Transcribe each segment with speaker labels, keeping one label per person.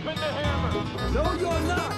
Speaker 1: dropping the hammer.
Speaker 2: No, you're not.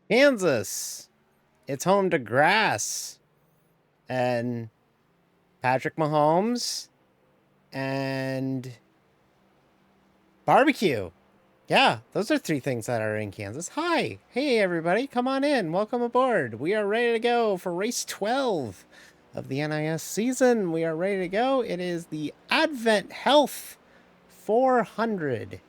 Speaker 1: Kansas. It's home to grass and Patrick Mahomes and barbecue. Yeah, those are three things that are in Kansas. Hi. Hey, everybody. Come on in. Welcome aboard. We are ready to go for race 12 of the NIS season. We are ready to go. It is the AdventHealth 400.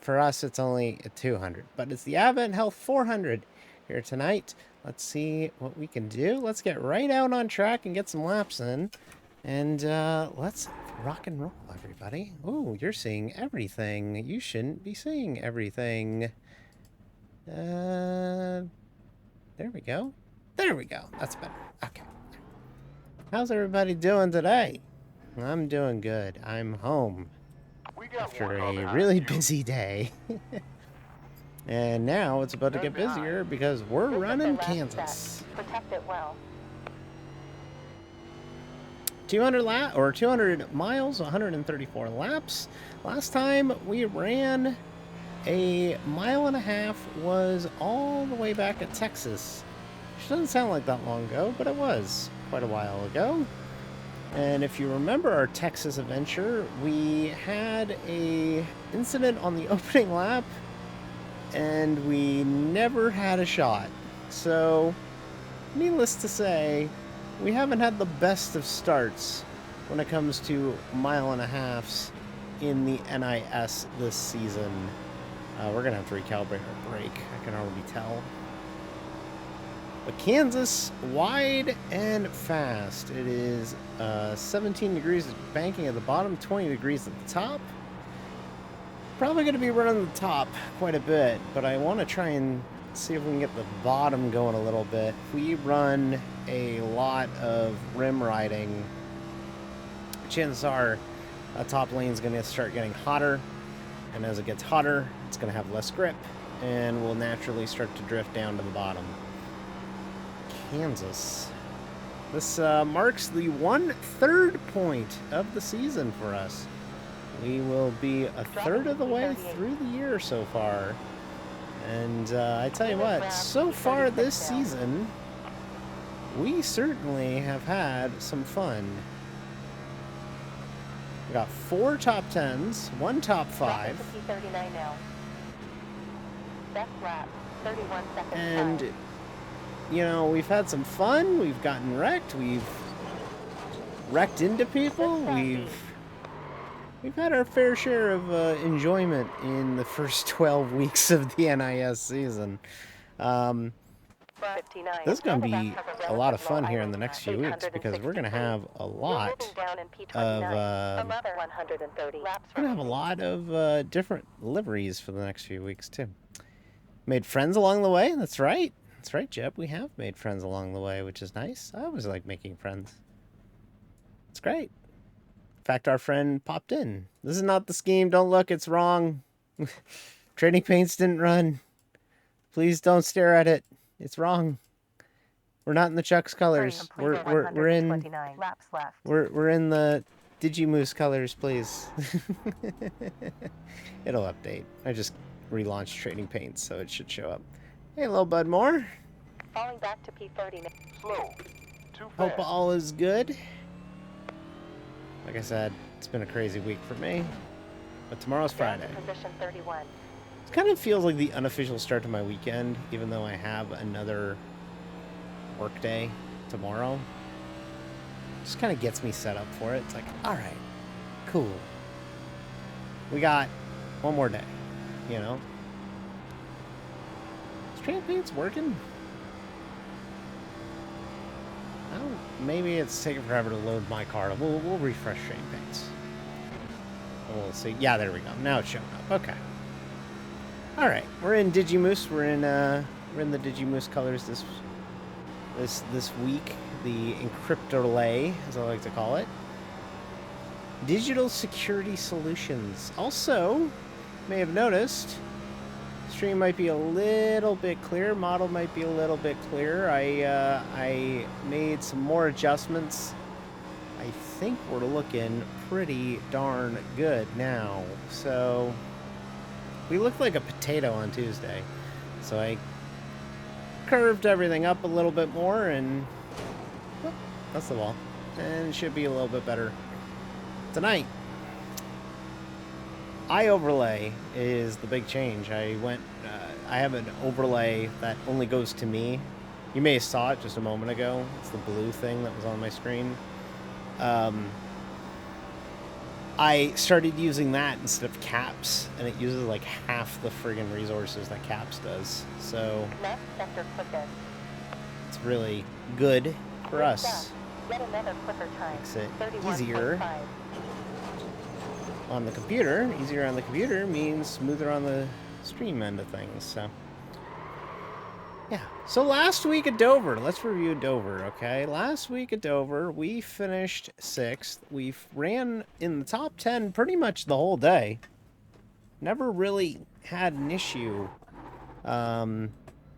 Speaker 1: For us, it's only a 200, but it's the AdventHealth 400 here tonight. Let's see what we can do. Let's get right out on track and get some laps in. And let's rock and roll, everybody. Oh, you're seeing everything. You shouldn't be seeing everything. There we go. There we go. That's better. Okay. How's everybody doing today? I'm doing good. I'm home after a really busy day. And now it's about to get busier because we're running Kansas.
Speaker 2: Protect it well.
Speaker 1: 200 miles, 134 laps. Last time we ran a mile and a half was all the way back at Texas. Which doesn't sound like that long ago, but it was quite a while ago. And if you remember our Texas adventure, we had a incident on the opening lap and we never had a shot. So, needless to say, we haven't had the best of starts when it comes to mile and a halves in the NIS this season. We're going to have to recalibrate our brake, I can already tell. But Kansas, wide and fast. It is 17 degrees banking at the bottom, 20 degrees at the top. Probably going to be running the top quite a bit, but I want to try and see if we can get the bottom going a little bit. If we run a lot of rim riding, chances are a top lane is going to start getting hotter, and as it gets hotter, it's going to have less grip, and will naturally start to drift down to the bottom. Kansas. This marks the 1/3 point of the season for us. We will be a third of the way through the year so far. And I tell you what, so far this season, we certainly have had some fun. We got 4 top 10s, 1 top 5. And, you know, we've had some fun. We've gotten wrecked. We've wrecked into people. We've had our fair share of enjoyment in the first 12 weeks of the NIS season. This is going to be a lot of fun here in the next few weeks because we're going to have a lot of different liveries for the next few weeks too. Made friends along the way. That's right. That's right, Jeb. We have made friends along the way, which is nice. I always like making friends. It's great. In fact, our friend popped in. This is not the scheme. Don't look. It's wrong. Trading paints didn't run. Please don't stare at it. It's wrong. We're not in the Chuck's colors. We're in the Digimoose colors, please. It'll update. I just relaunched Trading Paints, so it should show up. Hey, little bud Moore.
Speaker 2: Falling back to P30.
Speaker 3: Slow. Too fast.
Speaker 1: Hope all is good. Like I said, it's been a crazy week for me. But tomorrow's Friday.
Speaker 2: Position 31.
Speaker 1: It kind of feels like the unofficial start to my weekend, even though I have another work day tomorrow. Just kind of gets me set up for it. It's like, all right, cool. We got one more day, you know? Is Trading Paints working? I don't, maybe it's taking forever to load my card. We'll refresh Trading Paints. We'll see. Yeah, there we go. Now it's showing up. Okay. All right, we're in Digimoose. We're in the Digimoose colors this week. The Encryptolay, as I like to call it. Digital Security Solutions. Also, you may have noticed, stream might be a little bit clear. Model might be a little bit clearer. I made some more adjustments. I think we're looking pretty darn good now. So we looked like a potato on Tuesday. So I curved everything up a little bit more, and oh, that's the wall. And it should be a little bit better tonight. iOverlay is the big change. I have an overlay that only goes to me. You may have saw it just a moment ago. It's the blue thing that was on my screen. I started using that instead of caps, and it uses like half the friggin' resources that caps does. So
Speaker 2: Next sector quicker.
Speaker 1: it's really good for
Speaker 2: Good
Speaker 1: us.
Speaker 2: stuff. Yet another quicker time.
Speaker 1: Makes it
Speaker 2: 31.5.
Speaker 1: easier on the computer. Easier on the computer means smoother on the stream end of things. So yeah. So last week at Dover, let's review Dover, okay? Last week at Dover, we finished 6th. We ran in the top 10 pretty much the whole day. Never really had an issue.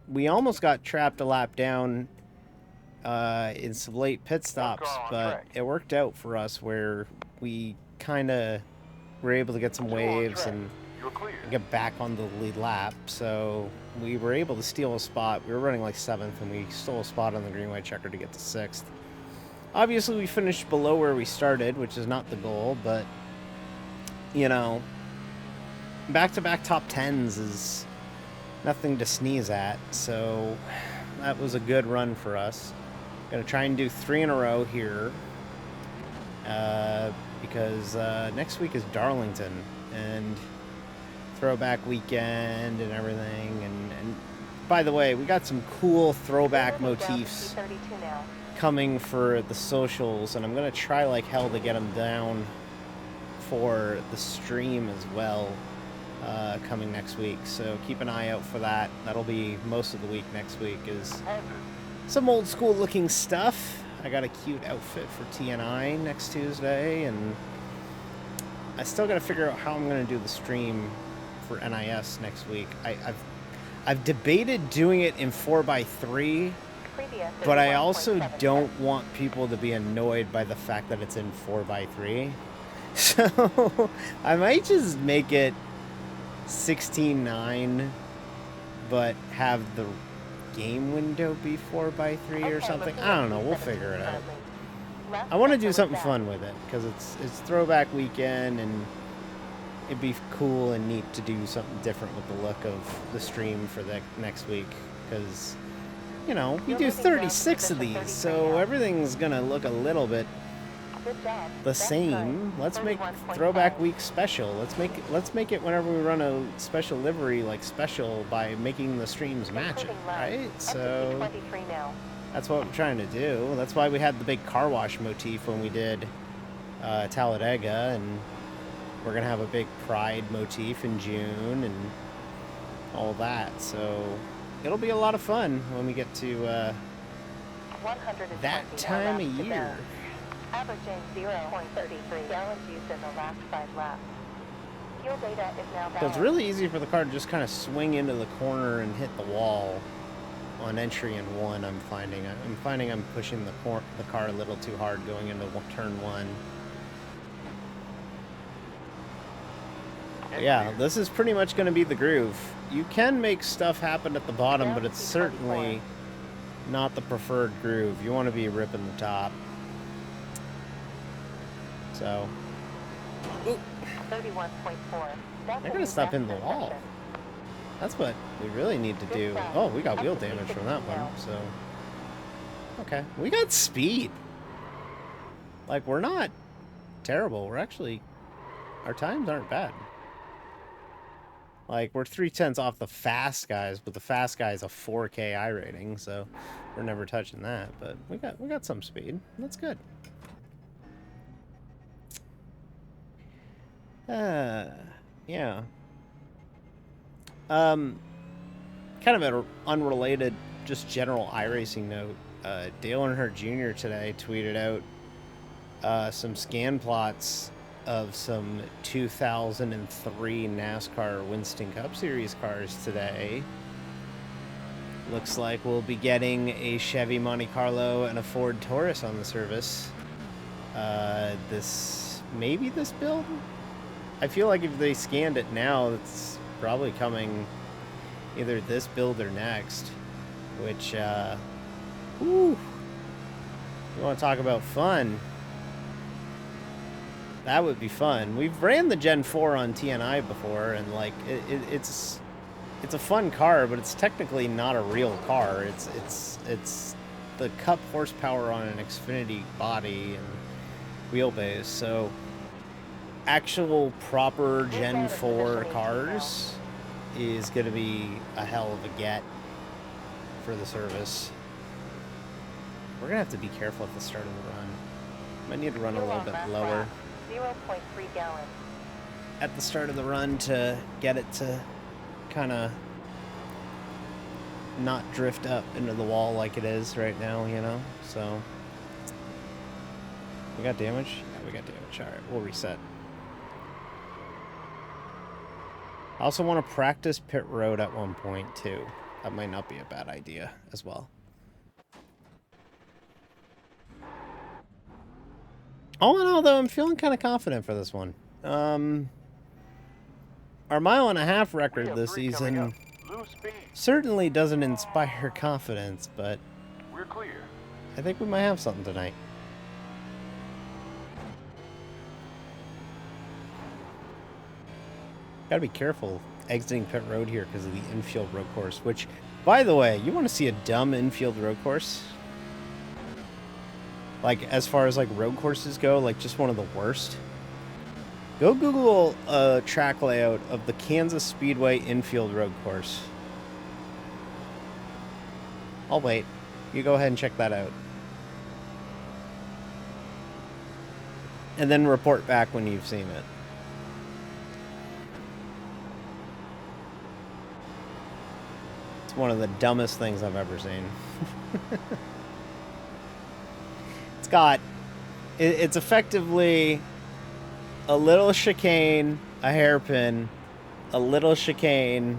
Speaker 1: We almost got trapped a lap down in some late pit stops, but it worked out for us where we kind of were able to get some waves and get back on the lead lap. So we were able to steal a spot. We were running like 7th, and we stole a spot on the green white checker to get to 6th. Obviously, we finished below where we started, which is not the goal, but you know, back-to-back top 10s is nothing to sneeze at. So that was a good run for us. Gonna try and do 3 in a row here, because next week is Darlington and throwback weekend and everything. And by the way, we got some cool throwback motifs coming for the socials, and I'm gonna try like hell to get them down for the stream as well, coming next week. So keep an eye out for that. That'll be most of the week next week, is some old school looking stuff. I got a cute outfit for TNI next Tuesday, and I still got to figure out how I'm going to do the stream for NIS next week. I've debated doing it in 4x3, but I also don't want people to be annoyed by the fact that it's in 4x3. So I might just make it 16:9, but have the game window be 4x3 or something. I don't know. We'll figure it out. I want to do something fun with it because it's throwback weekend, and it'd be cool and neat to do something different with the look of the stream for the next week, because you know we do 36 of these, so everything's gonna look a little bit the same. Let's make throwback week special. Let's make it whenever we run a special livery like special by making the streams match it, right? So that's what we're trying to do. That's why we had the big car wash motif when we did Talladega, and we're gonna have a big Pride motif in June and all that. So it'll be a lot of fun when we get to that time of year.
Speaker 2: Averaging 0.33 gallons used in the last 5 laps. Fuel data is now balanced.
Speaker 1: So it's really easy for the car to just kind of swing into the corner and hit the wall on entry in 1. I'm finding I'm pushing the car a little too hard going into turn 1. But yeah, this is pretty much going to be the groove. You can make stuff happen at the bottom, but it's certainly not the preferred groove. You want to be ripping the top. So,
Speaker 2: 31.4.
Speaker 1: they're gonna stop in the wall. That's what we really need to do. Oh, we got wheel damage from that one. So, okay, we got speed. Like, we're not terrible. We're actually, our times aren't bad. Like, we're 3/10 off the fast guys, but the fast guy is a 4K iRating, so we're never touching that. But we got some speed. That's good. Yeah. Kind of an unrelated, just general iRacing note. Dale Earnhardt Jr. today tweeted out some scan plots of some 2003 NASCAR Winston Cup Series cars today. Looks like we'll be getting a Chevy Monte Carlo and a Ford Taurus on the service. Maybe this build? I feel like if they scanned it now, it's probably coming either this build or next. which, whew, you want to talk about fun? That would be fun. We've ran the Gen 4 on TNI before, and like it's a fun car, but it's technically not a real car. It's the Cup horsepower on an Xfinity body and wheelbase. So actual proper Gen 4 cars is going to be a hell of a get for the service. We're going to have to be careful at the start of the run. Might need to run a little bit lower
Speaker 2: 0.3 gallons.
Speaker 1: at the start of the run to get it to kind of not drift up into the wall like it is right now, you know? So, we got damage? Yeah, we got damage. All right, we'll reset. I also want to practice pit road at one point, too. That might not be a bad idea as well. All in all, though, I'm feeling kind of confident for this one. Our 1.5 mile record this season certainly doesn't inspire confidence, but
Speaker 3: We're clear.
Speaker 1: I think we might have something tonight. Gotta be careful exiting pit road here because of the infield road course, which, by the way, you want to see a dumb infield road course? Like, as far as, like, road courses go, like, just one of the worst. Go Google a track layout of the Kansas Speedway infield road course. I'll wait. You go ahead and check that out. And then report back when you've seen it. It's one of the dumbest things I've ever seen. It's effectively a little chicane, a hairpin, a little chicane,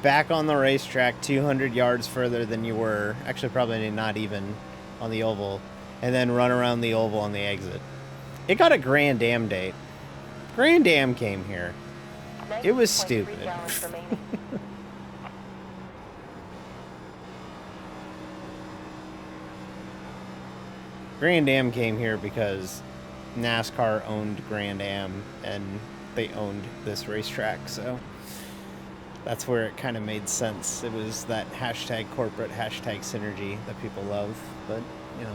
Speaker 1: back on the racetrack 200 yards further than you were, actually probably not even, on the oval, and then run around the oval on the exit. It got a Grand Am date. Grand Am came here. It was
Speaker 2: 90.3
Speaker 1: stupid.
Speaker 2: gallons remaining.
Speaker 1: Grand Am came here because NASCAR owned Grand Am and they owned this racetrack, so that's where it kind of made sense. It was that hashtag corporate, hashtag synergy that people love, but you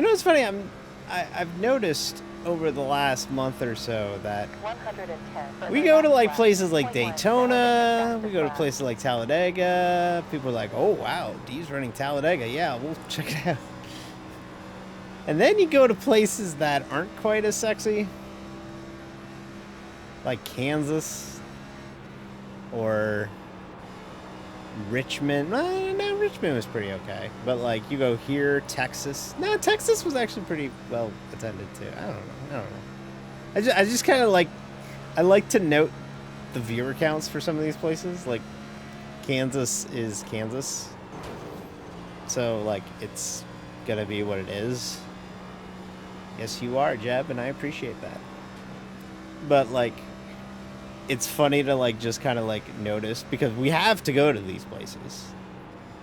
Speaker 1: know what's funny? I've noticed over the last month or so that
Speaker 2: 110.
Speaker 1: we go to like places like Daytona, we go to places like Talladega. People are like, "Oh wow, Dee's running Talladega. Yeah, we'll check it out." And then you go to places that aren't quite as sexy, like Kansas or Richmond. No, Richmond was pretty okay. But like you go here, Texas. No, Texas was actually pretty well attended too. I don't know. I just kind of like, I like to note the viewer counts for some of these places. Like Kansas is Kansas, so like it's gonna be what it is. Yes, you are, Jeb, and I appreciate that. But like, it's funny to like just kind of like notice because we have to go to these places.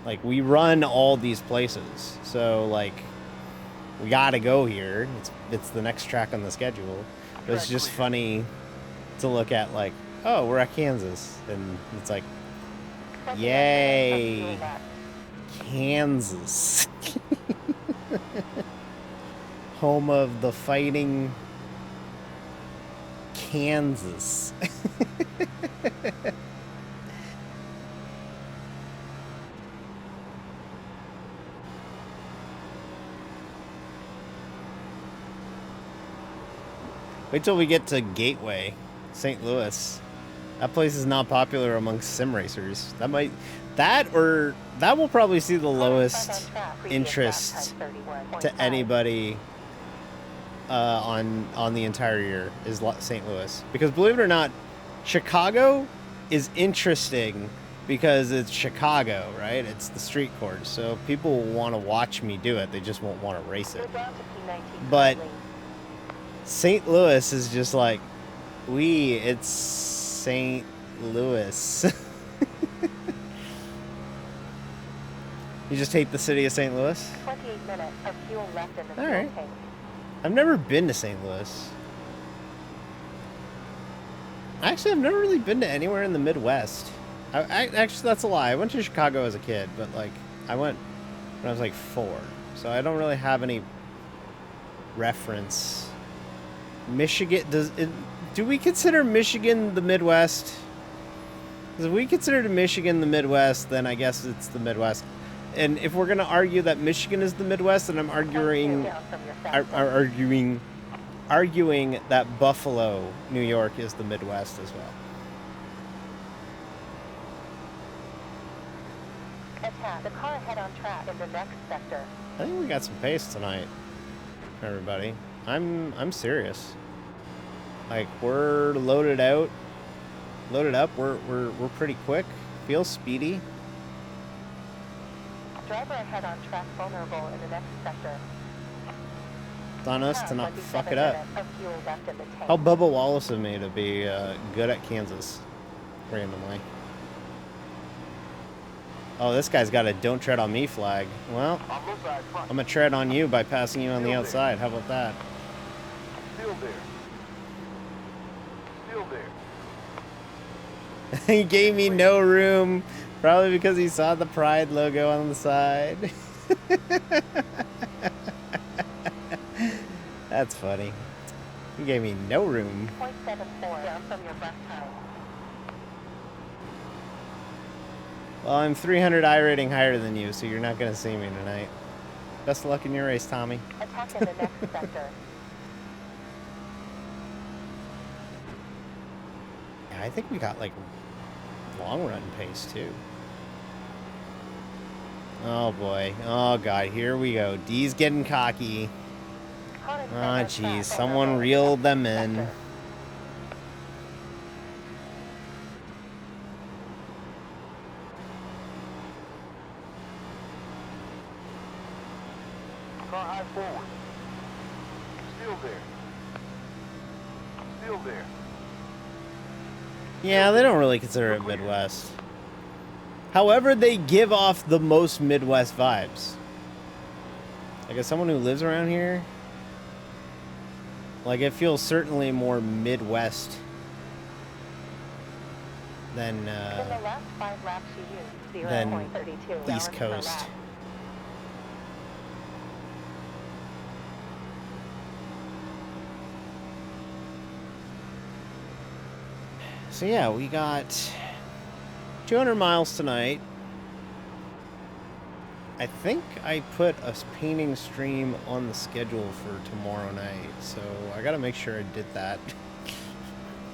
Speaker 1: Like we run all these places, so like we gotta go here. It's the next track on the schedule. But it's just funny to look at like, oh, we're at Kansas, and it's like, yay, Kansas. Home of the fighting Kansas. Wait till we get to Gateway, St. Louis. That place is not popular amongst sim racers. That will probably see the lowest interest to anybody on the entire year is St. Louis. Because believe it or not, Chicago is interesting because it's Chicago, right? It's the street course. So people will want to watch me do it. They just won't want to race it. But St. Louis is just like, it's St. Louis. You just hate the city of St. Louis?
Speaker 2: 28 minutes of fuel left in the
Speaker 1: All
Speaker 2: fuel
Speaker 1: right.
Speaker 2: tank.
Speaker 1: I've never been to St. Louis. Actually, I've never really been to anywhere in the Midwest. Actually, that's a lie. I went to Chicago as a kid, but like I went when I was like 4, so I don't really have any reference. Michigan do we consider Michigan the Midwest? 'Cause if we consider Michigan the Midwest, then I guess it's the Midwest. And if we're gonna argue that Michigan is the Midwest, then I'm arguing
Speaker 2: Down from your fast
Speaker 1: arguing that Buffalo, New York, is the Midwest as well.
Speaker 2: Attack the car ahead on track in the next sector.
Speaker 1: I think we got some pace tonight, everybody. I'm serious. Like we're loaded up. We're pretty quick. Feels speedy.
Speaker 2: Driver ahead on track vulnerable in the next sector.
Speaker 1: It's on us to not
Speaker 2: 27
Speaker 1: fuck it up.
Speaker 2: minutes of fuel left in the tank.
Speaker 1: How Bubba Wallace of me to be good at Kansas, randomly. Oh, this guy's got a "Don't tread on me" flag. Well,
Speaker 3: On low side front.
Speaker 1: I'm gonna tread on you by passing you on the outside. How about that?
Speaker 3: Still there. Still there.
Speaker 1: He gave me no room, probably because he saw the Pride logo on the side. That's funny. He gave me no room.
Speaker 2: 0.74 down from your left time.
Speaker 1: Well, I'm 300 iRating higher than you, so you're not going to see me tonight. Best of luck in your race, Tommy.
Speaker 2: Attack in the next sector.
Speaker 1: Yeah, I think we got, like, long run pace, too. Oh, boy. Oh, God. Here we go. D's getting cocky. Ah, jeez. Someone reeled them in.
Speaker 3: Car high forward. Still there. Still there.
Speaker 1: Yeah, they don't really consider it Midwest. However, they give off the most Midwest vibes. Like, as someone who lives around here, like, it feels certainly more Midwest than
Speaker 2: In the last 5 laps you used
Speaker 1: Then
Speaker 2: 0.32
Speaker 1: East
Speaker 2: gallons per
Speaker 1: Coast.
Speaker 2: lap.
Speaker 1: So yeah, we got 200 miles tonight. I think I put a painting stream on the schedule for tomorrow night, so I gotta make sure I did that.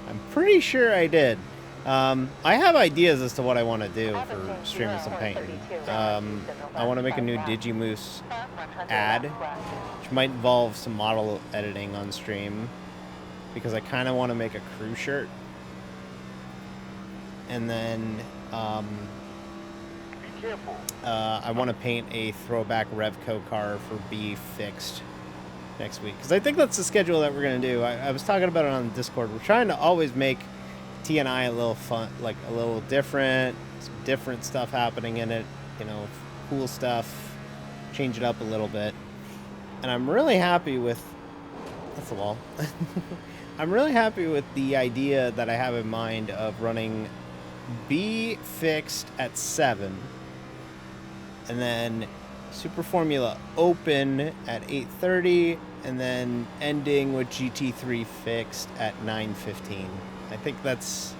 Speaker 1: I'm pretty sure I did. I have ideas as to what I want to do for streaming some painting. I want to make a new Digimoose ad, which might involve some model editing on stream, because I kind of want to make a crew shirt. And then
Speaker 3: Be careful.
Speaker 1: I want to paint a throwback Revco car for B Fixed next week, because I think that's the schedule that we're going to do. I was talking about it on Discord. We're trying to always make T&I a little fun, like a little different, some different stuff happening in it, you know, cool stuff, change it up a little bit. And I'm really happy with, that's the wall. I'm really happy with the idea that I have in mind of running B Fixed at 7, and then Super Formula Open at 8:30, and then ending with GT3 Fixed at 9:15. I think that's,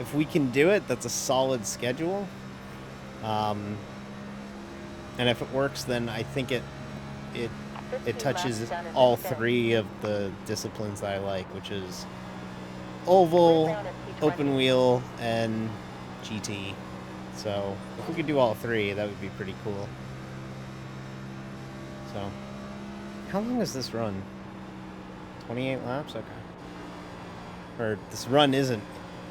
Speaker 1: if we can do it, that's a solid schedule. And if it works, then I think it touches all 3 of the disciplines that I like, which is oval, open wheel, and GT. So if we could do all 3, that would be pretty cool. So how long is this run? 28 laps? Okay. Or this run isn't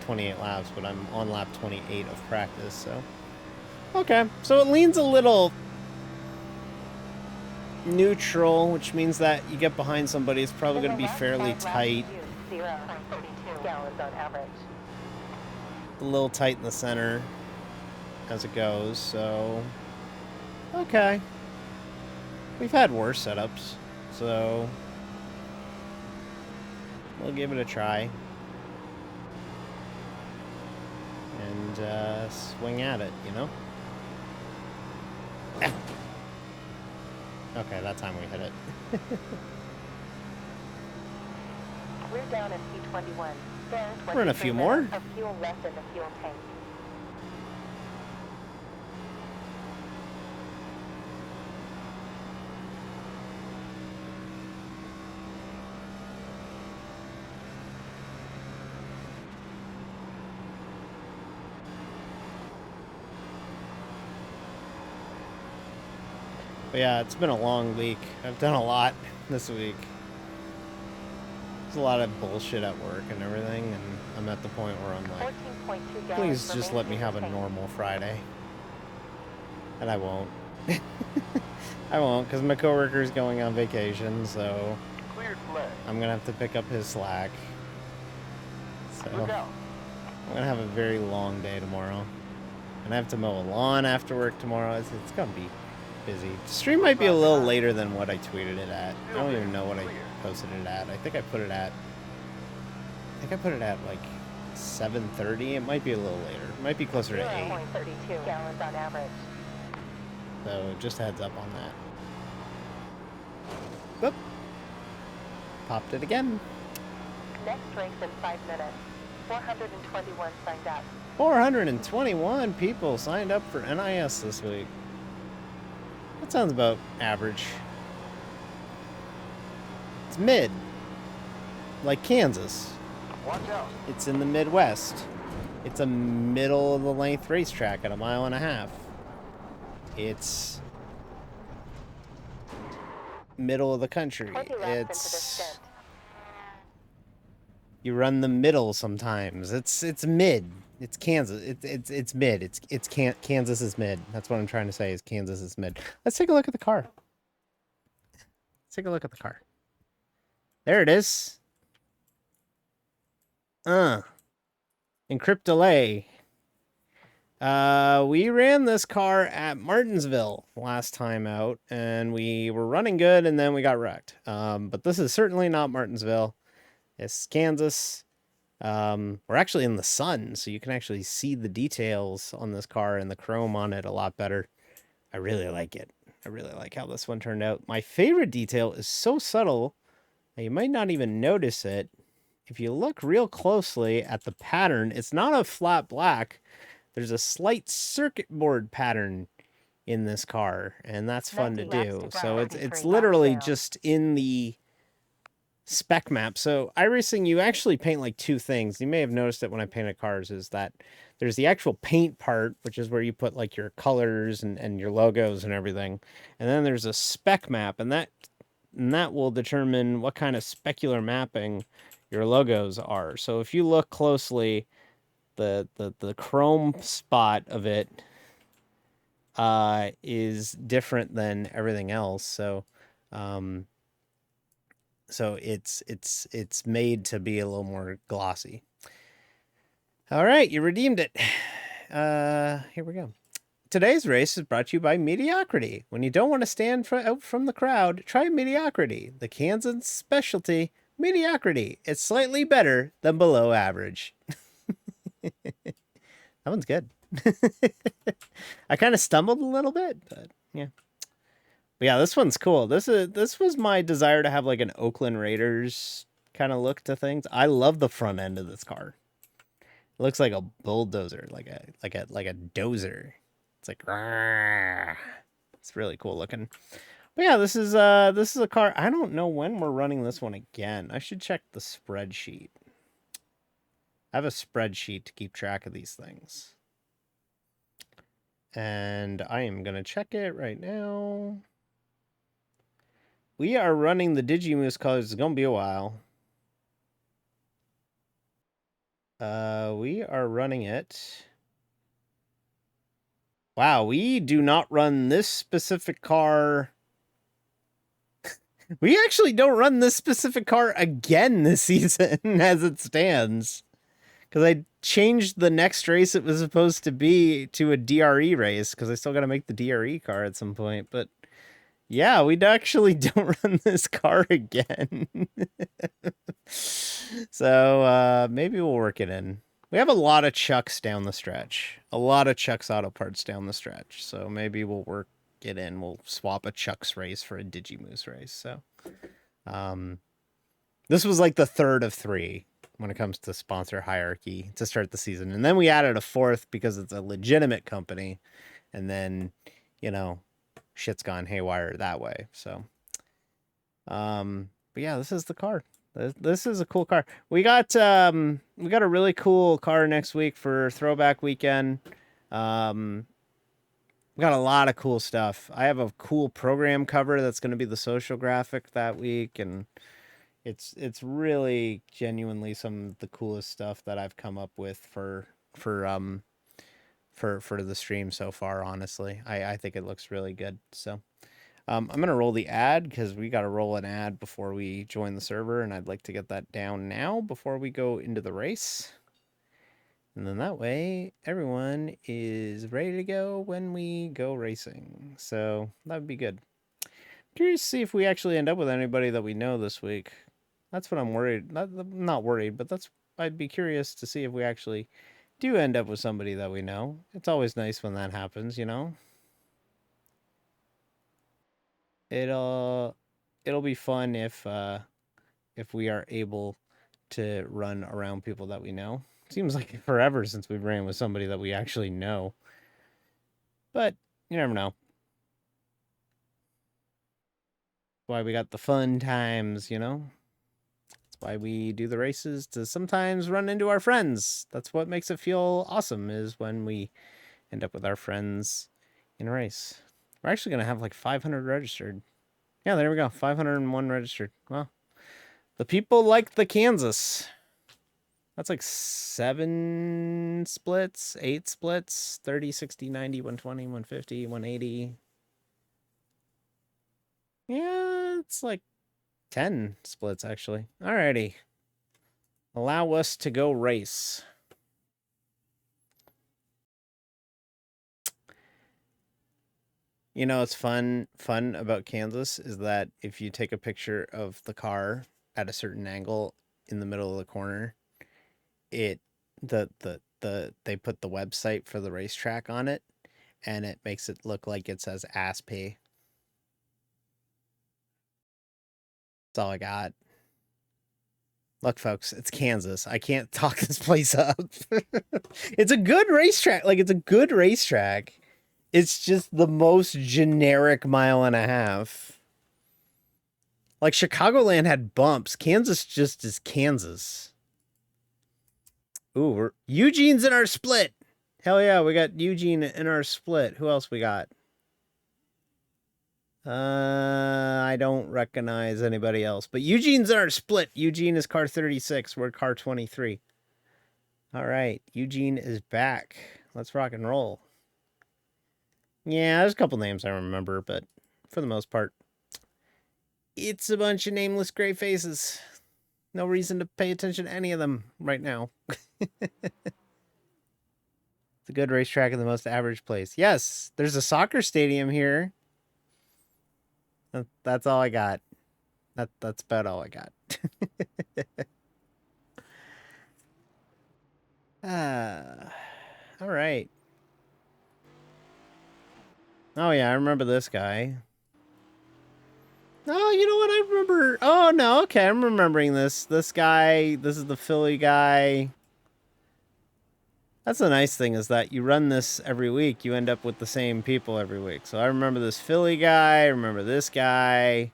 Speaker 1: 28 laps, but I'm on lap 28 of practice, so. Okay, so it leans a little neutral, which means that you get behind somebody, it's probably going to be fairly tight.
Speaker 2: 0.32 gallons on average.
Speaker 1: A little tight in the center as it goes, so Okay. We've had worse setups, so we'll give it a try. And swing at it, you know? Okay, that time we hit it.
Speaker 2: We're down in P21. Burn
Speaker 1: We're in a few
Speaker 2: 23
Speaker 1: more.
Speaker 2: minutes of fuel left in the fuel tank.
Speaker 1: But yeah, it's been a long week. I've done a lot this week. There's a lot of bullshit at work and everything, and I'm at the point where I'm like,
Speaker 2: 14.2 gallons
Speaker 1: please just let me have a
Speaker 2: remaining in the tank.
Speaker 1: normal Friday. And I won't. I won't, because my coworker's going on vacation, so
Speaker 3: Cleared flag.
Speaker 1: I'm going to have to pick up his slack. So
Speaker 3: Look out.
Speaker 1: I'm going to have a very long day tomorrow. And I have to mow a lawn after work tomorrow. It's going to be busy. The stream might be a little later than what I tweeted it at. I don't even know what I posted it at. I think I put it at like 7:30. It might be a little later. It might be closer to 8.
Speaker 2: 0.32 gallons on average.
Speaker 1: So just a heads up on that. Whoop. Popped it again.
Speaker 2: Next race in 5 minutes. 421 signed up.
Speaker 1: 421 people signed up for NIS this week. That sounds about average. It's mid. Like Kansas.
Speaker 3: Watch out.
Speaker 1: It's in the Midwest. It's a middle of the length racetrack at 1.5 miles. It's middle of the country.
Speaker 2: 20 laps into the
Speaker 1: It's
Speaker 2: stint.
Speaker 1: you run the middle sometimes. It's mid. It's Kansas. It's mid. Kansas is mid. That's what I'm trying to say. Is Kansas is mid. Let's take a look at the car. Let's take a look at the car. There it is. Encrypt delay. We ran this car at Martinsville last time out, and we were running good, and then we got wrecked. But this is certainly not Martinsville. It's Kansas. We're actually in the sun, so you can actually see the details on this car and the chrome on it a lot better. I really like it. I really like how this one turned out. My favorite detail is so subtle that you might not even notice it. If you look real closely at the pattern, it's not a flat black. There's a slight circuit board pattern in this car, and that's fun to
Speaker 2: 90 laps
Speaker 1: do.
Speaker 2: to
Speaker 1: So
Speaker 2: go.
Speaker 1: it's
Speaker 2: 33
Speaker 1: literally
Speaker 2: laps down.
Speaker 1: just in the spec map. So iRacing, you actually paint like two things. You may have noticed it when I painted cars, is that there's the actual paint part, which is where you put like your colors and your logos and everything. And then there's a spec map, and that will determine what kind of specular mapping your logos are. So if you look closely, the chrome spot of it is different than everything else. So it's made to be a little more glossy. All right, you redeemed it. Here we go. Today's race is brought to you by Mediocrity. When you don't want to stand out from the crowd, try Mediocrity, the Kansas specialty. Mediocrity. It's slightly better than below average. That one's good. I kind of stumbled a little bit, but yeah. But yeah, this one's cool. This was my desire to have like an Oakland Raiders kind of look to things. I love the front end of this car. It looks like a bulldozer, like a dozer. It's like, rah. It's really cool looking. But yeah, this is a car. I don't know when we're running this one again. I should check the spreadsheet. I have a spreadsheet to keep track of these things. And I am going to check it right now. We are running the Digimoose colors. It's going to be a while. We are running it. Wow, we do not run this specific car. We actually don't run this specific car again this season as it stands. Because I changed the next race it was supposed to be to a DRE race because I still got to make the DRE car at some point. But yeah, we actually don't run this car again. So maybe we'll work it in. We have a lot of Chucks down the stretch. A lot of Chucks Auto Parts down the stretch. So maybe we'll work it in. We'll swap a Chucks race for a Digimoose race. So this was like the third of 3 when it comes to sponsor hierarchy to start the season. And then we added a 4th because it's a legitimate company. And then, you know, shit's gone haywire that way. So, but yeah, this is the car. This is a cool car. We got a really cool car next week for Throwback Weekend. We got a lot of cool stuff. I have a cool program cover that's going to be the social graphic that week, and it's really genuinely some of the coolest stuff that I've come up with for the stream so far. Honestly, I think it looks really good. So. I'm going to roll the ad because we got to roll an ad before we join the server, and I'd like to get that down now before we go into the race. And then that way, everyone is ready to go when we go racing. So that would be good. Curious to see if we actually end up with anybody that we know this week. That's what I'm worried. Not worried, but I'd be curious to see if we actually do end up with somebody that we know. It's always nice when that happens, you know? It'll be fun if we are able to run around people that we know. Seems like forever since we ran with somebody that we actually know. But you never know. That's why we got the fun times, you know? That's why we do the races, to sometimes run into our friends. That's what makes it feel awesome, is when we end up with our friends in a race. We're actually going to have like 500 registered. Yeah, there we go. 501 registered. Well, the people like the Kansas. That's like 7 splits, 8 splits, 30, 60, 90, 120, 150, 180. Yeah, it's like 10 splits, actually. Alrighty. Allow us to go race. You know, what's fun about Kansas is that if you take a picture of the car at a certain angle in the middle of the corner, they put the website for the racetrack on it, and it makes it look like it says ASP. That's all I got. Look, folks, it's Kansas. I can't talk this place up. It's a good racetrack. Like, it's a good racetrack. It's just the most generic mile and a half. Like, Chicagoland had bumps. Kansas just is Kansas. Ooh, Eugene's in our split. Hell yeah, we got Eugene in our split. Who else we got? I don't recognize anybody else, but Eugene's in our split. Eugene is car 36. We're car 23. All right, Eugene is back. Let's rock and roll. Yeah, there's a couple names I remember, but for the most part, it's a bunch of nameless gray faces. No reason to pay attention to any of them right now. It's a good racetrack in the most average place. Yes, there's a soccer stadium here. That's all I got. That's about all I got. All right. Oh yeah, I remember this guy. Oh, you know what? I remember. Oh no, okay, I'm remembering this. This guy. This is the Philly guy. That's the nice thing, is that you run this every week, you end up with the same people every week. So I remember this Philly guy. I remember this guy.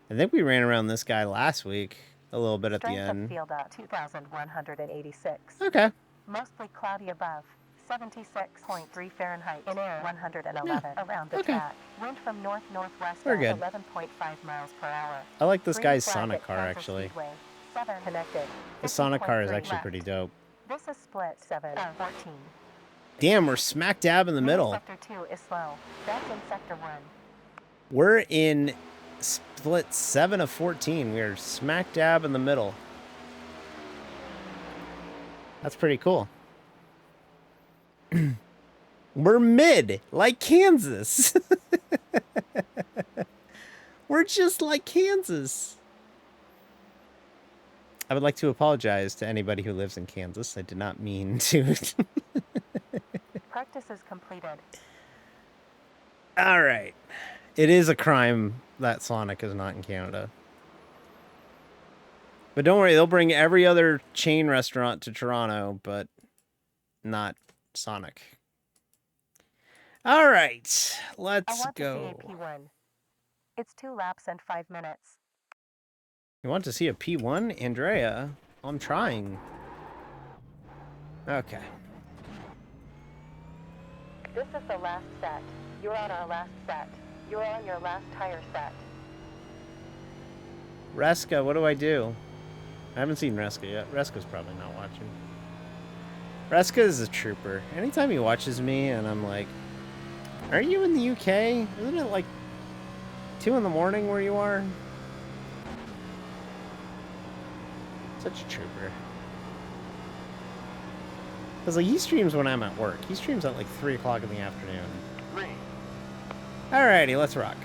Speaker 1: I think we ran around this guy last week a little bit at the end.
Speaker 2: Strength of field 2,186.
Speaker 1: Okay.
Speaker 2: Mostly cloudy above. 76.3 Fahrenheit. In air 111 around the track. Wind from north-northwest
Speaker 1: We're good.
Speaker 2: 11.5 miles per hour.
Speaker 1: I like this
Speaker 2: Green
Speaker 1: guy's
Speaker 2: flag
Speaker 1: Sonic
Speaker 2: at
Speaker 1: car,
Speaker 2: Kansas
Speaker 1: actually.
Speaker 2: Speedway. Southern connected.
Speaker 1: The Sonic car is
Speaker 2: 50.3
Speaker 1: actually
Speaker 2: left.
Speaker 1: pretty dope.
Speaker 2: This is split 7 of 14.
Speaker 1: Damn, we're smack dab in the middle.
Speaker 2: Sector 2 is slow. That's in sector 1.
Speaker 1: We're in split 7 of 14. We are smack dab in the middle. That's pretty cool. We're mid, like Kansas. We're just like Kansas. I would like to apologize to anybody who lives in Kansas. I did not mean to.
Speaker 2: Practice is completed.
Speaker 1: All right. It is a crime that Sonic is not in Canada. But don't worry, they'll bring every other chain restaurant to Toronto, but not Sonic. All right, let's go.
Speaker 2: I want to see a P1. It's 2 laps and 5 minutes.
Speaker 1: You want to see a P1? Andrea, I'm trying. Okay.
Speaker 2: This is the last set. You're on our last set. You're on your last tire set.
Speaker 1: Reska, what do I do? I haven't seen Reska yet. Reska's probably not watching. Reska is a trooper. Anytime he watches me and I'm like, aren't you in the UK? Isn't it like 2 in the morning where you are? Such a trooper. Because like, he streams when I'm at work. He streams at like 3 o'clock in the afternoon.
Speaker 3: Green.
Speaker 1: Alrighty, let's rock.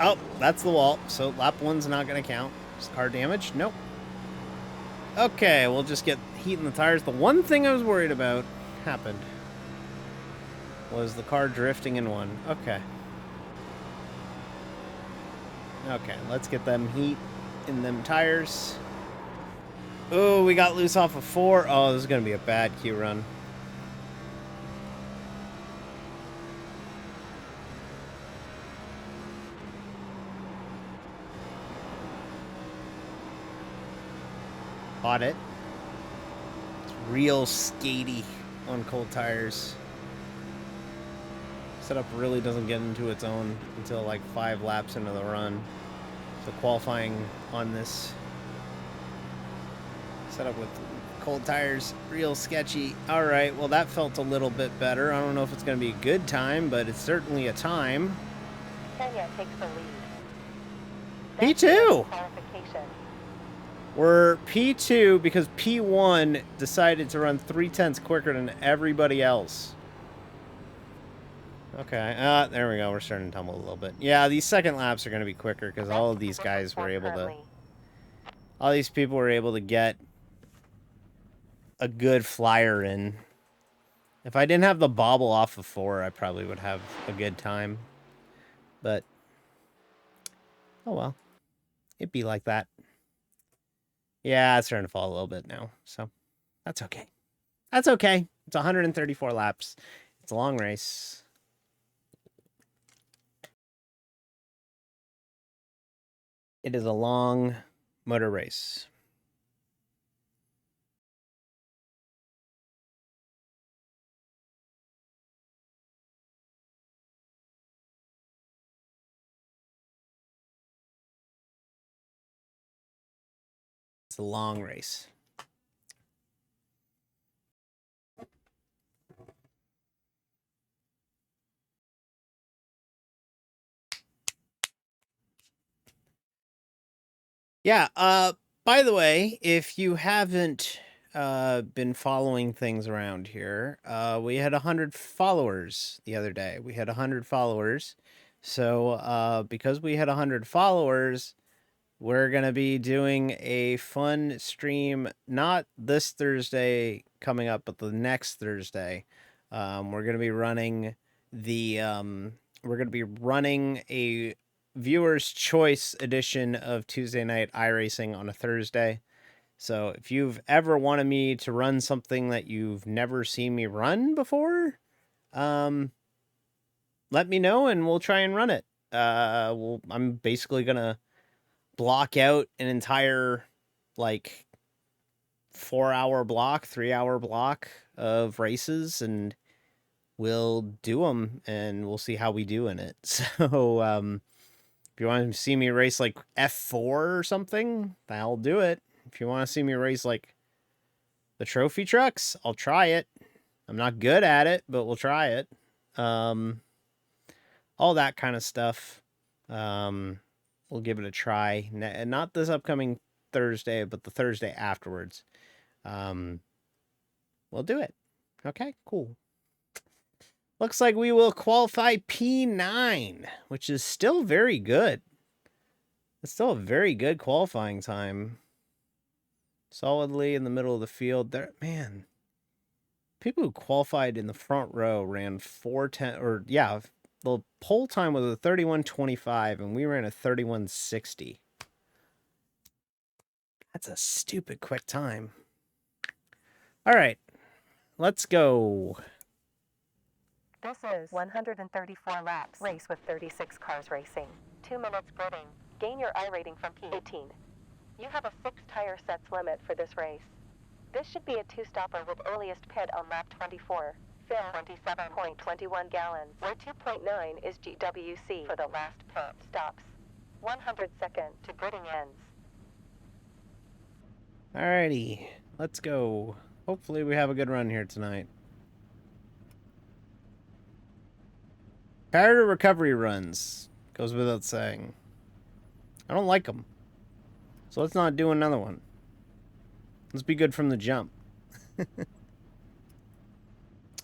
Speaker 1: Oh, that's the wall. So lap 1's not going to count. Car damage? Nope. Okay, we'll just get heat in the tires. The one thing I was worried about happened. Was the car drifting in 1. Okay. Okay, let's get them heat in them tires. Oh, we got loose off of 4. Oh, this is going to be a bad Q run. Caught it. It's real skatey on cold tires. Setup really doesn't get into its own until like 5 laps into the run. So qualifying on this setup with cold tires, real sketchy. All right, well that felt a little bit better. I don't know if it's going to be a good time, but it's certainly a time.
Speaker 2: Kenya takes the lead.
Speaker 1: P2!
Speaker 2: Qualification.
Speaker 1: We're P2 because P1 decided to run 0.3 quicker than everybody else. Okay, there we go. We're starting to tumble a little bit. Yeah, these second laps are going to be quicker because all of these guys were able to... All these people were able to get a good flyer in. If I didn't have the bobble off of 4, I probably would have a good time. But, oh well. It'd be like that. Yeah, it's starting to fall a little bit now, so that's okay. That's okay. It's 134 laps. It's a long race. It is a long motor race. It's a long race. Yeah, by the way, if you haven't been following things around here, we had 100 followers the other day. We had 100 followers. So, because we had 100 followers, we're going to be doing a fun stream, not this Thursday coming up, but the next Thursday. We're going to be running a viewer's choice edition of Tuesday Night iRacing on a Thursday. So if you've ever wanted me to run something that you've never seen me run before, let me know and we'll try and run it. I'm basically going to block out an entire like 4-hour block, 3-hour block of races, and we'll do them and we'll see how we do in it. So if you want to see me race like F4 or something, I'll do it. If you want to see me race like the trophy trucks, I'll try it. I'm not good at it, but we'll try it. All that kind of stuff. We'll give it a try. Not this upcoming Thursday, but the Thursday afterwards. We'll do it. Okay, cool. Looks like we will qualify P9, which is still very good. It's still a very good qualifying time. Solidly in the middle of the field. There, man. People who qualified in the front row ran 4:10, or yeah, the pole time was a 31:25, and we ran a 31:60. That's a stupid quick time. All right, let's go.
Speaker 2: This is 134 laps. Race with 36 cars racing. 2 minutes gridding. Gain your I rating from P18. You have a fixed tire sets limit for this race. This should be a two-stopper with earliest pit on lap 24. Fill 27.21 gallons, where 2.9 is GWC for the last pit stops. 102nd to gridding ends.
Speaker 1: Alrighty, let's go. Hopefully we have a good run here tonight. Prior to recovery runs, goes without saying. I don't like them. So let's not do another one. Let's be good from the jump.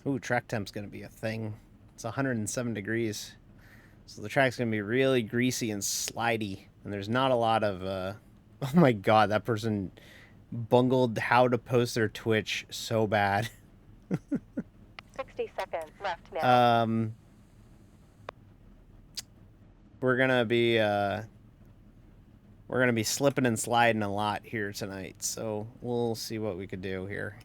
Speaker 1: Ooh, track temp's going to be a thing. It's 107 degrees. So the track's going to be really greasy and slidey. And there's not a lot of... Oh my god, that person bungled how to post their Twitch so bad.
Speaker 2: 60 seconds left now.
Speaker 1: We're going to be slipping and sliding a lot here tonight. So we'll see what we could do here.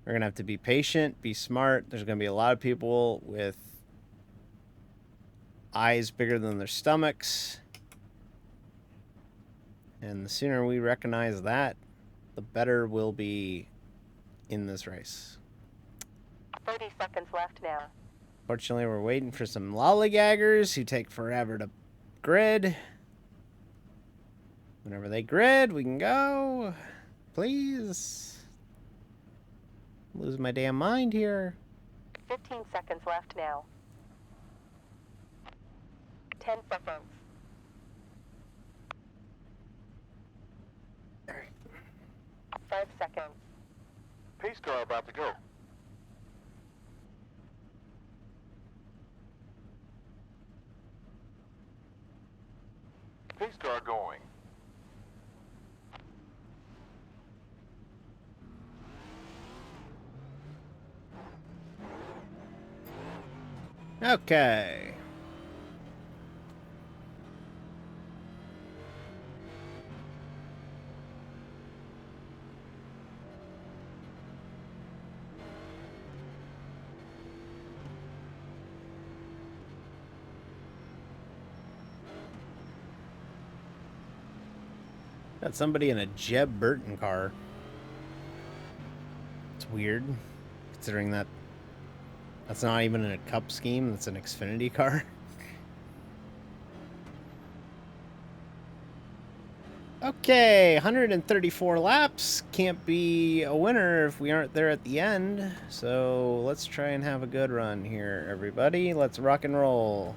Speaker 1: We're going to have to be patient, be smart. There's going to be a lot of people with eyes bigger than their stomachs. And the sooner we recognize that, the better we'll be in this race.
Speaker 2: 30 seconds left now.
Speaker 1: Fortunately, we're waiting for some lollygaggers who take forever to grid. Whenever they grid, we can go. Please. Lose my damn mind here.
Speaker 2: 15 seconds left now. 10 seconds.
Speaker 1: All right.
Speaker 2: 5 seconds.
Speaker 3: Pace car about to go. Pace car going.
Speaker 1: Okay. Got somebody in a Jeb Burton car. It's weird, considering that that's not even in a Cup scheme. That's an Xfinity car. Okay, 134 laps. Can't be a winner if we aren't there at the end. So let's try and have a good run here, everybody. Let's rock and roll.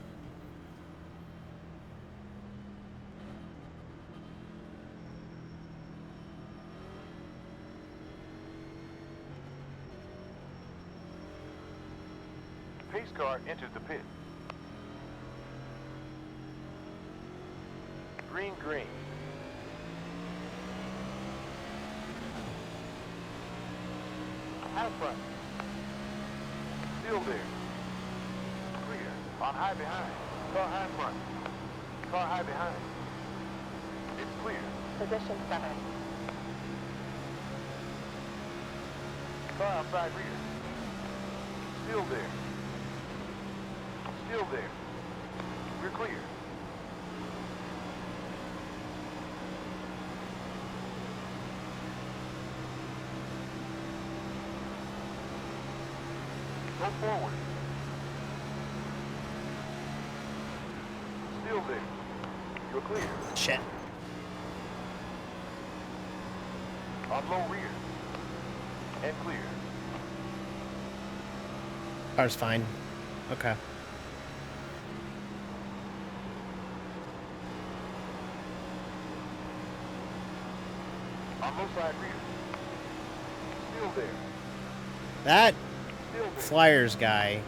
Speaker 3: Pace car entered the pit. Green, green. High front. Still there. Clear. On high behind. Car high front. Car high behind. It's clear.
Speaker 2: Position 7.
Speaker 3: Car outside rear. Still there. Still there. We're clear. Go forward. Still there. You're clear.
Speaker 1: Shit.
Speaker 3: On low rear. And clear.
Speaker 1: Car's fine. Okay.
Speaker 3: low side rear. Still there.
Speaker 1: That
Speaker 3: Still there.
Speaker 1: Flyers guy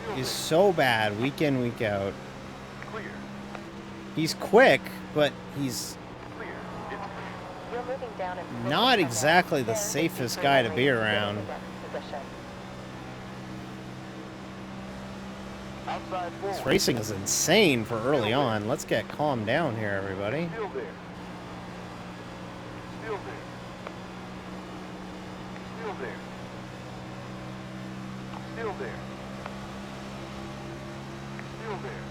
Speaker 3: Still
Speaker 1: is
Speaker 3: there.
Speaker 1: so bad week in, week out.
Speaker 3: Clear.
Speaker 1: He's quick, but he's
Speaker 3: Clear. It's clear.
Speaker 2: You're moving down in position
Speaker 1: not
Speaker 2: from
Speaker 1: exactly
Speaker 2: there.
Speaker 1: the
Speaker 2: There's
Speaker 1: safest
Speaker 2: a
Speaker 1: guy to
Speaker 2: turn
Speaker 1: be
Speaker 2: lane.
Speaker 1: around.
Speaker 2: Get into position.
Speaker 3: Outside forward.
Speaker 1: This racing is insane for early on. Let's get calmed down here, everybody.
Speaker 3: Still there. Still there. Still there. Still there. Still there.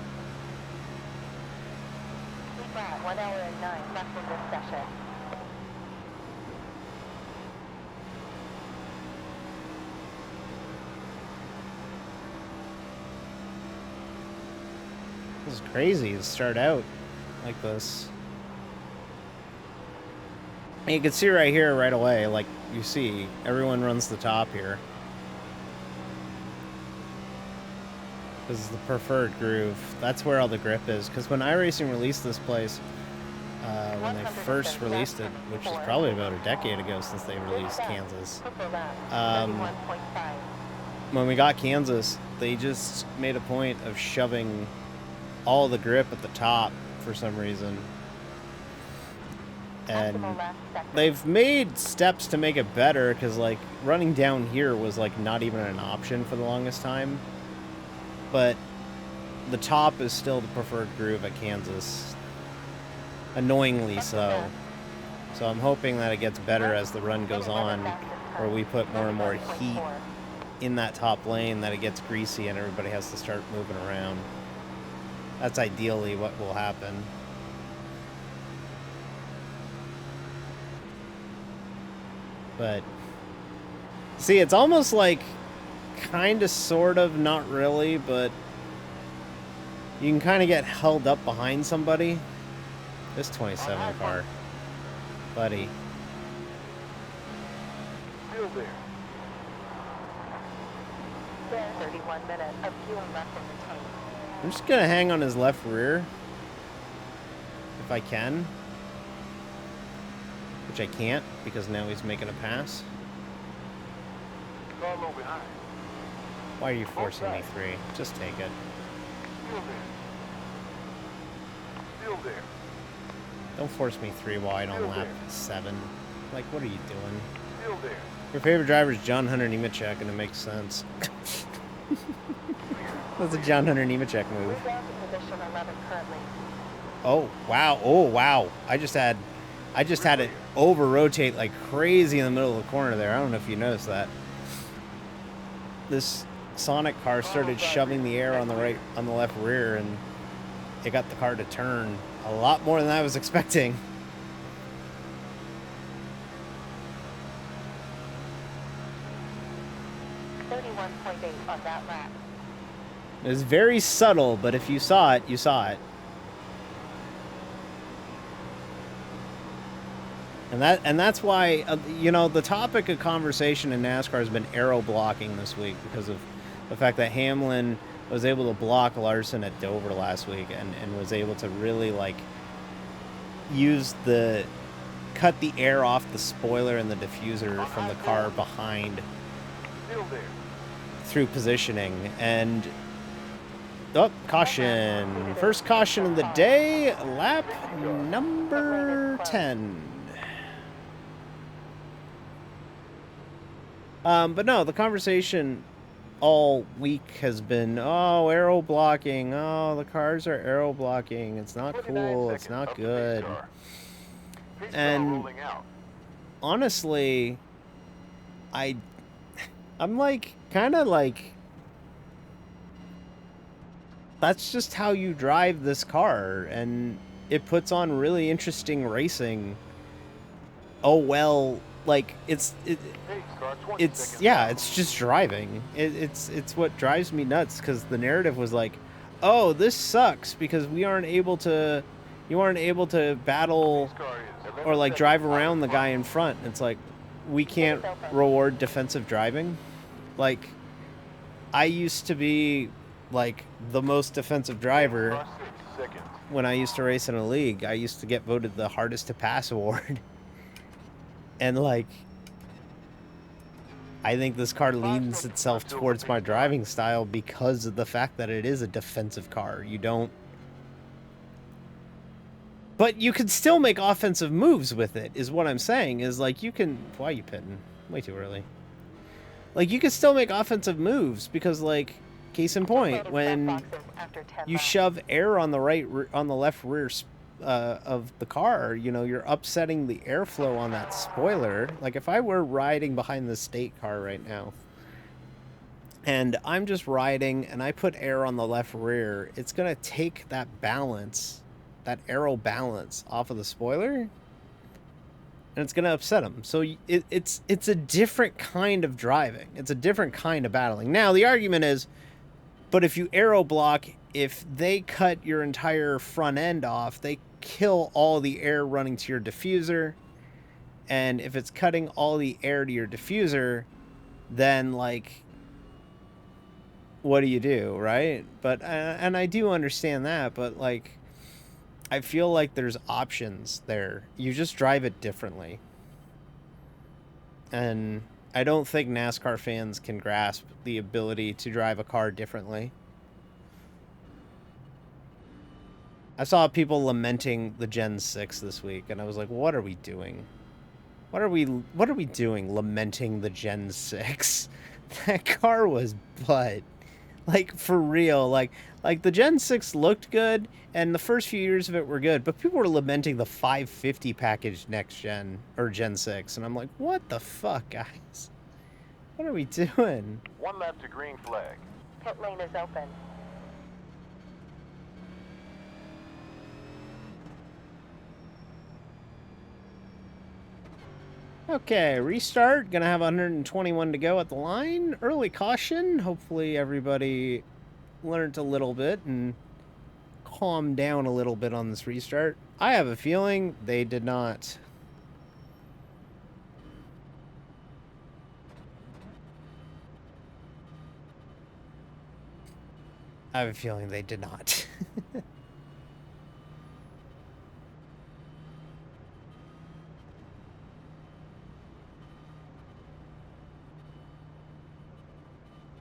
Speaker 2: Keep at 1 hour and 9 left in this session.
Speaker 1: This is crazy to start out like this. And you can see right here, right away, like you see, everyone runs the top here. This is the preferred groove. That's where all the grip is. Because when iRacing released this place, when they first released it, which is probably about a decade ago since they released Kansas,
Speaker 2: Super lap.
Speaker 1: Um,
Speaker 2: 31.5.
Speaker 1: when we got Kansas, they just made a point of shoving all the grip at the top for some reason. And
Speaker 2: Optimal last sector.
Speaker 1: they've made steps to make it better, because like running down here was like not even an option for the longest time. But the top is still the preferred groove at Kansas. Annoyingly so. So I'm hoping that it gets better as the run goes on, where we put more and more heat in that top lane, that it gets greasy and everybody has to start moving around. That's ideally what will happen. But see, it's almost like kind of, sort of, not really, but you can kind of get held up behind somebody. This 27 car, buddy.
Speaker 3: Still there.
Speaker 2: There's 31 minutes of fuel left in the tank.
Speaker 1: I'm just gonna hang on his left rear if I can, which I can't because now he's making a pass.
Speaker 3: Car low behind.
Speaker 1: Why are you forcing me 3? Just take it.
Speaker 3: Still there. Still there.
Speaker 1: Don't force me 3 wide on lap 7. Like, what are you doing?
Speaker 3: Still there.
Speaker 1: Your favorite driver is John Hunter Nemechek, and it makes sense. That's a John Hunter Nemechek move.
Speaker 2: We're down to position 11 currently.
Speaker 1: Oh wow! Oh wow! I just had it over rotate like crazy in the middle of the corner there. I don't know if you noticed that. This Sonic car started shoving the air on the left rear, and it got the car to turn a lot more than I was expecting.
Speaker 2: 31.8 on that lap.
Speaker 1: It was very subtle, but if you saw it, you saw it. And that's why the topic of conversation in NASCAR has been aero blocking this week, because of the fact that Hamlin was able to block Larson at Dover last week and was able to really cut the air off the spoiler and the diffuser from the car behind
Speaker 3: Still there.
Speaker 1: through positioning. And caution. First caution of the day, lap number 10. But no, the conversation all week has been, oh, aero blocking. Oh, the cars are aero blocking. It's not cool. It's not good. And honestly, I'm that's just how you drive this car, and it puts on really interesting racing. Oh well, it's just driving. It's what drives me nuts, because the narrative was like, oh, this sucks because you aren't able to battle or drive around the guy in front. It's like, we can't reward defensive driving. I used to be the most defensive driver when I used to race in a league. I used to get voted the hardest to pass award. And, like, I think this car leans itself towards my driving style because of the fact that it is a defensive car. You don't... But you can still make offensive moves with it, is what I'm saying. Is, like, you can... Why are you pitting? Way too early. Like, you can still make offensive moves because, like, case in point, when you shove air on the left rear of the car, you know, you're upsetting the airflow on that spoiler. Like, if I were riding behind the state car right now, and I'm just riding, and I put air on the left rear, it's gonna take that balance, that aero balance, off of the spoiler, and it's gonna upset them. So it's a different kind of driving. It's a different kind of battling. Now, the argument is, but if you aero block, if they cut your entire front end off, they kill all the air running to your diffuser. And if it's cutting all the air to your diffuser, then, like, what do, right? But, and I do understand that, but, like, I feel like there's options there. You just drive it differently. And I don't think NASCAR fans can grasp the ability to drive a car differently. I saw people lamenting the Gen 6 this week, and I was like, what are we doing? What are we doing lamenting the Gen 6? That car was butt. Like, for real. Like the Gen 6 looked good, and the first few years of it were good, but people were lamenting the 550 package next gen, or Gen 6, and I'm like, what the fuck, guys? What are we doing?
Speaker 3: 1 lap to green flag.
Speaker 2: Pit lane is open.
Speaker 1: Okay, restart. Gonna have 121 to go at the line. Early caution. Hopefully everybody learned a little bit and calmed down a little bit on this restart. I have a feeling they did not. I have a feeling they did not.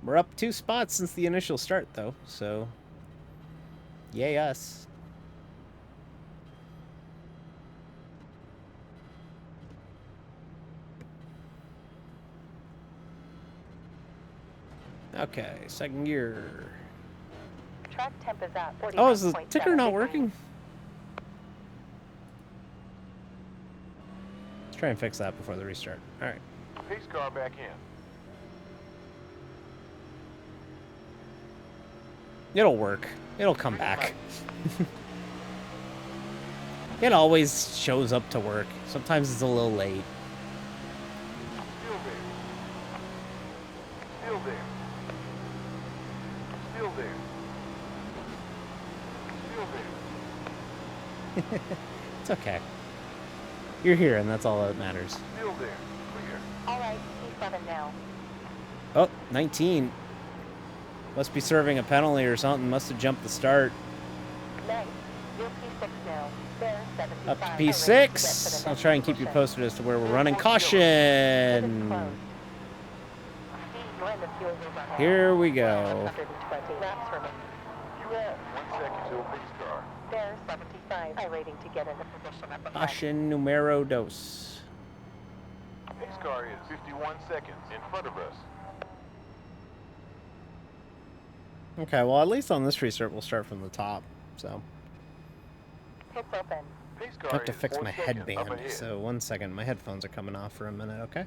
Speaker 1: We're up 2 spots since the initial start, though, so yay us. Okay, second gear.
Speaker 2: Track temp is at 49.7
Speaker 1: Oh, is the ticker not
Speaker 2: degrees.
Speaker 1: working? Let's try and fix that before the restart. All right.
Speaker 3: Pace car back in.
Speaker 1: It'll work. It'll come back. It always shows up to work. Sometimes it's a little late.
Speaker 3: Still there. Still there. Still there. Still there.
Speaker 1: It's okay. You're here, and that's all that matters.
Speaker 3: Still there. Clear.
Speaker 2: All right, P7 now.
Speaker 1: Oh, 19. Must be serving a penalty or something. Must have jumped the start.
Speaker 2: Nice. You're P6 now. There, 75.
Speaker 1: Up to P6. I'll try and keep you posted as to where we're running. Caution! Here we go.
Speaker 2: 120 laps remaining.
Speaker 3: You have 1 second till pace car.
Speaker 2: There, 75. iRating to get into position at the front.
Speaker 1: Caution numero dos.
Speaker 3: Pace car is 51 seconds in front of us.
Speaker 1: Okay, well, at least on this restart, we'll start from the top, so.
Speaker 2: Pits open.
Speaker 3: Pace
Speaker 1: I
Speaker 3: car
Speaker 1: have to
Speaker 3: is
Speaker 1: fix
Speaker 3: 4
Speaker 1: my
Speaker 3: seconds up
Speaker 1: headband,
Speaker 3: ahead.
Speaker 1: so 1 second. My headphones are coming off for a minute, okay?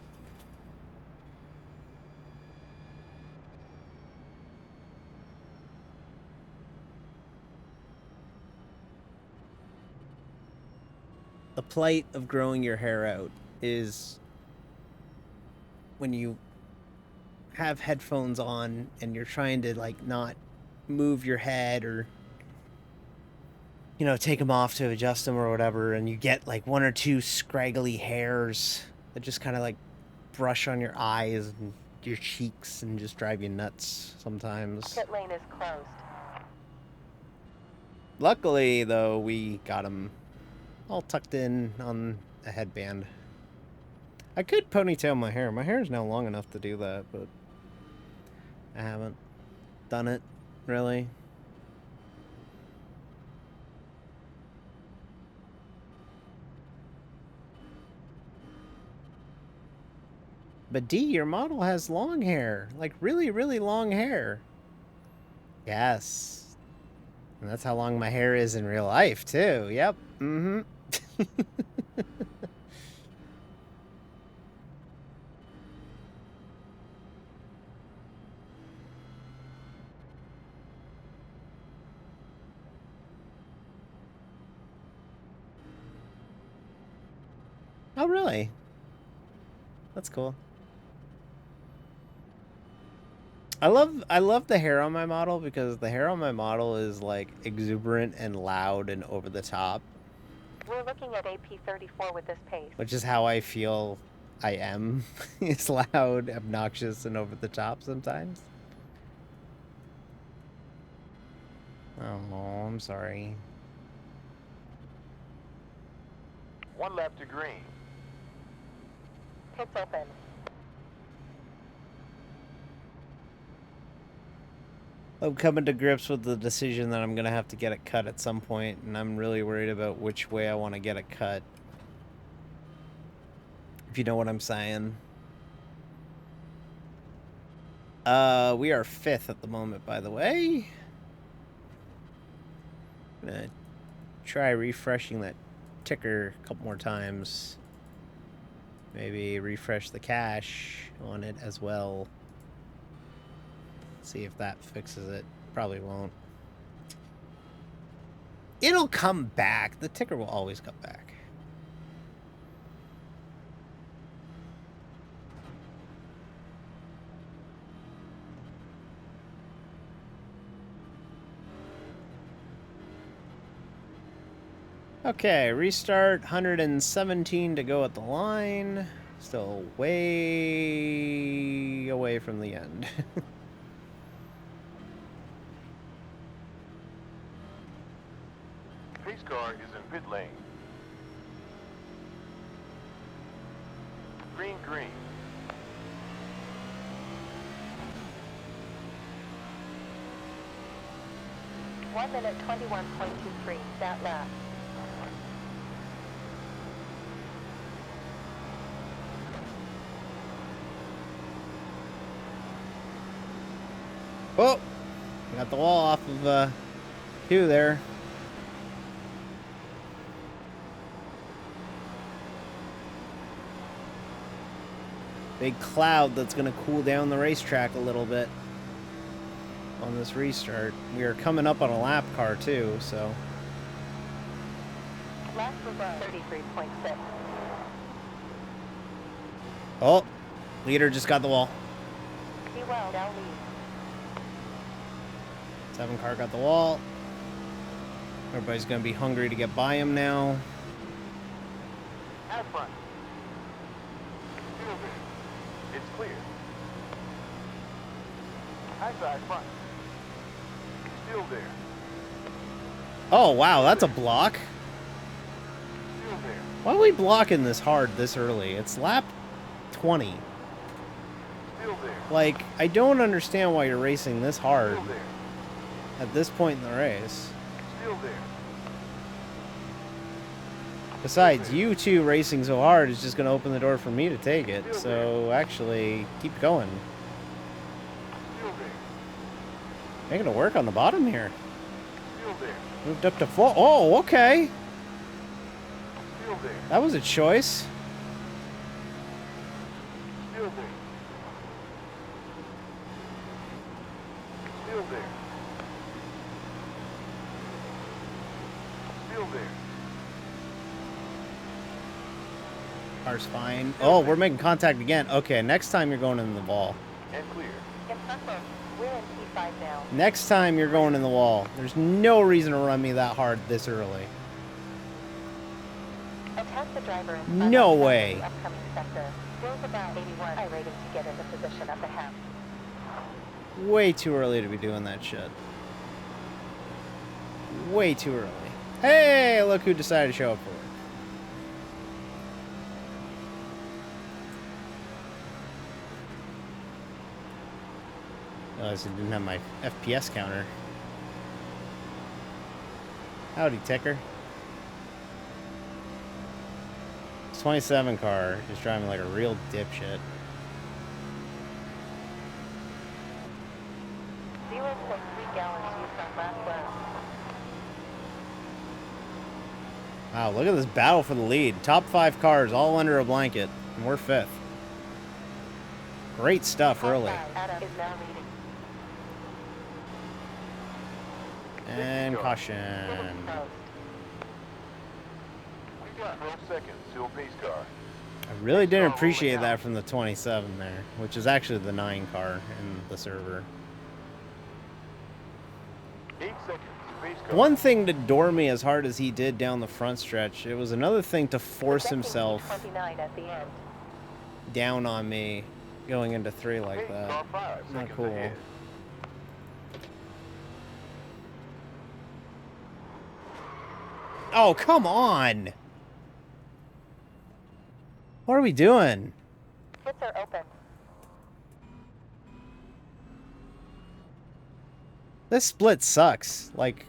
Speaker 1: The plight of growing your hair out is when you have headphones on and you're trying to, like, not move your head or, you know, take them off to adjust them or whatever, and you get like 1 or 2 scraggly hairs that just kind of like brush on your eyes and your cheeks and just drive you nuts sometimes.
Speaker 2: Pit lane is closed.
Speaker 1: Luckily, though, we got them all tucked in on a headband. I could ponytail my hair. My hair is now long enough to do that, but I haven't done it, really. But D, your model has long hair. Like, really, really long hair. Yes. And that's how long my hair is in real life, too. Yep. Mm-hmm. Oh, really? That's cool. I love the hair on my model because the hair on my model is like exuberant and loud and over the top.
Speaker 2: We're looking at AP34 with this pace.
Speaker 1: Which is how I feel I am. It's loud, obnoxious, and over the top sometimes. Oh, I'm sorry.
Speaker 3: 1 lap to green.
Speaker 2: Pits open.
Speaker 1: I'm coming to grips with the decision that I'm going to have to get it cut at some point, and I'm really worried about which way I want to get it cut. If you know what I'm saying. We are 5th at the moment, by the way. I'm going to try refreshing that ticker a couple more times. Maybe refresh the cache on it as well. See if that fixes it. Probably won't. It'll come back. The ticker will always come back. Okay, restart. 117 to go at the line. Still way away from the end.
Speaker 3: Pace car is in pit lane. Green, green.
Speaker 2: One minute 21.23. That lap.
Speaker 1: Oh, got the wall off of Hugh there. Big cloud that's going to cool down the racetrack a little bit on this restart. We are coming up on a lap car too, so.
Speaker 2: Lap was 33.6.
Speaker 1: Oh, leader just got the wall.
Speaker 2: Be well, now lead.
Speaker 1: 7 car got the wall. Everybody's going to be hungry to get by him now.
Speaker 3: Out front. Still there. It's clear. High side front. Still there.
Speaker 1: Oh, wow, that's a block.
Speaker 3: Still there.
Speaker 1: Why are we blocking this hard this early? It's lap 20.
Speaker 3: Still there.
Speaker 1: Like, I don't understand why you're racing this hard
Speaker 3: Still there.
Speaker 1: at this point in the race.
Speaker 3: Still there.
Speaker 1: Besides, you two racing so hard is just going to open the door for me to take it. So, actually, keep going.
Speaker 3: Still there.
Speaker 1: Making it work on the bottom here.
Speaker 3: Still there.
Speaker 1: Moved up to 4. Oh, okay.
Speaker 3: Still there.
Speaker 1: That was a choice.
Speaker 3: Still there. Still there. Still there.
Speaker 1: Car's fine. Oh, we're making contact again. Okay, next time you're going in the wall.
Speaker 3: And clear.
Speaker 2: Impressive. We're in P5 now.
Speaker 1: Next time you're going in the wall. There's no reason to run me that hard this early.
Speaker 2: Attack the driver in front
Speaker 1: No
Speaker 2: of the
Speaker 1: way.
Speaker 2: upcoming sector. Roosevelt 81 iRacing to get into position at the half.
Speaker 1: Way too early to be doing that shit. Way too early. Hey, look who decided to show up for Realized I didn't have my FPS counter. Howdy, Ticker. This 27 car is driving like a real dipshit.
Speaker 2: 0.3 gallons used on last lap.
Speaker 1: Wow, look at this battle for the lead. Top 5 cars all under a blanket, and we're 5th. Great stuff early.
Speaker 2: Adam is now leading.
Speaker 1: And caution.
Speaker 3: We got 12 seconds till pace car.
Speaker 1: I really didn't appreciate that from the 27 there, which is actually the 9 car in the server.
Speaker 3: 8 seconds to pace car.
Speaker 1: One thing to door me as hard as he did down the front stretch, it was another thing to force
Speaker 2: Projecting
Speaker 1: himself
Speaker 2: 29 at the end.
Speaker 1: down on me going into 3 like
Speaker 3: Pace
Speaker 1: that.
Speaker 3: car 5
Speaker 1: Not
Speaker 3: seconds
Speaker 1: cool.
Speaker 3: ahead.
Speaker 1: Oh, come on! What are we doing?
Speaker 2: Pits are open.
Speaker 1: This split sucks. Like,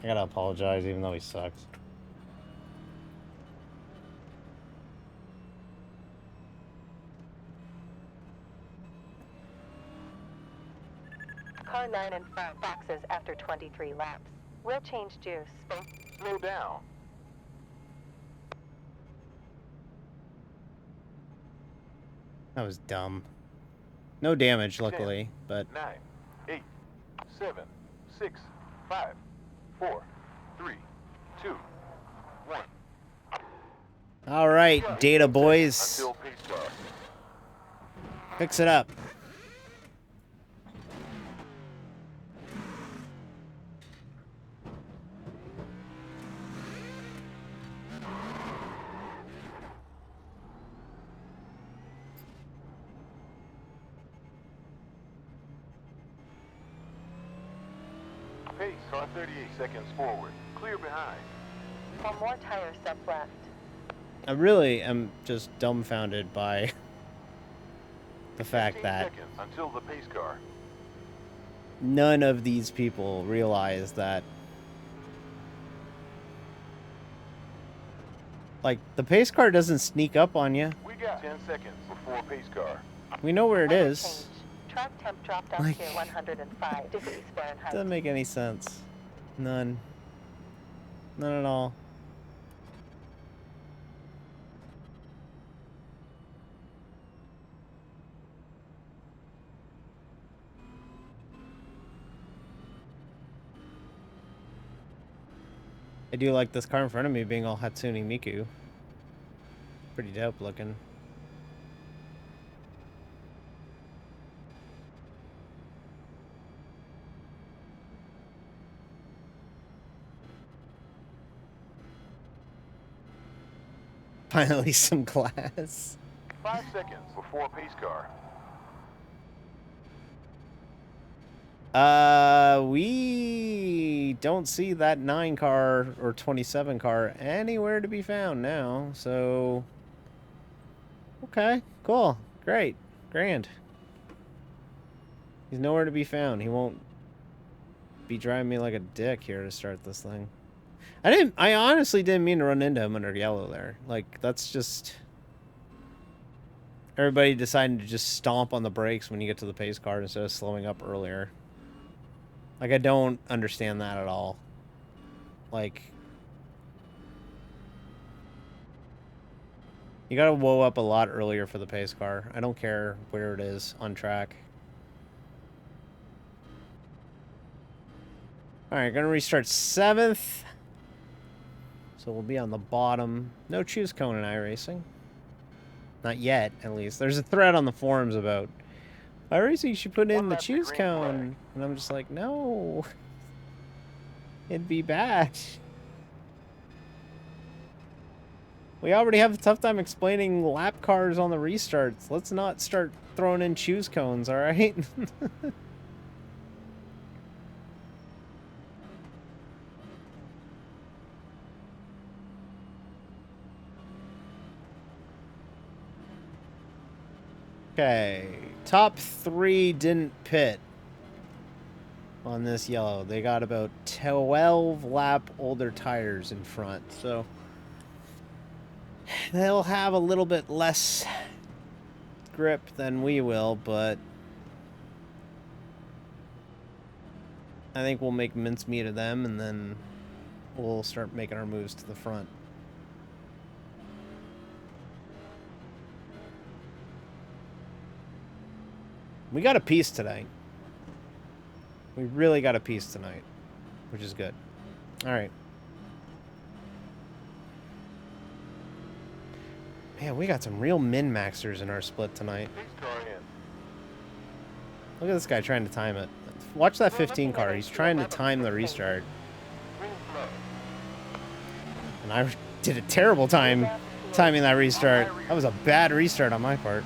Speaker 1: I gotta apologize even though he sucks.
Speaker 2: Car 9 in front boxes after 23 laps. We'll change juice.
Speaker 3: Slow down.
Speaker 1: That was dumb. No damage, luckily, but
Speaker 3: 9, 8, 7, 6, 5, 4, 3, 2, 1.
Speaker 1: alright, data boys.
Speaker 3: Until pace car.
Speaker 1: Fix it up.
Speaker 3: Pace car 38 seconds forward. Clear behind.
Speaker 2: 4 more tire sets left.
Speaker 1: I really am just dumbfounded by the fact
Speaker 3: 15
Speaker 1: that
Speaker 3: seconds until the pace car.
Speaker 1: none of these people realize that, like, the pace car doesn't sneak up on you.
Speaker 3: We got 10 seconds before pace car.
Speaker 1: We know where it
Speaker 2: Weather
Speaker 1: is.
Speaker 2: change. Track temp dropped up
Speaker 1: Like-
Speaker 2: to 105 degrees Fahrenheit.
Speaker 1: Doesn't make any sense. None. None at all. I do like this car in front of me being all Hatsune Miku. Pretty dope looking. Finally some class.
Speaker 3: 5 seconds before pace car.
Speaker 1: We don't see that 9 car or 27 car anywhere to be found now, so... Okay, cool, great, grand. He's nowhere to be found. He won't be driving me like a dick here to start this thing. I honestly didn't mean to run into him under yellow there. Like, that's just... Everybody deciding to just stomp on the brakes when you get to the pace car instead of slowing up earlier. Like, I don't understand that at all. Like, you gotta whoa up a lot earlier for the pace car. I don't care where it is on track. Alright, gonna restart 7th. So we'll be on the bottom. No choose cone in iRacing. Not yet, at least. There's a thread on the forums about iRacing should put in the
Speaker 3: lap to
Speaker 1: choose
Speaker 3: green
Speaker 1: cone.
Speaker 3: flag.
Speaker 1: And I'm just like, no. It'd be bad. We already have a tough time explaining lap cars on the restarts. Let's not start throwing in choose cones, alright? Okay. Top 3 didn't pit on this yellow. They got about 12 lap older tires in front. So they'll have a little bit less grip than we will, but I think we'll make mincemeat of them, and then we'll start making our moves to the front. We got a piece today. We really got a piece tonight, which is good. All right. Man, we got some real min-maxers in our split tonight. Look at this guy trying to time it. Watch that 15 car. He's trying to time the restart. And I did a terrible time timing that restart. That was a bad restart on my part.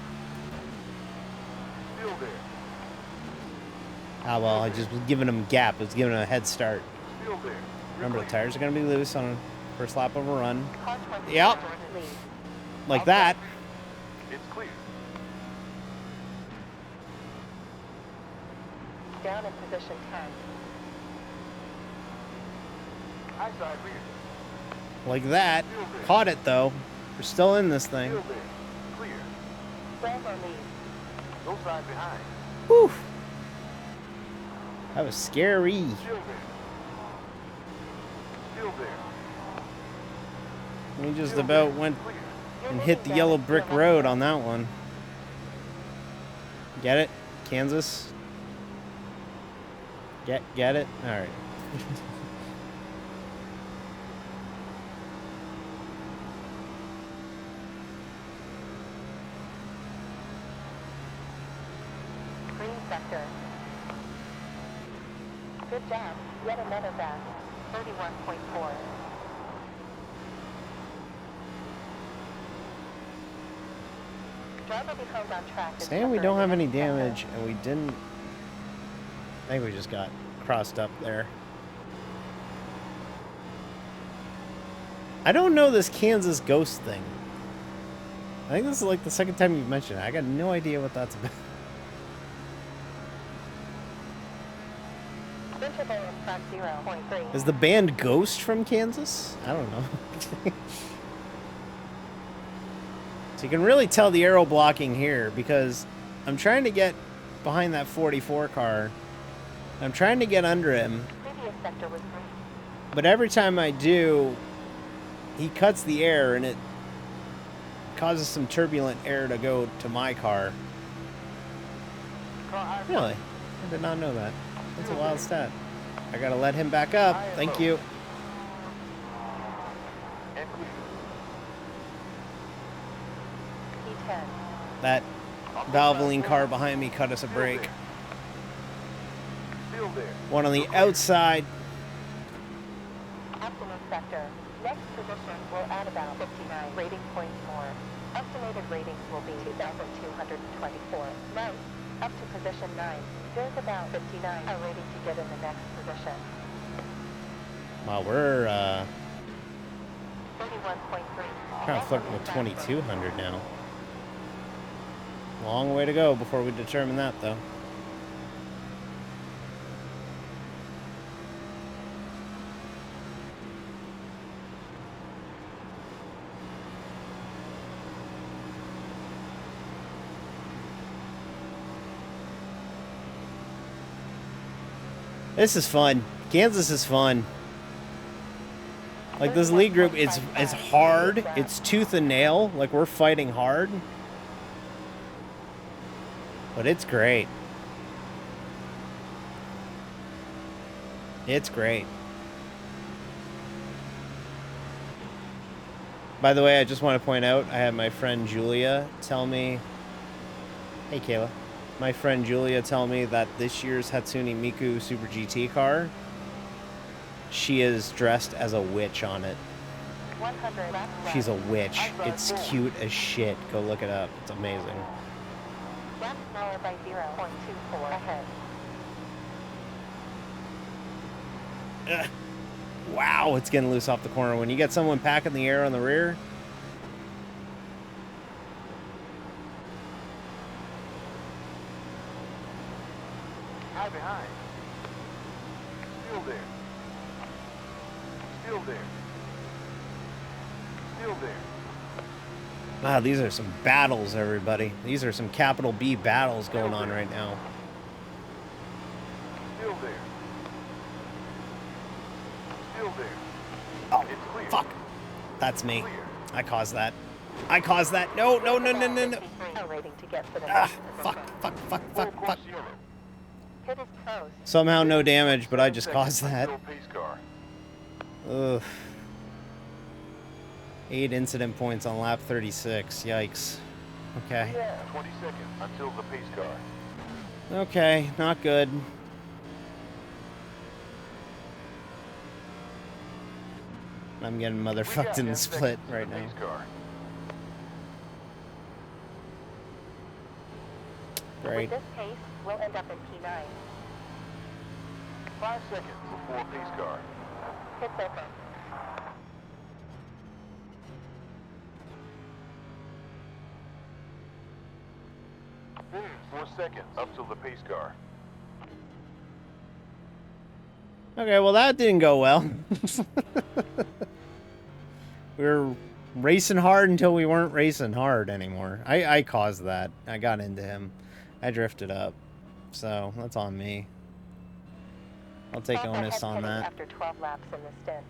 Speaker 1: Ah, well, I just was giving him gap. I was giving him a head start. Remember, the tires are going to be loose on first lap overrun. Yep. Like that.
Speaker 3: It's clear.
Speaker 2: Down in position 10.
Speaker 3: High side rear.
Speaker 1: Like that. Caught it, though. We're still in this thing.
Speaker 3: Still there. Clear.
Speaker 2: Bravo lead.
Speaker 3: No side behind.
Speaker 1: Whew. That was scary.
Speaker 3: Still there. Still there.
Speaker 1: We just about went and hit the yellow brick road on that one. Get it? Kansas? Get it? All right.
Speaker 2: Green sector. Good job. Yet another back. 31.4. Driver behind on track. is
Speaker 1: Saying we
Speaker 2: tougher
Speaker 1: don't have
Speaker 2: than
Speaker 1: any
Speaker 2: sector.
Speaker 1: damage, and we didn't. I think we just got crossed up there. I don't know this Kansas ghost thing. I think this is like the second time you've mentioned it. I got no idea what that's about.
Speaker 2: Interval in track 0.3.
Speaker 1: Is the band Ghost from Kansas? I don't know. So you can really tell the aero blocking here, because I'm trying to get behind that 44 car. I'm trying to get under him,
Speaker 2: Previous sector was green.
Speaker 1: but every time I do, he cuts the air and it causes some turbulent air to go to my car. Really? I did not know that. That's a wild stat. I gotta let him back up. Thank you.
Speaker 3: And clear.
Speaker 2: P10.
Speaker 1: That Valvoline car behind me cut us a break.
Speaker 3: Still there.
Speaker 1: One on the outside.
Speaker 2: Absolute sector. Next position will add about 59 rating points more. Estimated ratings will be 2,224. Nice. Up to position 9. There's about 59 are rating to get in the next position.
Speaker 1: Wow, we're
Speaker 2: 31.3.
Speaker 1: kind of flirting with 2,200 now. Long way to go before we determine that, though. This is fun. Kansas is fun. Like, this league group, it's hard. It's tooth and nail. Like, we're fighting hard. But it's great. It's great. By the way, I just want to point out, I had my friend Julia tell me... Hey, Kayla. My friend Julia tell me that this year's Hatsune Miku Super GT car, she is dressed as a witch on it.
Speaker 2: 100 left.
Speaker 1: She's a witch. It's cute as shit. Go look it up. It's amazing.
Speaker 2: Left smaller by 0.24 ahead.
Speaker 1: Ugh. Wow, it's getting loose off the corner. When you get someone packing the air on the rear,
Speaker 3: High behind. Still there. Still there. Still there.
Speaker 1: Wow, these are some battles, everybody. These are some capital B battles going on right now.
Speaker 3: Still there. Still there.
Speaker 1: Oh,
Speaker 3: It's clear.
Speaker 1: fuck. That's me.
Speaker 3: Clear.
Speaker 1: I caused that. I caused that. No, no, no, no, no, no.
Speaker 2: Rating to get to the
Speaker 1: Ah,
Speaker 2: next
Speaker 1: fuck,
Speaker 2: position.
Speaker 1: fuck, fuck,
Speaker 3: Full
Speaker 1: fuck,
Speaker 3: course
Speaker 1: fuck.
Speaker 3: yellow.
Speaker 2: Pit is closed.
Speaker 1: Somehow no damage, but I just caused that.
Speaker 3: Until pace car.
Speaker 1: Ugh. 8 incident points on lap 36. Yikes. Okay.
Speaker 3: 20 seconds until the pace car.
Speaker 1: Okay, not good. I'm getting
Speaker 3: We got
Speaker 1: motherfucked in
Speaker 3: 10
Speaker 1: the split
Speaker 3: seconds to
Speaker 1: right
Speaker 3: the
Speaker 1: now.
Speaker 3: pace car.
Speaker 1: Great.
Speaker 2: With this pace, we'll end up in P9.
Speaker 3: 5 seconds before pace car.
Speaker 2: Pit's open.
Speaker 3: Boom. 4 seconds up till the pace car.
Speaker 1: Okay, well that didn't go well. We were racing hard until we weren't racing hard anymore. I caused that. I got into him. I drifted up. So, that's on me. I'll take
Speaker 2: Stop
Speaker 1: onus
Speaker 2: ahead
Speaker 1: on
Speaker 2: pitting
Speaker 1: that.
Speaker 2: After 12 laps in the stint.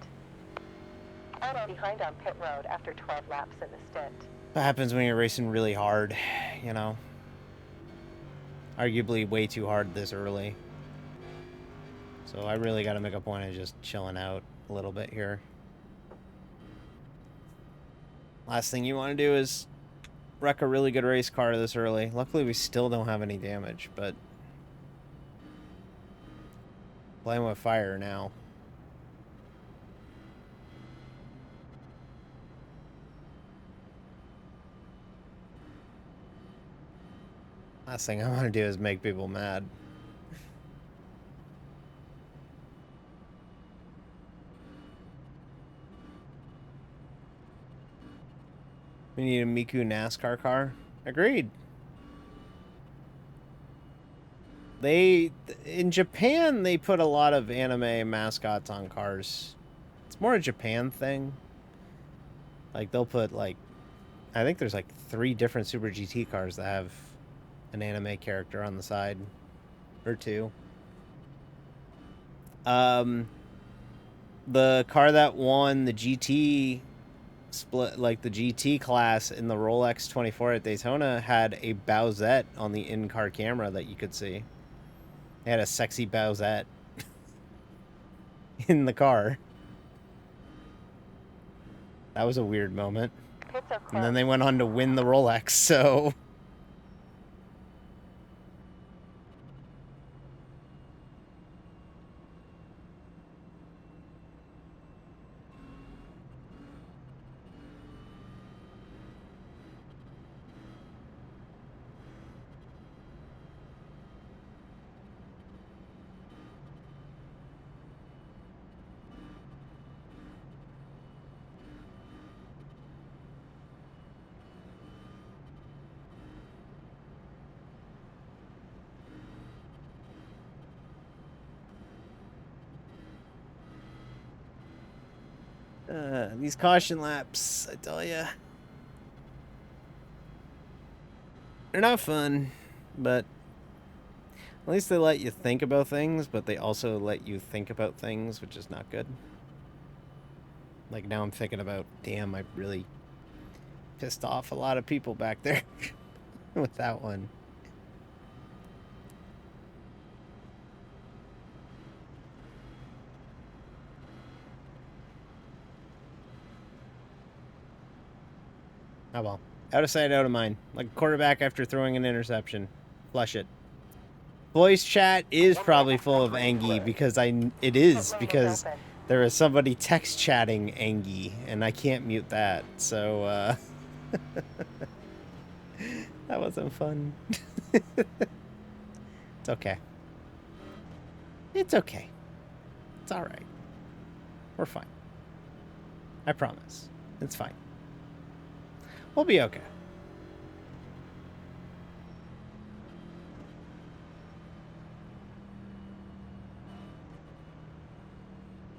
Speaker 2: Auto behind on pit road after 12 laps in the stint.
Speaker 1: What happens when you're racing really hard, you know? Arguably way too hard this early. So I really got to make a point of just chilling out a little bit here. Last thing you want to do is wreck a really good race car this early. Luckily, we still don't have any damage, but playing with fire now. Last thing I want to do is make people mad. We need a Miku NASCAR car. Agreed. In Japan, they put a lot of anime mascots on cars. It's more a Japan thing. Like, they'll put, like, I think there's, like, 3 different Super GT cars that have an anime character on the side. Or 2. The car that won the GT split, like the GT class in the Rolex 24 at Daytona, had a Bowsette on the in-car camera that you could see. They had a sexy Bowsette in the car. That was a weird moment.
Speaker 2: Pits are
Speaker 1: And then they
Speaker 2: closed.
Speaker 1: went on to win the Rolex, so... these caution laps, I tell ya. They're not fun, but at least they let you think about things, but they also let you think about things, which is not good. Like, now I'm thinking about, damn, I really pissed off a lot of people back there with that one. Oh well. Out of sight, out of mind. Like a quarterback after throwing an interception. Flush it. Voice chat is probably full of Angie because it is because there is somebody text chatting Angie and I can't mute that. So that wasn't fun. It's okay. It's okay. It's all right. We're fine. I promise. It's fine. We'll be okay.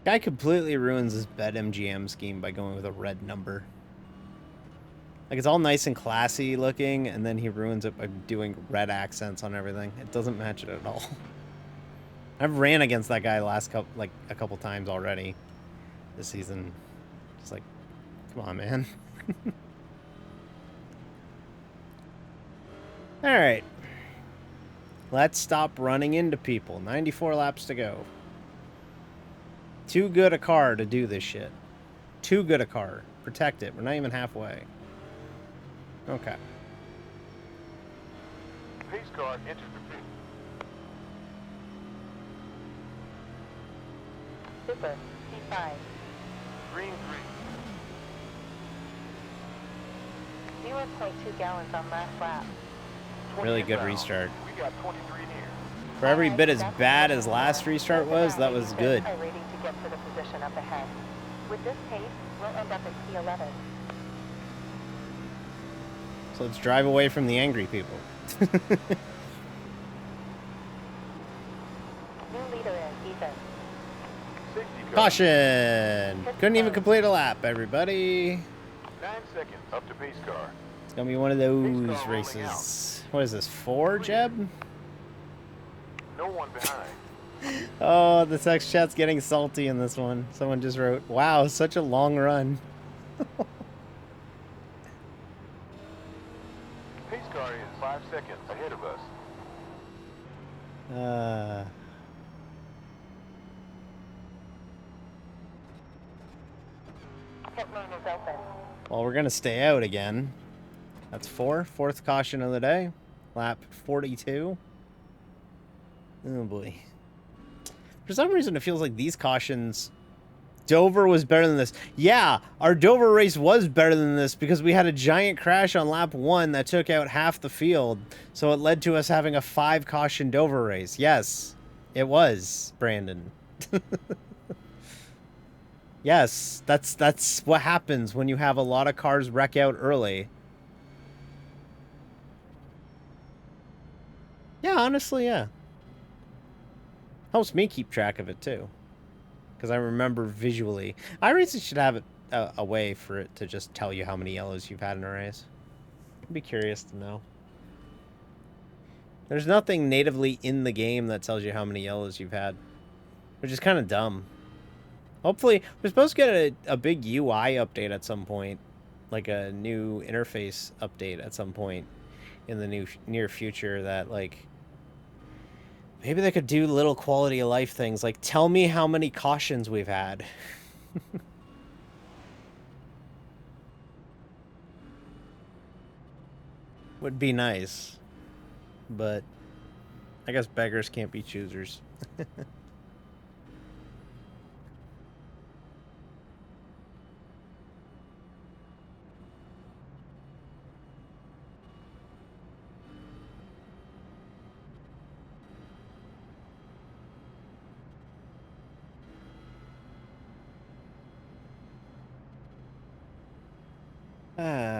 Speaker 1: Guy completely ruins his BetMGM scheme by going with a red number. Like, it's all nice and classy looking, and then he ruins it by doing red accents on everything. It doesn't match it at all. I've ran against that guy a couple times already this season. Just like, come on, man. All right. Let's stop running into people. 94 laps to go. Too good a car to do this shit. Too good a car. Protect it. We're not even halfway. Okay.
Speaker 3: Pace car enters the pit.
Speaker 2: Super, P5.
Speaker 3: Green
Speaker 2: 0.2 gallons on last lap.
Speaker 3: 3.
Speaker 1: Really good
Speaker 3: 20
Speaker 1: restart.
Speaker 3: We got 23 near.
Speaker 1: For every bit as bad as last restart was, that was good.
Speaker 2: Rating to get to the position up ahead. With this pace, we'll end up at P11.
Speaker 1: So let's drive away from the angry people.
Speaker 2: New leader in, Ethan.
Speaker 3: Safety car.
Speaker 1: Caution! Couldn't even complete a lap, everybody.
Speaker 3: 9 seconds up to pace car.
Speaker 1: It's gonna be one of those races. What is this, 4, Jeb?
Speaker 3: No one behind.
Speaker 1: Oh, the text chat's getting salty in this one. Someone just wrote, wow, such a long run.
Speaker 3: Pace car is 5 seconds ahead of us.
Speaker 2: Pit lane is open.
Speaker 1: Well, we're gonna stay out again. That's 4. 4th caution of the day. Lap 42. Oh boy. For some reason, it feels like these cautions... Dover was better than this. Yeah, our Dover race was better than this because we had a giant crash on lap 1 that took out half the field. So it led to us having a 5 caution Dover race. Yes, it was, Brandon. Yes, that's what happens when you have a lot of cars wreck out early. Yeah, honestly, yeah. Helps me keep track of it, too. Because I remember visually. iRacing should have a way for it to just tell you how many yellows you've had in a race. I'd be curious to know. There's nothing natively in the game that tells you how many yellows you've had. Which is kind of dumb. Hopefully, we're supposed to get a big UI update at some point. Like a new interface update at some point in the near future that, like... Maybe they could do little quality of life things, like tell me how many cautions we've had. Would be nice. But I guess beggars can't be choosers.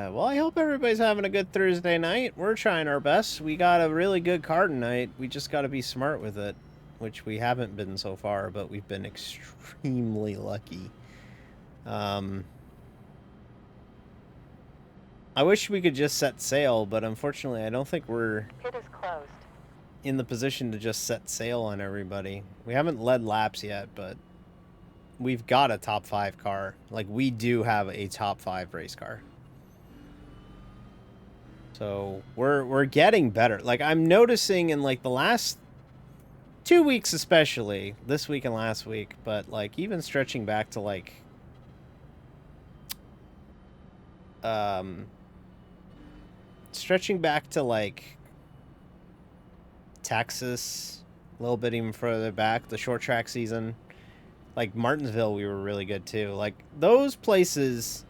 Speaker 1: Well, I hope everybody's having a good Thursday night. We're trying our best. We got a really good car tonight. We just got to be smart with it, which we haven't been so far, but we've been extremely lucky. I wish we could just set sail, but unfortunately, I don't think we're
Speaker 2: Pit is closed.
Speaker 1: in the position to just set sail on everybody. We haven't led laps yet, but we've got a top 5 car. Like, we do have a top 5 race car. So we're getting better. Like, I'm noticing in like the last 2 weeks, especially this week and last week, but like even stretching back to like Texas, a little bit even further back, the short track season, like Martinsville, we were really good too. Like those places,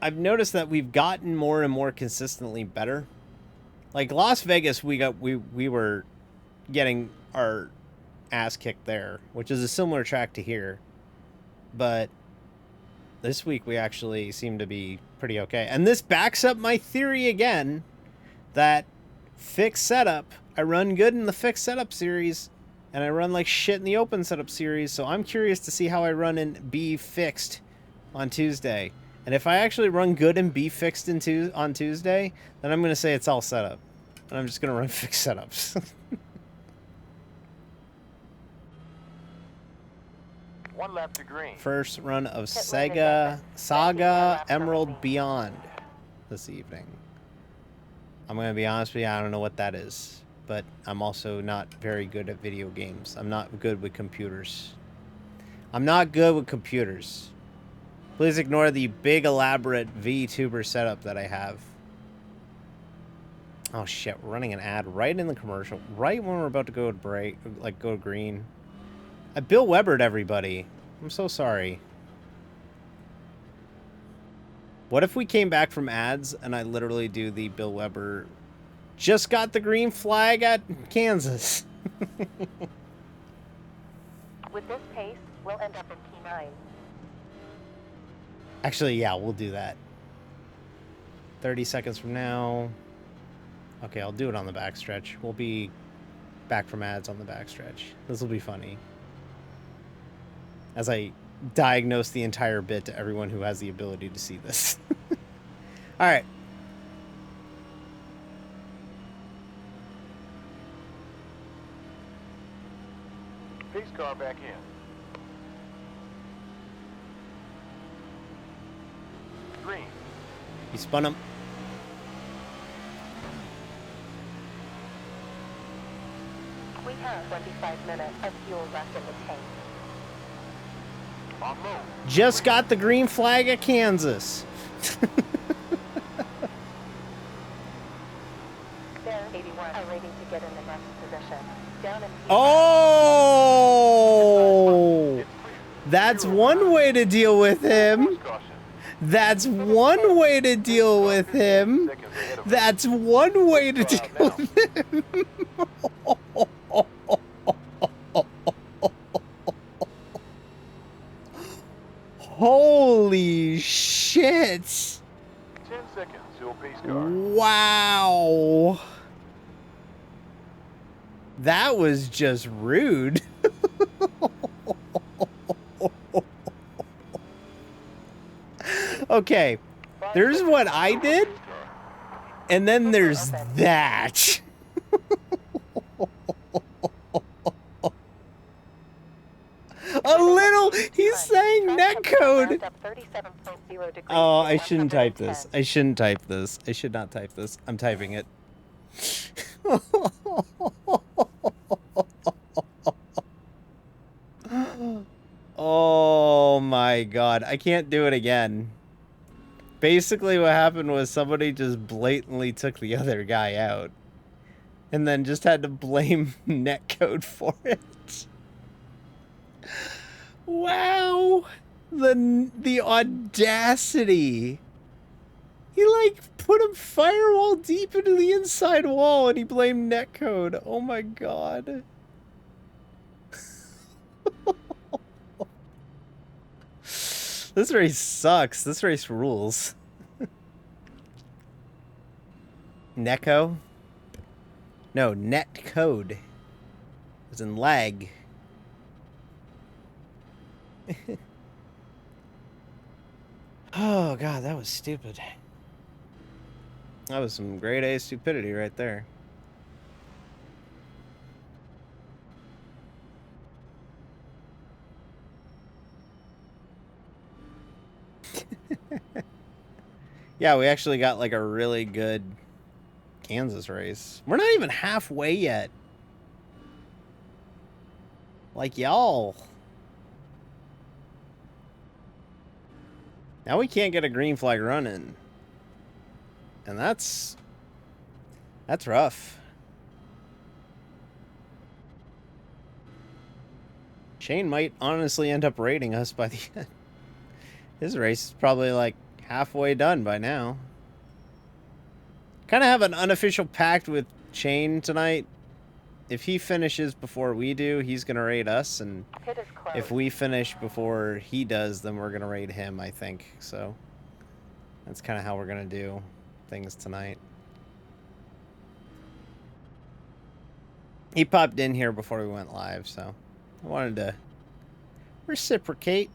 Speaker 1: I've noticed that we've gotten more and more consistently better. Like Las Vegas, we were getting our ass kicked there, which is a similar track to here. But this week we actually seem to be pretty okay. And this backs up my theory again that fixed setup, I run good in the fixed setup series, and I run like shit in the open setup series, so I'm curious to see how I run in B fixed on Tuesday. And if I actually run good in B fixed on Tuesday, then I'm going to say it's all setup. And I'm just going to run fixed setups.
Speaker 3: 1 lap to green.
Speaker 1: First run of
Speaker 2: Pit lane is open.
Speaker 1: Saga
Speaker 2: 19
Speaker 1: Emerald
Speaker 2: laps
Speaker 1: Beyond this evening. I'm going to be honest with you, I don't know what that is. But I'm also not very good at video games. I'm not good with computers. I'm not good with computers. Please ignore the big elaborate VTuber setup that I have. Oh shit, we're running an ad right in the commercial. Right when we're about to go to break, like go green. I Bill Webered everybody. I'm so sorry. What if we came back from ads and I literally do the Bill Weber... Just got the green flag at Kansas.
Speaker 2: With this pace, we'll end up in P9.
Speaker 1: Actually, yeah, we'll do that. 30 seconds from now. Okay, I'll do it on the backstretch. We'll be back from ads on the backstretch. This will be funny. As I diagnose the entire bit to everyone who has the ability to see this. All right.
Speaker 3: Pace car back in. Green.
Speaker 1: He spun him.
Speaker 2: We have 25 minutes of fuel left in the tank.
Speaker 3: On low.
Speaker 1: Just got the green flag at Kansas.
Speaker 2: There, 81 are waiting to get in the next position. Down in P9.
Speaker 1: Oh!
Speaker 3: It's clear.
Speaker 1: That's one way to deal with him.
Speaker 3: Caution.
Speaker 1: That's one way to deal with him.
Speaker 3: Seconds ahead of
Speaker 1: That's one way to deal with him. Holy shit.
Speaker 3: 10 seconds till pace car.
Speaker 1: Wow. That was just rude. Okay, there's what I did, and then there's that. A little, he's saying netcode. Oh, I shouldn't type this. I shouldn't type this. I should not type this. I'm typing it. Oh my god. I can't do it again. Basically what happened was somebody just blatantly took the other guy out. And then just had to blame netcode for it. Wow. The audacity. He like put a firewall deep into the inside wall and he blamed netcode. Oh my god. This race sucks. This race rules. Neko? No, netcode. As in lag. Oh god, that was stupid. That was some grade A stupidity right there. Yeah, we actually got like a really good Kansas race. We're not even halfway yet. Like y'all. Now we can't get a green flag running. And that's rough. Shane might honestly end up rating us by the end. His race is probably like halfway done by now. Kind of have an unofficial pact with Shane tonight. If he finishes before we do, he's going to rate us. And
Speaker 2: Pit is closed.
Speaker 1: if we finish before he does, then we're going to rate him, I think. So that's kind of how we're going to do things tonight. He popped in here before we went live, so I wanted to reciprocate.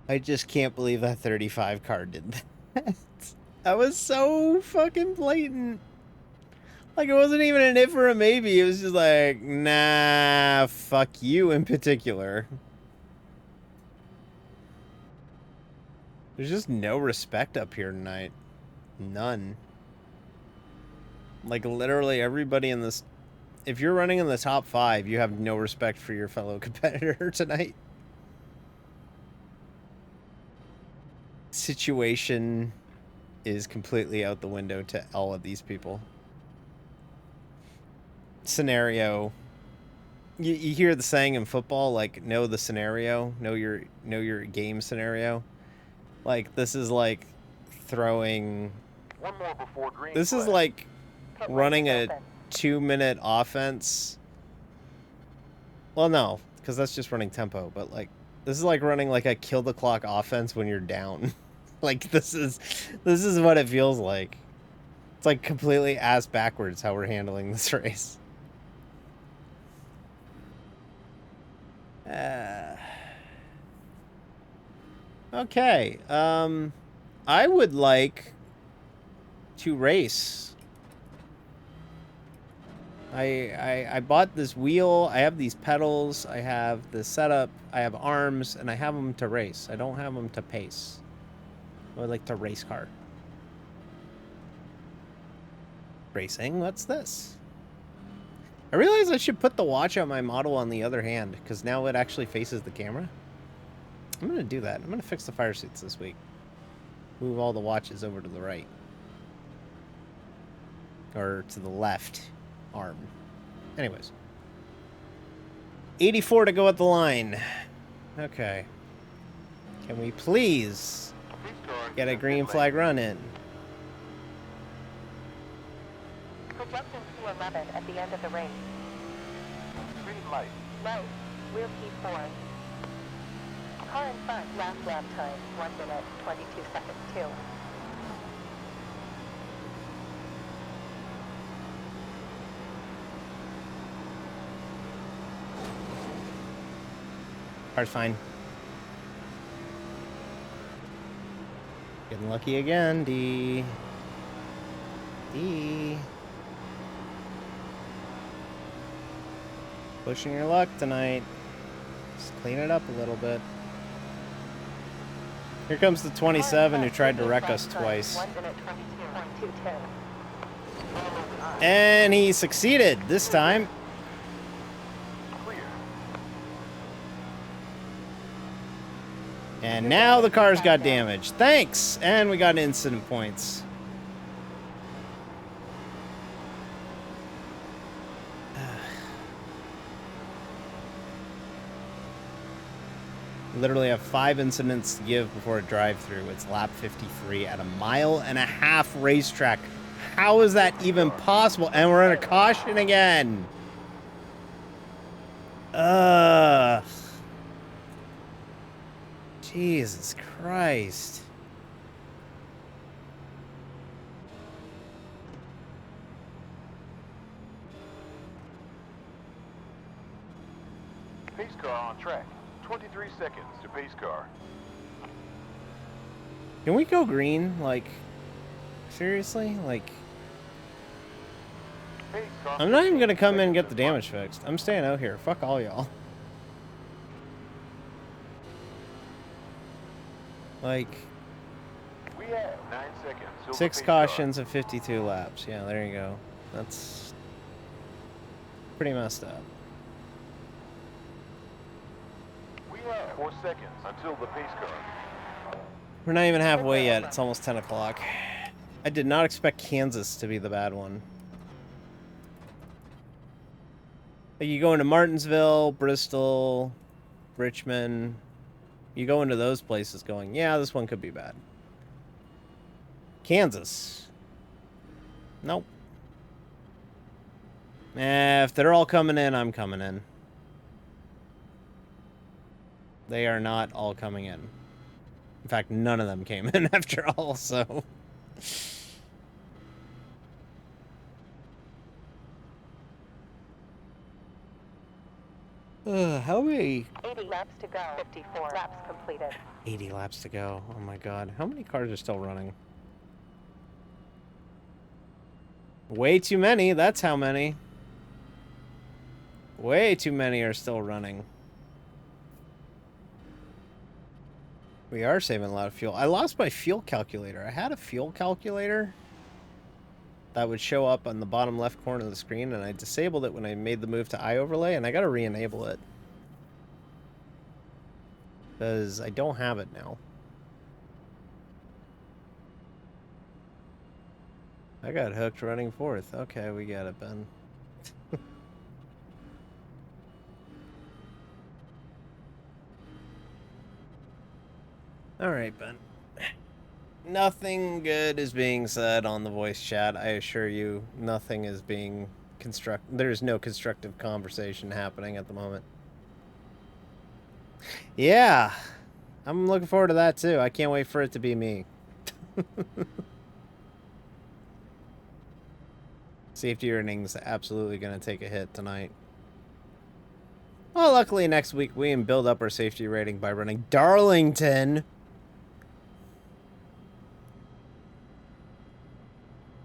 Speaker 1: I just can't believe that 35 car did that. That was so fucking blatant. Like, it wasn't even an if or a maybe. It was just like, nah, fuck you in particular. There's just no respect up here tonight. None. Like, literally everybody in this... If you're running in the top 5, you have no respect for your fellow competitor tonight. Situation is completely out the window to all of these people. Scenario. You hear the saying in football, like, know the scenario, know your game scenario. Like, this is like throwing...
Speaker 3: One more before green
Speaker 1: This is
Speaker 3: flag.
Speaker 1: like
Speaker 2: Pit lane
Speaker 1: running
Speaker 2: is
Speaker 1: a
Speaker 2: open.
Speaker 1: 2-minute offense. Well, no, because that's just running tempo. But, like, this is like running like a kill the clock offense when you're down. Like, this is what it feels like. It's like completely ass backwards how we're handling this race. Okay. I would like to race. I bought this wheel. I have these pedals. I have the setup. I have arms, and I have them to race. I don't have them to pace. I would like to race car. Racing? What's this? I realize I should put the watch on my model on the other hand, because now it actually faces the camera. I'm going to do that. I'm going to fix the fire suits this week. Move all the watches over to the right. Or to the left arm. Anyways. 84 to go at the line. Okay. Can we please
Speaker 3: Police car
Speaker 1: get a
Speaker 3: in
Speaker 1: green
Speaker 3: pit
Speaker 1: flag
Speaker 3: lane.
Speaker 1: run in?
Speaker 2: Project into 11 at the end of the race.
Speaker 3: Green light.
Speaker 2: Light, rear P4. Car in front, last lap time, 1 minute, 22 seconds, 2.
Speaker 1: Car's fine. Getting lucky again, D. D. Pushing your luck tonight. Just clean it up a little bit. Here comes the 27 who tried to wreck us twice.
Speaker 2: 1 minute, 22.22.
Speaker 1: And he succeeded this time.
Speaker 3: Clear.
Speaker 1: And now the car's got damaged. Thanks! And we got incident points. Literally have 5 incidents to give before a drive-through. It's lap 53 at a 1.5-mile racetrack. How is that even possible? And we're in a caution again. Ugh. Jesus Christ.
Speaker 3: Pace car on track. 23 seconds to pace car.
Speaker 1: Can we go green? Like, seriously? Like,
Speaker 3: Pace car.
Speaker 1: I'm not even gonna come in and get the
Speaker 3: 15
Speaker 1: damage fixed. I'm staying out here. Fuck all y'all. Like,
Speaker 3: We have 9 seconds. till the
Speaker 1: 6
Speaker 3: pace car.
Speaker 1: cautions and 52 laps. Yeah, there you go. That's pretty messed up.
Speaker 3: We have 4 seconds until the pace car.
Speaker 1: We're not even halfway yet. It's almost 10 o'clock. I did not expect Kansas to be the bad one. Like, you go into Martinsville, Bristol, Richmond. You go into those places going, yeah, this one could be bad. Kansas. Nope. If they're all coming in, I'm coming in. They are not all coming in. In fact, none of them came in after all, so... how many?
Speaker 2: 80 laps to go. 54 laps completed.
Speaker 1: 80 laps to go. Oh my god. How many cars are still running? Way too many. That's how many. Way too many are still running. We are saving a lot of fuel. I lost my fuel calculator. I had a fuel calculator that would show up on the bottom left corner of the screen, and I disabled it when I made the move to iOverlay, and I gotta re-enable it. Because I don't have it now. I got hooked running fourth. Okay, we got it, Ben. Alright, Ben. Nothing good is being said on the voice chat. I assure you, nothing is being there's no constructive conversation happening at the moment. Yeah. I'm looking forward to that too. I can't wait for it to be me. Safety earnings absolutely going to take a hit tonight. Well, luckily next week we can build up our safety rating by running Darlington.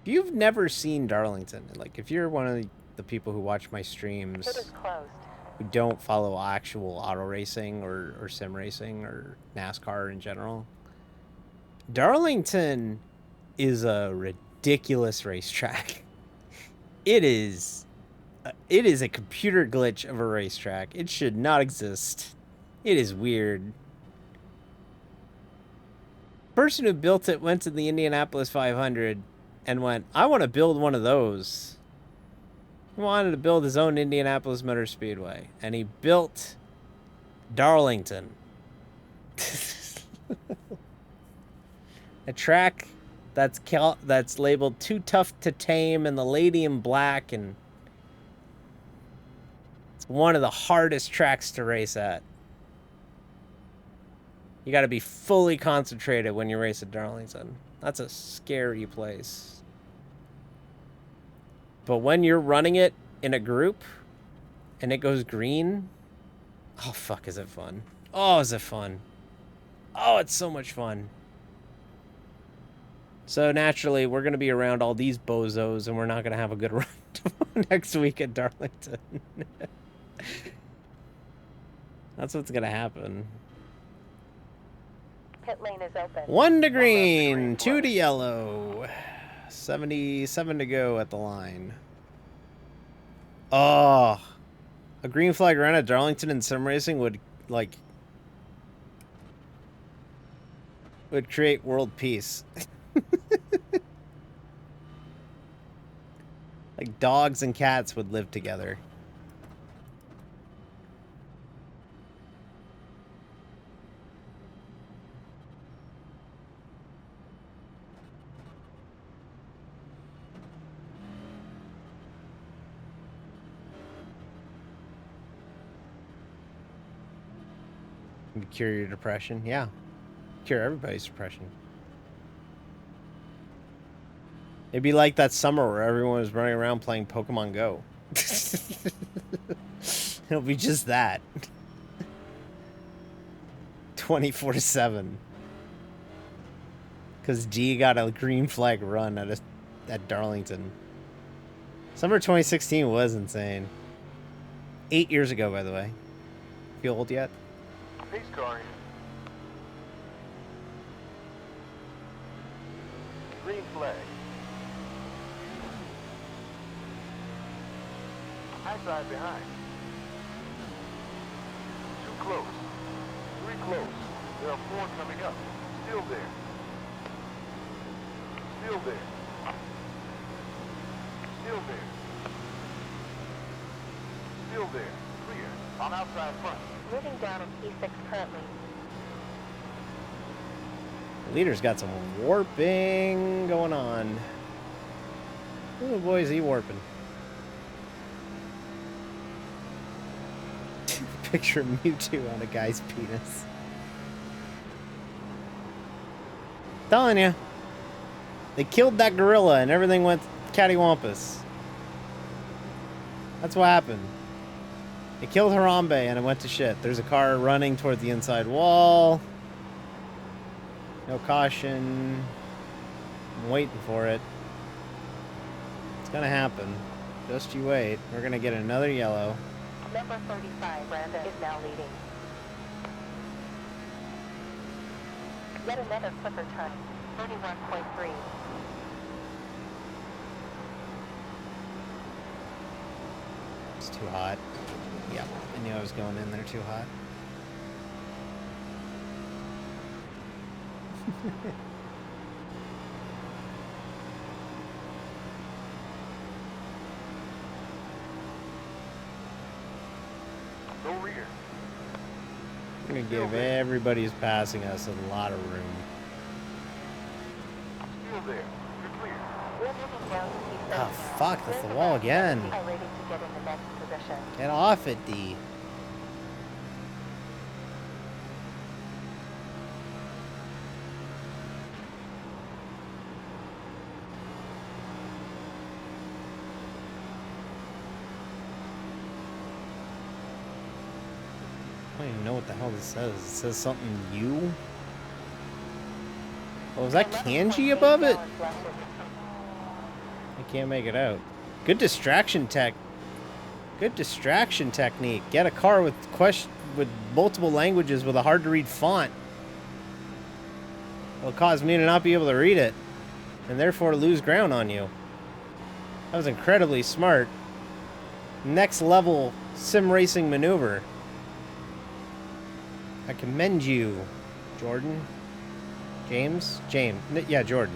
Speaker 1: If you've never seen Darlington, like if you're one of the people who watch my streams
Speaker 2: It is closed.
Speaker 1: who don't follow actual auto racing or sim racing or NASCAR in general, Darlington is a ridiculous racetrack. It is a computer glitch of a racetrack. It should not exist. It is weird. The person who built it went to the Indianapolis 500 and went, I want to build one of those. He wanted to build his own Indianapolis Motor Speedway, and he built Darlington. A track that's labeled too tough to tame, and the lady in black, and it's one of the hardest tracks to race at. You got to be fully concentrated when you race at Darlington. That's a scary place. But when you're running it in a group and it goes green, oh fuck, is it fun? Oh, is it fun? Oh, it's so much fun. So naturally, we're going to be around all these bozos, and we're not going to have a good run next week at Darlington. That's what's going to happen.
Speaker 2: Pit lane is open.
Speaker 1: 1 to green, 2 to yellow. 77 to go at the line. Oh, a green flag run at Darlington in sim racing would create world peace. Like dogs and cats would live together. Cure your depression. Yeah. Cure everybody's depression. It'd be like that summer where everyone was running around playing Pokemon Go. It'll be just that. 24/7. Because G got a green flag run at Darlington. Summer 2016 was insane. 8 years ago, by the way. Feel old yet?
Speaker 3: Pace car in. Green flag. High side behind. Too close. 3 close. There are 4 coming up. Still there. Still there. Still there. Still there. Clear. On outside front.
Speaker 2: Moving down in P6 currently.
Speaker 1: The leader's got some warping going on. Ooh, boy, is he warping. picture of Mewtwo on a guy's penis. Telling you. They killed that gorilla and everything went cattywampus. That's what happened. They killed Harambe and it went to shit. There's a car running toward the inside wall. No caution. I'm waiting for it. It's gonna happen. Just you wait. We're gonna get another yellow.
Speaker 2: Number 35, Brandon, is now leading. Yet another clipper time, 31.3.
Speaker 1: It's too hot. Yep, I knew I was going in there too hot.
Speaker 3: No rear.
Speaker 1: I'm gonna give everybody who's passing us a lot of room.
Speaker 3: Still there. You're clear.
Speaker 2: We're moving down to P39.
Speaker 1: Oh, fuck, that's the wall again.
Speaker 2: iRacing to get in the next position.
Speaker 1: Get off it, D. I don't even know what the hell this says. It says something U? Oh, is that kanji above it? I can't make it out. Good distraction technique. Get a car with multiple languages with a hard to read font. It'll cause me to not be able to read it, and therefore lose ground on you. That was incredibly smart. Next level sim racing maneuver. I commend you, Jordan. James? Yeah, Jordan.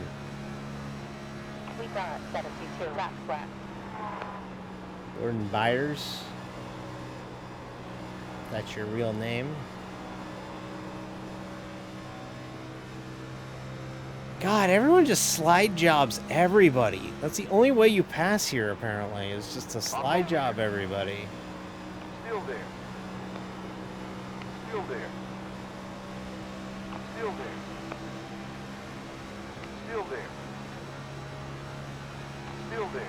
Speaker 2: We got 72 laps left.
Speaker 1: Jordan Byers. That's your real name. God, everyone just slide jobs everybody. That's the only way you pass here, apparently, is just to slide job everybody.
Speaker 3: Still there. Still there. Still there. Still there. Still there.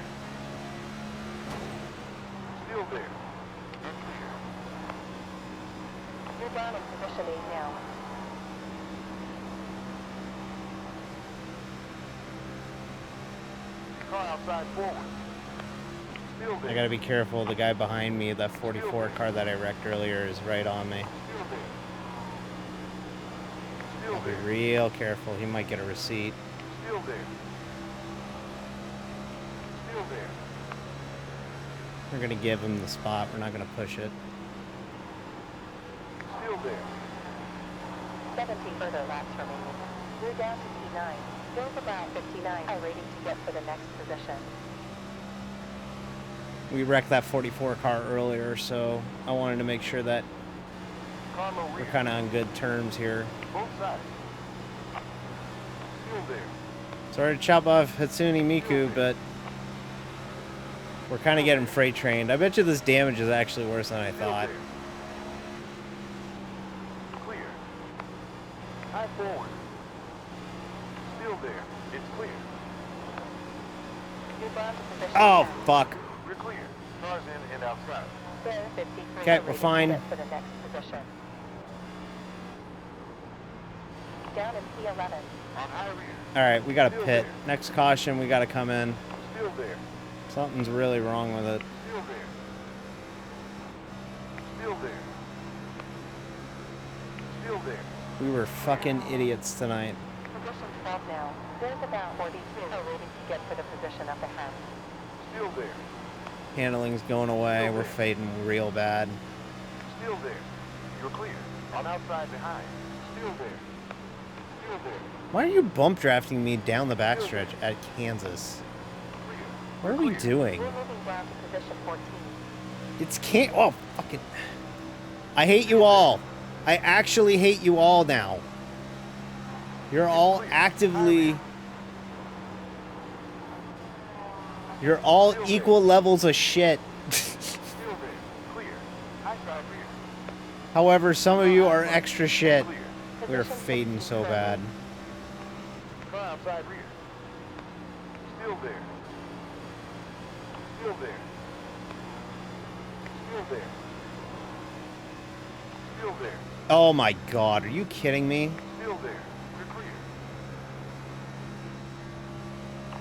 Speaker 3: Still there. You're clear.
Speaker 2: You're down in position 8 now.
Speaker 3: Car outside forward. Still there.
Speaker 1: I gotta be careful. The guy behind me, that 44 car that I wrecked earlier, is right on me.
Speaker 3: Still there. Still
Speaker 1: I'll be
Speaker 3: there.
Speaker 1: real careful. He might get a receipt.
Speaker 3: Still there. Still there.
Speaker 1: We're gonna give him the spot. We're not gonna push it.
Speaker 3: Still there.
Speaker 2: 70 further laps remaining. We're down to P9. There's about 59 iRacing to get for the next position.
Speaker 1: We wrecked that 44 car earlier, so I wanted to make sure that
Speaker 3: Carlo
Speaker 1: we're
Speaker 3: rear.
Speaker 1: kind of on good terms here.
Speaker 3: Both sides. Still there.
Speaker 1: Sorry to chop off Hatsune Miku, but we're kind of getting freight trained. I bet you this damage is actually worse than I
Speaker 3: Still
Speaker 1: thought.
Speaker 3: there. Clear. High forward. Still there. It's clear.
Speaker 2: You're down to position
Speaker 1: Oh,
Speaker 2: 10.
Speaker 1: fuck.
Speaker 3: We're clear. Cars in and outside.
Speaker 2: There, 53
Speaker 1: Okay, we're
Speaker 2: iRacing to
Speaker 1: fine.
Speaker 2: get for the next position. Down in P11.
Speaker 3: On high rear.
Speaker 1: All right, we got to pit. Next caution, we got to come in.
Speaker 3: Still there.
Speaker 1: Something's really wrong with it.
Speaker 3: Still there. Still there. Still there.
Speaker 1: We were fucking idiots tonight.
Speaker 2: Position 12 now. There's about 42 iRacing to get for the position up ahead.
Speaker 3: Still there.
Speaker 1: Handling's going away. We're fading real bad.
Speaker 3: Still there. You're clear. On outside behind. Still there. Still there.
Speaker 1: Why are you bump drafting me down the backstretch at Kansas?
Speaker 3: Clear.
Speaker 1: What are we doing?
Speaker 2: We're moving down to position 14.
Speaker 1: It's can't. Oh, fucking. I hate you all. I actually hate you all now. You're all actively. You're all equal levels of shit.
Speaker 3: Still there. Clear. High side rear.
Speaker 1: However, some of you are extra shit.
Speaker 3: Clear.
Speaker 1: We're
Speaker 2: Position
Speaker 1: fading
Speaker 2: 16
Speaker 1: so
Speaker 2: currently.
Speaker 1: bad.
Speaker 3: Car outside rear. Still there. Still there. Still there. Still there.
Speaker 1: Oh my god, are you kidding me?
Speaker 3: Still there. You're clear.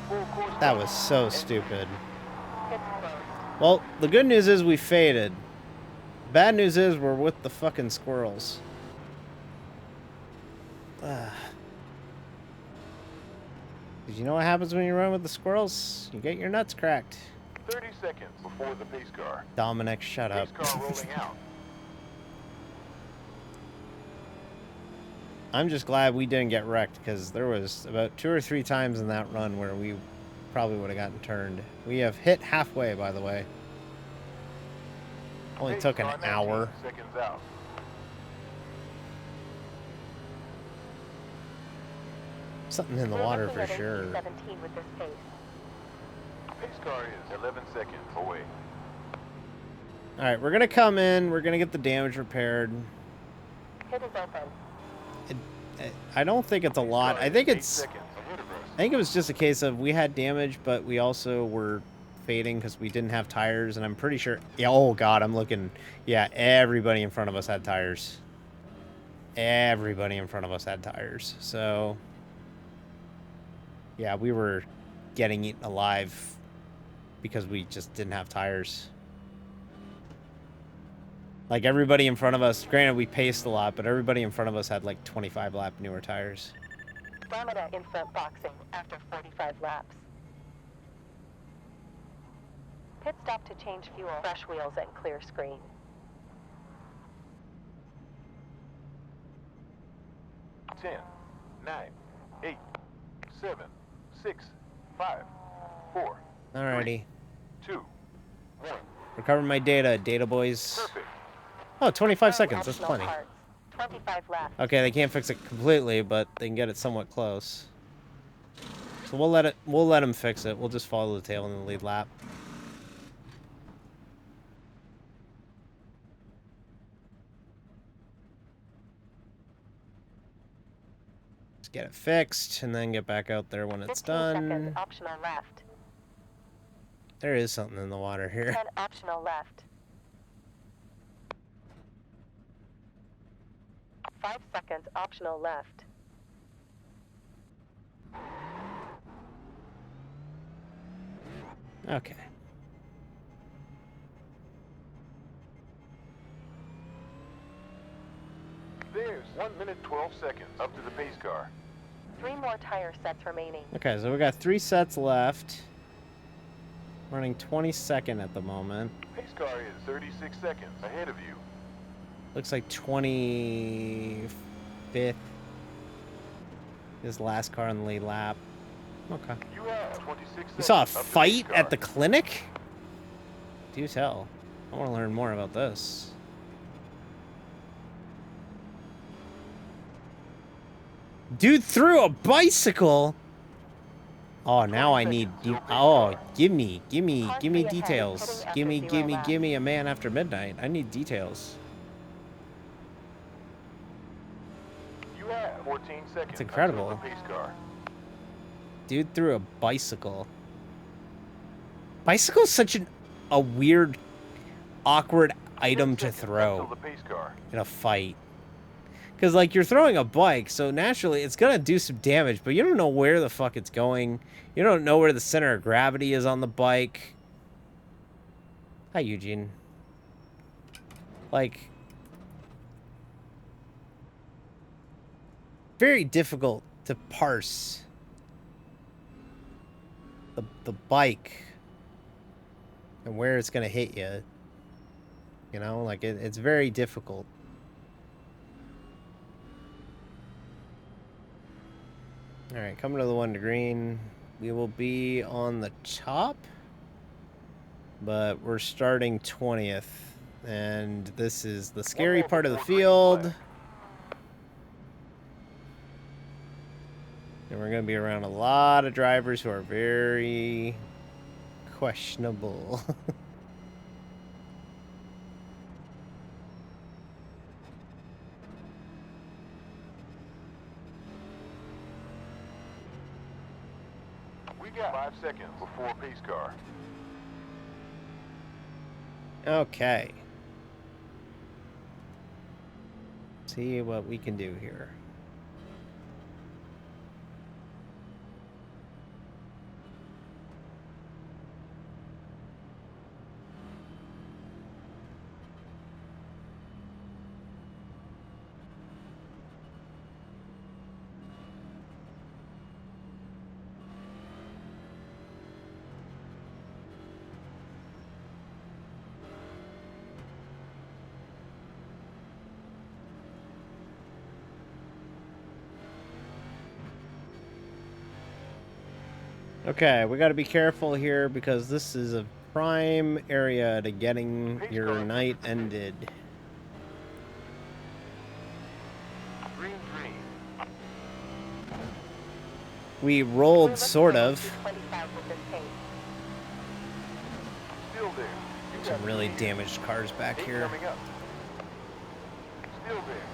Speaker 3: Full course
Speaker 1: That
Speaker 3: stop.
Speaker 1: was so stupid.
Speaker 2: Pits closed.
Speaker 1: Well, the good news is we faded. Bad news is we're with the fucking squirrels. Did you know what happens when you run with the squirrels? You get your nuts cracked.
Speaker 3: 30 seconds before the pace car.
Speaker 1: Dominic, shut up.
Speaker 3: Pace car rolling out.
Speaker 1: I'm just glad we didn't get wrecked, because there was about 2 or 3 times in that run where we probably would have gotten turned. We have hit halfway, by the way. Only
Speaker 3: Pace
Speaker 1: took an
Speaker 3: car 19
Speaker 1: hour.
Speaker 3: seconds out.
Speaker 1: Something in the
Speaker 2: We're
Speaker 1: water
Speaker 2: looking
Speaker 1: for
Speaker 2: at
Speaker 1: sure.
Speaker 2: 18-17 with this pace.
Speaker 3: Pace car is 11 seconds away.
Speaker 1: Alright, we're gonna come in, we're gonna get the damage repaired.
Speaker 2: Pit is open.
Speaker 1: I don't think it's a
Speaker 3: Pace
Speaker 1: lot.
Speaker 3: car
Speaker 1: I
Speaker 3: is
Speaker 1: think
Speaker 3: 8
Speaker 1: it's...
Speaker 3: seconds ahead of us.
Speaker 1: I think it was just a case of we had damage, but we also were fading because we didn't have tires, and I'm pretty sure... Yeah, oh god, I'm looking... Yeah, everybody in front of us had tires. Everybody in front of us had tires, so... Yeah, we were getting eaten alive because we just didn't have tires. Like, everybody in front of us... Granted, we paced a lot, but everybody in front of us had, like, 25-lap newer tires.
Speaker 2: Stamina in front boxing after 45 laps. Pit stop to change fuel, fresh wheels, and clear screen.
Speaker 3: Ten, 9, 8, 7, 6, 5, 4,
Speaker 1: Alrighty.
Speaker 3: 2, 1.
Speaker 1: Recover my data boys.
Speaker 3: Perfect.
Speaker 1: Oh, 25
Speaker 2: Turn
Speaker 1: seconds. That's
Speaker 2: optional
Speaker 1: plenty.
Speaker 2: parts. 25 laps.
Speaker 1: Okay, they can't fix it completely, but they can get it somewhat close. So we'll let them fix it. We'll just follow the tail in the lead lap. Just get it fixed and then get back out there when it's
Speaker 2: 15 seconds
Speaker 1: done.
Speaker 2: optional left.
Speaker 1: There is something in the water here.
Speaker 2: 10 optional left. 5 seconds optional left.
Speaker 1: Okay.
Speaker 3: There's 1 minute 12 seconds up to the pace car.
Speaker 2: 3 more tire sets remaining.
Speaker 1: Okay, so we got 3 sets left. Running 22nd at the moment.
Speaker 3: Pace car is 36 seconds ahead of you.
Speaker 1: Looks like 25th. His last car on the lead lap. Okay.
Speaker 3: You have 26 seconds.
Speaker 1: You saw a
Speaker 3: up to the
Speaker 1: fight
Speaker 3: pace
Speaker 1: at
Speaker 3: car.
Speaker 1: the clinic? Do tell. I want to learn more about this. Dude threw a bicycle. Oh, now I need. Oh, give me details. Give me a man after midnight. I need details.
Speaker 3: You have 14 seconds.
Speaker 1: It's incredible.
Speaker 3: Up to the pace car.
Speaker 1: Dude threw a bicycle. Bicycle's such a weird, awkward item
Speaker 3: 10
Speaker 1: to
Speaker 3: seconds
Speaker 1: throw
Speaker 3: until the pace car.
Speaker 1: in a fight. Because, like, you're throwing a bike, so naturally it's going to do some damage, but you don't know where the fuck it's going. You don't know where the center of gravity is on the bike. Hi, Eugene. Like, very difficult to parse the bike and where it's going to hit you. You know, like, it's very difficult. Alright, coming to the 1 to green. We will be on the top, but we're starting 20th. And this is the scary part of the field. And we're going to be around a lot of drivers who are very questionable.
Speaker 3: We got 5 seconds before pace car.
Speaker 1: Okay. See what we can do here. Okay, we got to be careful here because this is a prime area to getting your night ended.
Speaker 3: Green, green.
Speaker 1: We rolled, sort of.
Speaker 2: 25 with this pace.
Speaker 3: Still there. You
Speaker 1: Some
Speaker 3: got
Speaker 1: really
Speaker 3: the lead.
Speaker 1: damaged cars back
Speaker 3: 8
Speaker 1: here.
Speaker 3: coming up. Still there.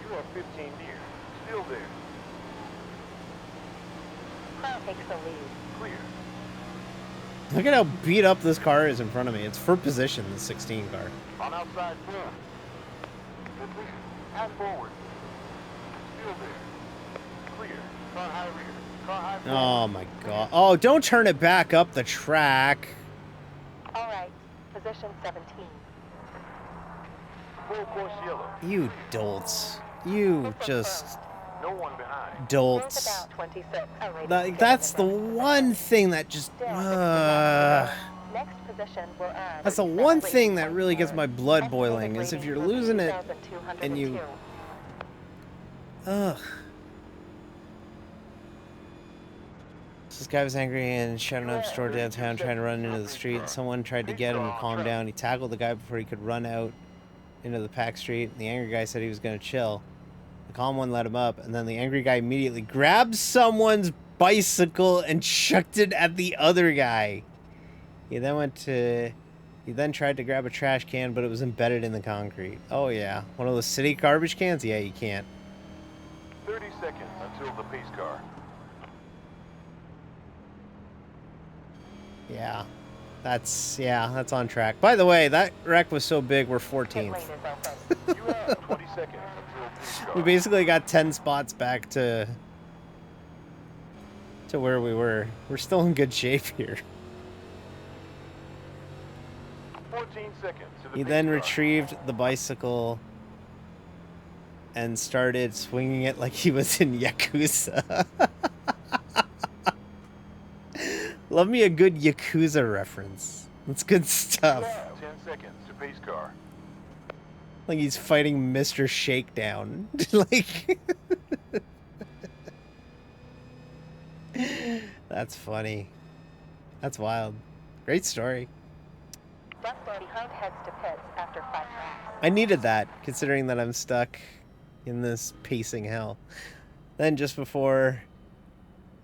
Speaker 3: You are 15 near. Still there.
Speaker 2: Crown takes the lead.
Speaker 3: Clear.
Speaker 1: Look at how beat up this car is in front of me. It's for position, the 16 car.
Speaker 3: On outside 4. Position. And forward. Still there. Clear. Car high rear. Car high forward.
Speaker 1: Oh my god. Oh, don't turn it back up the track.
Speaker 2: All right. Position 17.
Speaker 3: Full course yellow.
Speaker 1: You dolts. You just
Speaker 3: No one behind.
Speaker 2: There's
Speaker 1: dolts.
Speaker 2: about 26.
Speaker 1: That's the one thing that just...
Speaker 2: Next position will add.
Speaker 1: That's the one thing that really gets my blood boiling, is if you're losing it and you... Ugh. This guy was angry and shouting up store downtown, trying to run into the street. Someone tried to get him to calm down. He tackled the guy before he could run out into the packed street. The angry guy said he was going to chill. The calm one let him up, and then the angry guy immediately grabbed someone's bicycle and chucked it at the other guy. He then tried to grab a trash can, but it was embedded in the concrete. Oh yeah, one of those city garbage cans? Yeah, you can't.
Speaker 3: 30 seconds until the pace car.
Speaker 1: Yeah, that's on track. By the way, that wreck was so big, we're
Speaker 2: Pit
Speaker 1: 14th.
Speaker 2: lane is open.
Speaker 3: You have 20 seconds until pace car.
Speaker 1: We basically got 10 spots back to where we were. We're still in good shape here.
Speaker 3: 14 seconds to the
Speaker 1: He
Speaker 3: pace
Speaker 1: then
Speaker 3: car.
Speaker 1: retrieved the bicycle and started swinging it like he was in Yakuza. Love me a good Yakuza reference. That's good
Speaker 3: You
Speaker 1: stuff.
Speaker 3: have 10 seconds to pace car.
Speaker 1: Like he's fighting Mr. Shakedown. Like... That's funny. That's wild. Great story.
Speaker 2: Dustin behind heads to pits after 5 laps.
Speaker 1: I needed that, considering that I'm stuck in this pacing hell. Then just before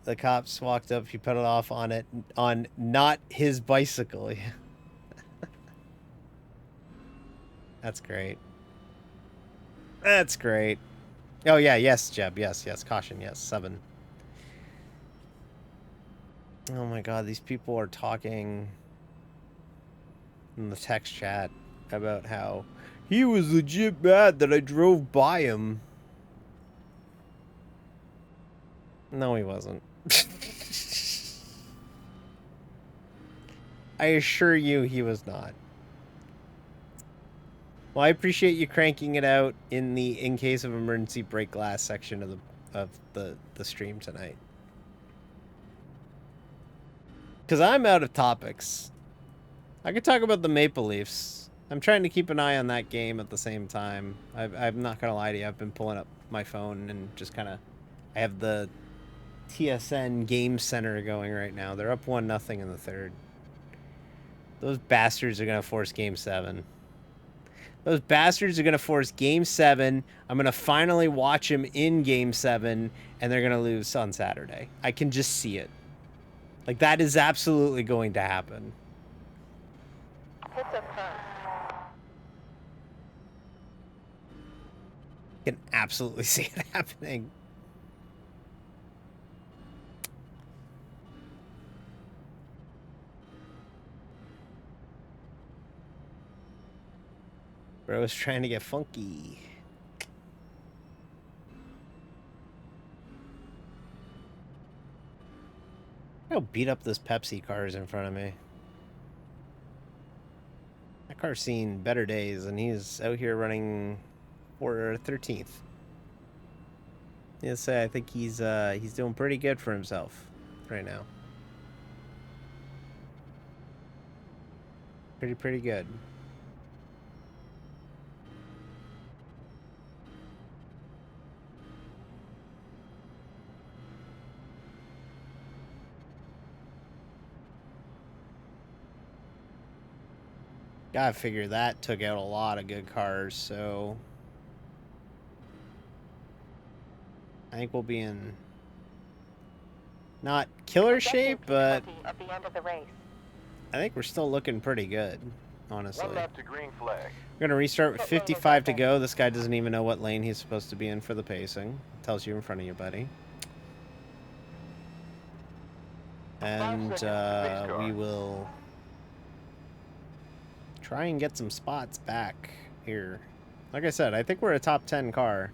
Speaker 1: the cops walked up, he pedaled off on not his bicycle. That's great. That's great. Oh yeah, yes, Jeb, yes, caution, yes, 7. Oh my god, these people are talking in the text chat about how he was legit mad that I drove by him. No, he wasn't. I assure you he was not. Well, I appreciate you cranking it out in the in case of emergency break glass section of the stream tonight. Because I'm out of topics. I could talk about the Maple Leafs. I'm trying to keep an eye on that game at the same time. I'm not going to lie to you. I've been pulling up my phone and just kind of... I have the TSN Game Center going right now. They're up 1-0 in the third. Those bastards are going to force Game 7. Those bastards are going to force Game 7. I'm going to finally watch them in Game 7, and they're going to lose on Saturday. I can just see it. Like, that is absolutely going to happen.
Speaker 2: Pits up front.
Speaker 1: I can absolutely see it happening. Bro's trying to get funky. I'll beat up this Pepsi cars in front of me. That car's seen better days, and he's out here running for 13th. Yes, I think he's doing pretty good for himself right now. Pretty good. Gotta figure that took out a lot of good cars, so I think we'll be in not killer shape, but
Speaker 2: at the end of the race.
Speaker 1: I think we're still looking pretty good, honestly.
Speaker 3: One lap to green flag.
Speaker 1: We're gonna restart with 55 to go. This guy doesn't even know what lane he's supposed to be in for the pacing. Tells you in front of you, buddy. And we will try and get some spots back here. Like I said, I think we're a top 10 car.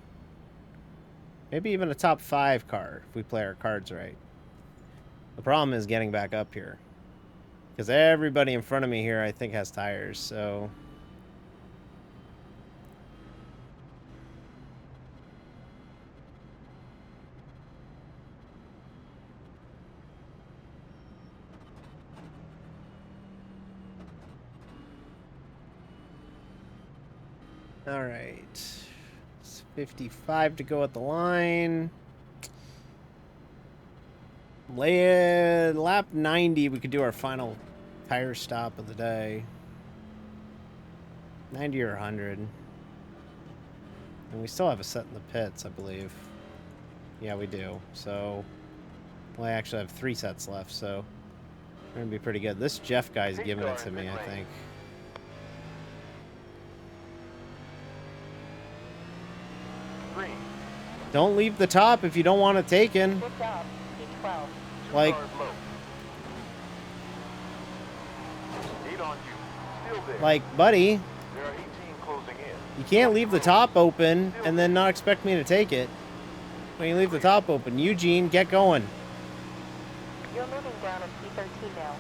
Speaker 1: Maybe even a top 5 car if we play our cards right. The problem is getting back up here. Because everybody in front of me here, I think, has tires, so... Alright. It's 55 to go at the line. Lap 90, we could do our final tire stop of the day. 90 or 100. And we still have a set in the pits, I believe. Yeah, we do. So, well, I actually have 3 sets left, so we're going to be pretty good. This Jeff guy's giving it to me, I think.
Speaker 3: Green.
Speaker 1: Don't leave the top if you don't want it taken.
Speaker 2: Good job, P12.
Speaker 1: Like, like, buddy,
Speaker 3: There are 18 closing in.
Speaker 1: you can't leave the top open and then not expect me to take it. When you leave the top open, Eugene, get going.
Speaker 2: You're moving down at P13 now.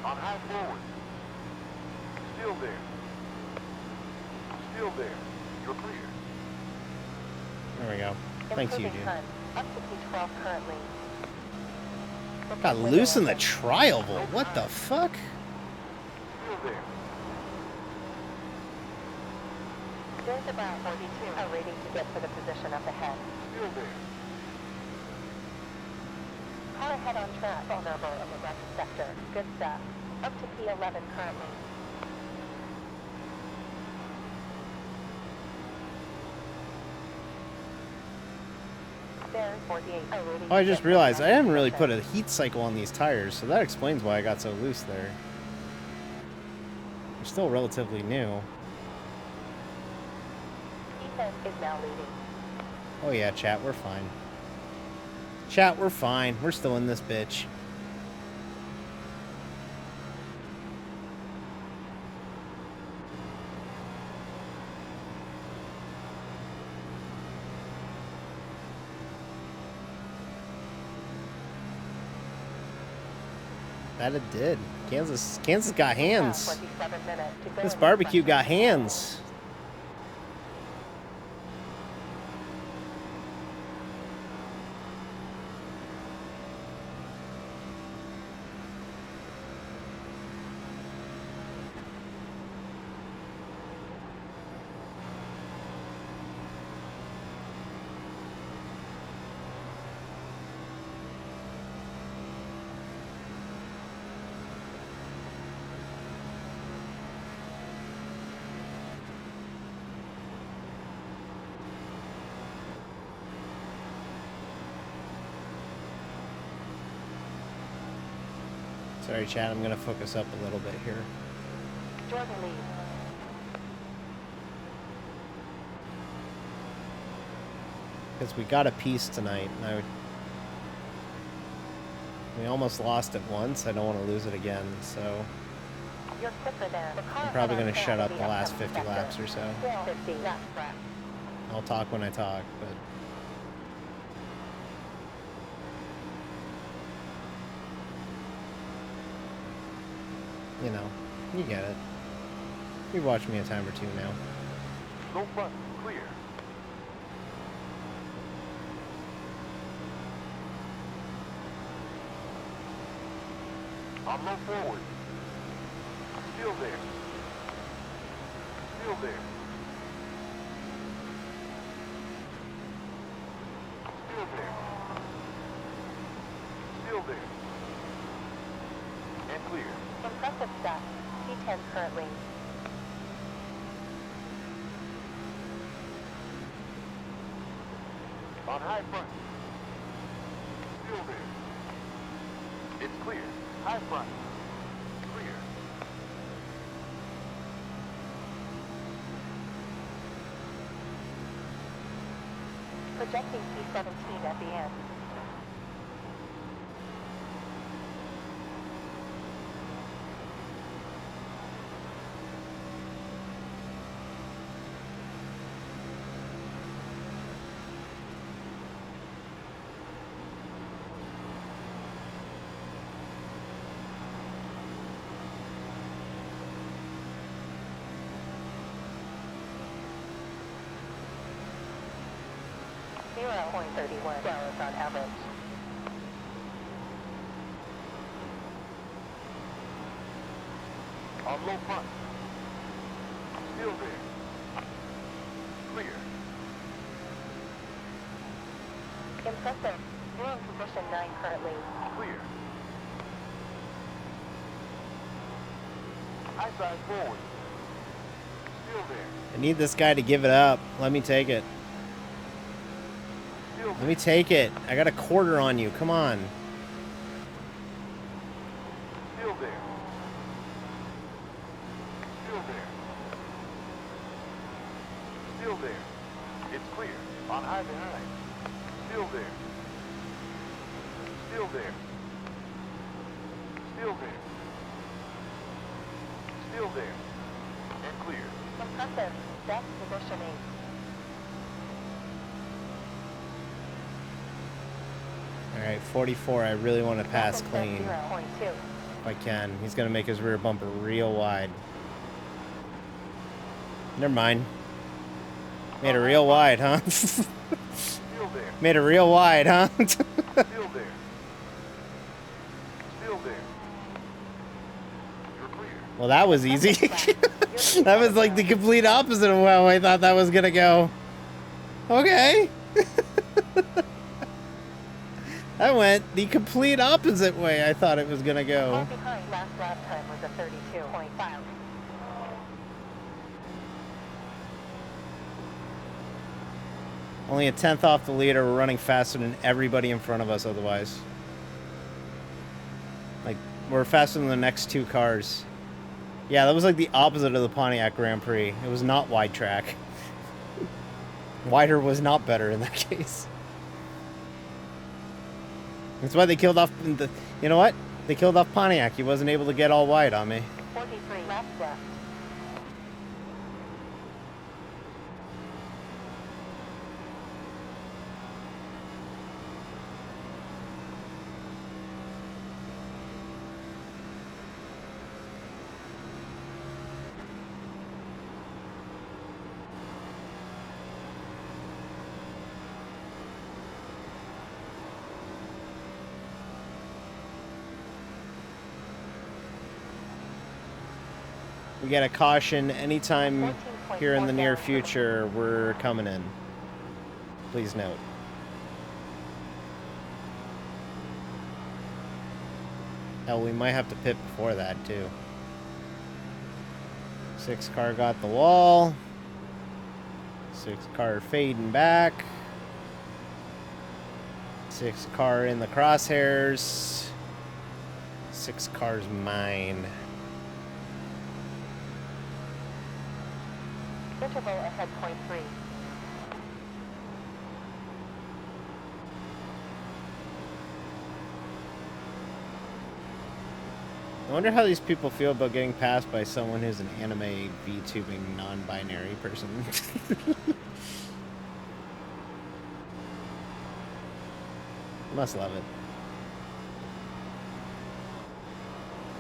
Speaker 3: On high forward. Still there. Still there. You're clear.
Speaker 1: There we go. Thanks,
Speaker 2: Improving
Speaker 1: Eugene.
Speaker 2: time. Up to P12 currently.
Speaker 1: Got loose in the tri-oval. What the fuck?
Speaker 3: Still there.
Speaker 2: There's about 42 are waiting to get to the position up ahead.
Speaker 3: Still there.
Speaker 2: Car ahead on track, vulnerable in the left sector. Good stuff. Up to P11 currently. There's 48 are waiting
Speaker 1: Oh, I
Speaker 2: to
Speaker 1: just
Speaker 2: get to the
Speaker 1: realized I
Speaker 2: next
Speaker 1: haven't really put
Speaker 2: position.
Speaker 1: a heat cycle on these tires, so that explains why I got so loose there. They're still relatively new.
Speaker 2: Ethan is now leading.
Speaker 1: Oh yeah, chat, we're fine. Chat, we're fine. We're still in this bitch. That it did. Kansas got hands.
Speaker 2: 27 minutes to go
Speaker 1: This
Speaker 2: in
Speaker 1: barbecue
Speaker 2: front.
Speaker 1: got hands. Sorry, chat, I'm gonna focus up a little bit here.
Speaker 2: Jordan leads.
Speaker 1: Because we got a piece tonight, and We almost lost it once. I don't want to lose it again, so
Speaker 2: You're quicker than the car
Speaker 1: I'm probably
Speaker 2: head-on
Speaker 1: going to
Speaker 2: track
Speaker 1: shut
Speaker 2: will
Speaker 1: up
Speaker 2: be
Speaker 1: the last
Speaker 2: upcoming
Speaker 1: 50
Speaker 2: sector.
Speaker 1: laps or so.
Speaker 2: Still 50 laps left.
Speaker 1: I'll talk when I talk, but you know, you get it. You've watched me a time or two now.
Speaker 3: Low front, clear. On low forward. Still there. Still there. Still there. Still there. And clear.
Speaker 2: Impressive stuff. P10 currently.
Speaker 3: On high front. Still there. It's clear. High front. Clear.
Speaker 2: Projecting P17 at the end. $0.31 on average.
Speaker 3: On low front. Still there. Clear.
Speaker 2: Impressive. You're in position 9 currently.
Speaker 3: Clear. High side forward. Still there.
Speaker 1: I need this guy to give it up. Let me take it.
Speaker 3: Still
Speaker 1: Let
Speaker 3: there.
Speaker 1: me take it. I got a quarter on you. Come on.
Speaker 3: Still there. Still there. Still there. It's clear. On high behind. Still there. Still there. Still there. Still there. And clear.
Speaker 2: Impressive. Best positioning.
Speaker 1: Alright, 44. I really want to pass clean.
Speaker 2: 0.2.
Speaker 1: If I can. He's going to make his rear bumper real wide. Never mind. Made it real wide, huh?
Speaker 3: Still there.
Speaker 1: Made it real wide, huh?
Speaker 3: Still there. Still there. You're clear.
Speaker 1: Well, that was easy. That was like the complete opposite of how I thought that was going to go. Okay. That went the complete opposite way I thought it was going to go.
Speaker 2: Far behind last lap time was a 32.5.
Speaker 1: Only a tenth off the leader. We're running faster than everybody in front of us otherwise. Like, we're faster than the next two cars. Yeah, that was like the opposite of the Pontiac Grand Prix. It was not wide track. Wider was not better in that case. That's why they killed off the... You know what? They killed off Pontiac. He wasn't able to get all wide on me.
Speaker 2: 43 laps left.
Speaker 1: We get a caution anytime here in the near
Speaker 2: 14.4
Speaker 1: future we're coming in. Please note. Hell, we might have to pit before that too. 6 car got the wall. 6 car fading back. 6 car in the crosshairs. 6 cars mine.
Speaker 2: Interval ahead, 0.3.
Speaker 1: I wonder how these people feel about getting passed by someone who's an anime VTubing non-binary person. Must love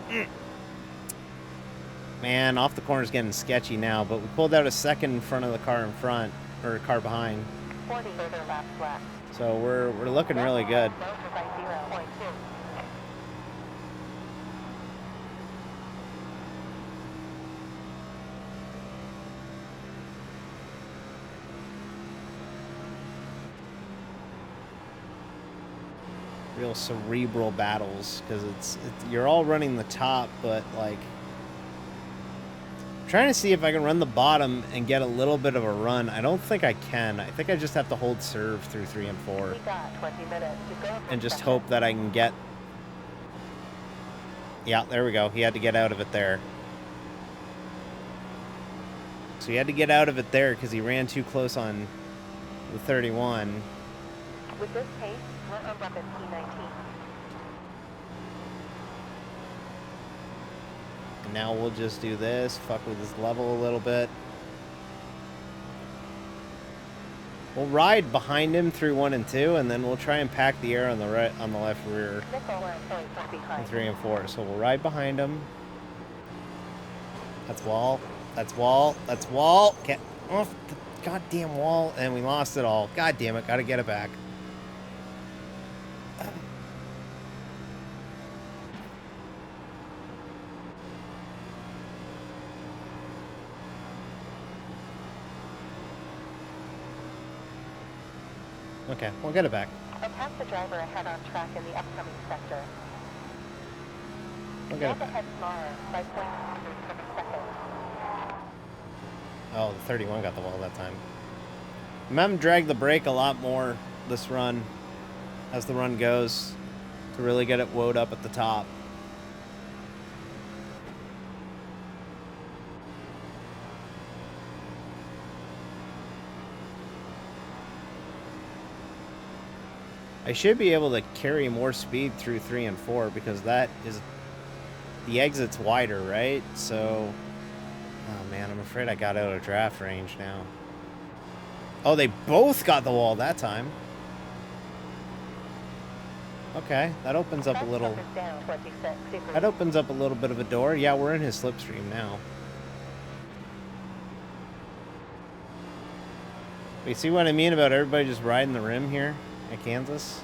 Speaker 1: it. Man, off the corner's getting sketchy now, but we pulled out a second in front of the car in front, or car behind.
Speaker 2: 40 further laps left.
Speaker 1: So we're looking really good.
Speaker 2: Over by 0.2.
Speaker 1: Real cerebral battles, because it's you're all running the top, but like trying to see if I can run the bottom and get a little bit of a run. I don't think I can. I think I just have to hold serve through 3 and 4
Speaker 2: We got 20 minutes to go.
Speaker 1: and just hope that I can get. Yeah, there we go. He had to get out of it there. So he had to get out of it there because he ran too close on the 31.
Speaker 2: With this pace, we're up in P19.
Speaker 1: And now we'll just do this, fuck with his level a little bit. We'll ride behind him through 1 and 2, and then we'll try and pack the air on the right, on the left rear
Speaker 2: Nickel from
Speaker 1: in
Speaker 2: behind.
Speaker 1: 3 and 4. So we'll ride behind him. That's wall. That's wall. That's wall. Get off the goddamn wall, and we lost it all. God damn it! Gotta get it back. Okay, we'll get it back.
Speaker 2: Attack the driver ahead on track in the upcoming sector.
Speaker 1: We'll get it
Speaker 2: Gap
Speaker 1: back.
Speaker 2: ahead smaller by 0.7 seconds.
Speaker 1: Oh, the 31 got the wall that time. I'm having to drag the brake a lot more this run as the run goes to really get it woed up at the top. I should be able to carry more speed through 3 and 4 because that is the exit's wider, right? So, oh man, I'm afraid I got out of draft range now. Oh, they both got the wall that time. Okay, that opens up a little.
Speaker 2: Fast jump is down 26 degrees.
Speaker 1: That opens up a little bit of a door. Yeah, we're in his slipstream now. You see what I mean about everybody just riding the rim here at Kansas?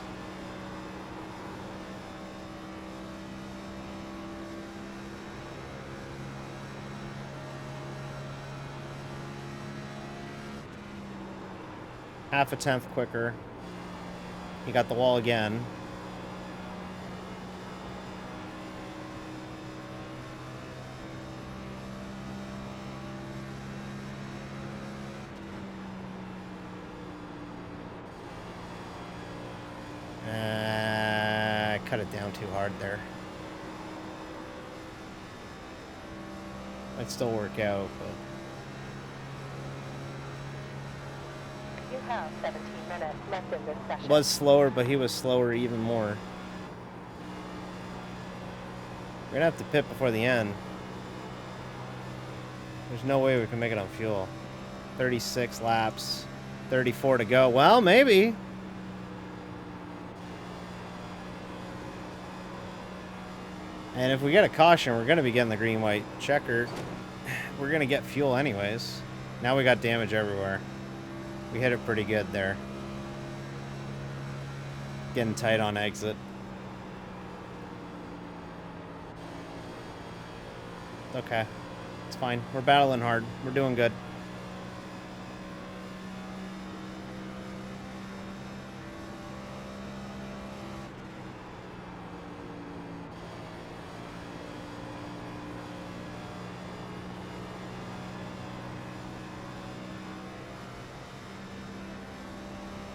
Speaker 1: Half a tenth quicker. He got the wall again. Cut it down too hard there. Might still work out, but
Speaker 2: You have 17 minutes left in this session.
Speaker 1: was slower, but he was slower even more. We're gonna have to pit before the end. There's no way we can make it on fuel. 36 laps, 34 to go. Well, maybe. And if we get a caution, we're going to be getting the green-white checker. We're going to get fuel anyways. Now we got damage everywhere. We hit it pretty good there. Getting tight on exit. Okay. It's fine. We're battling hard. We're doing good.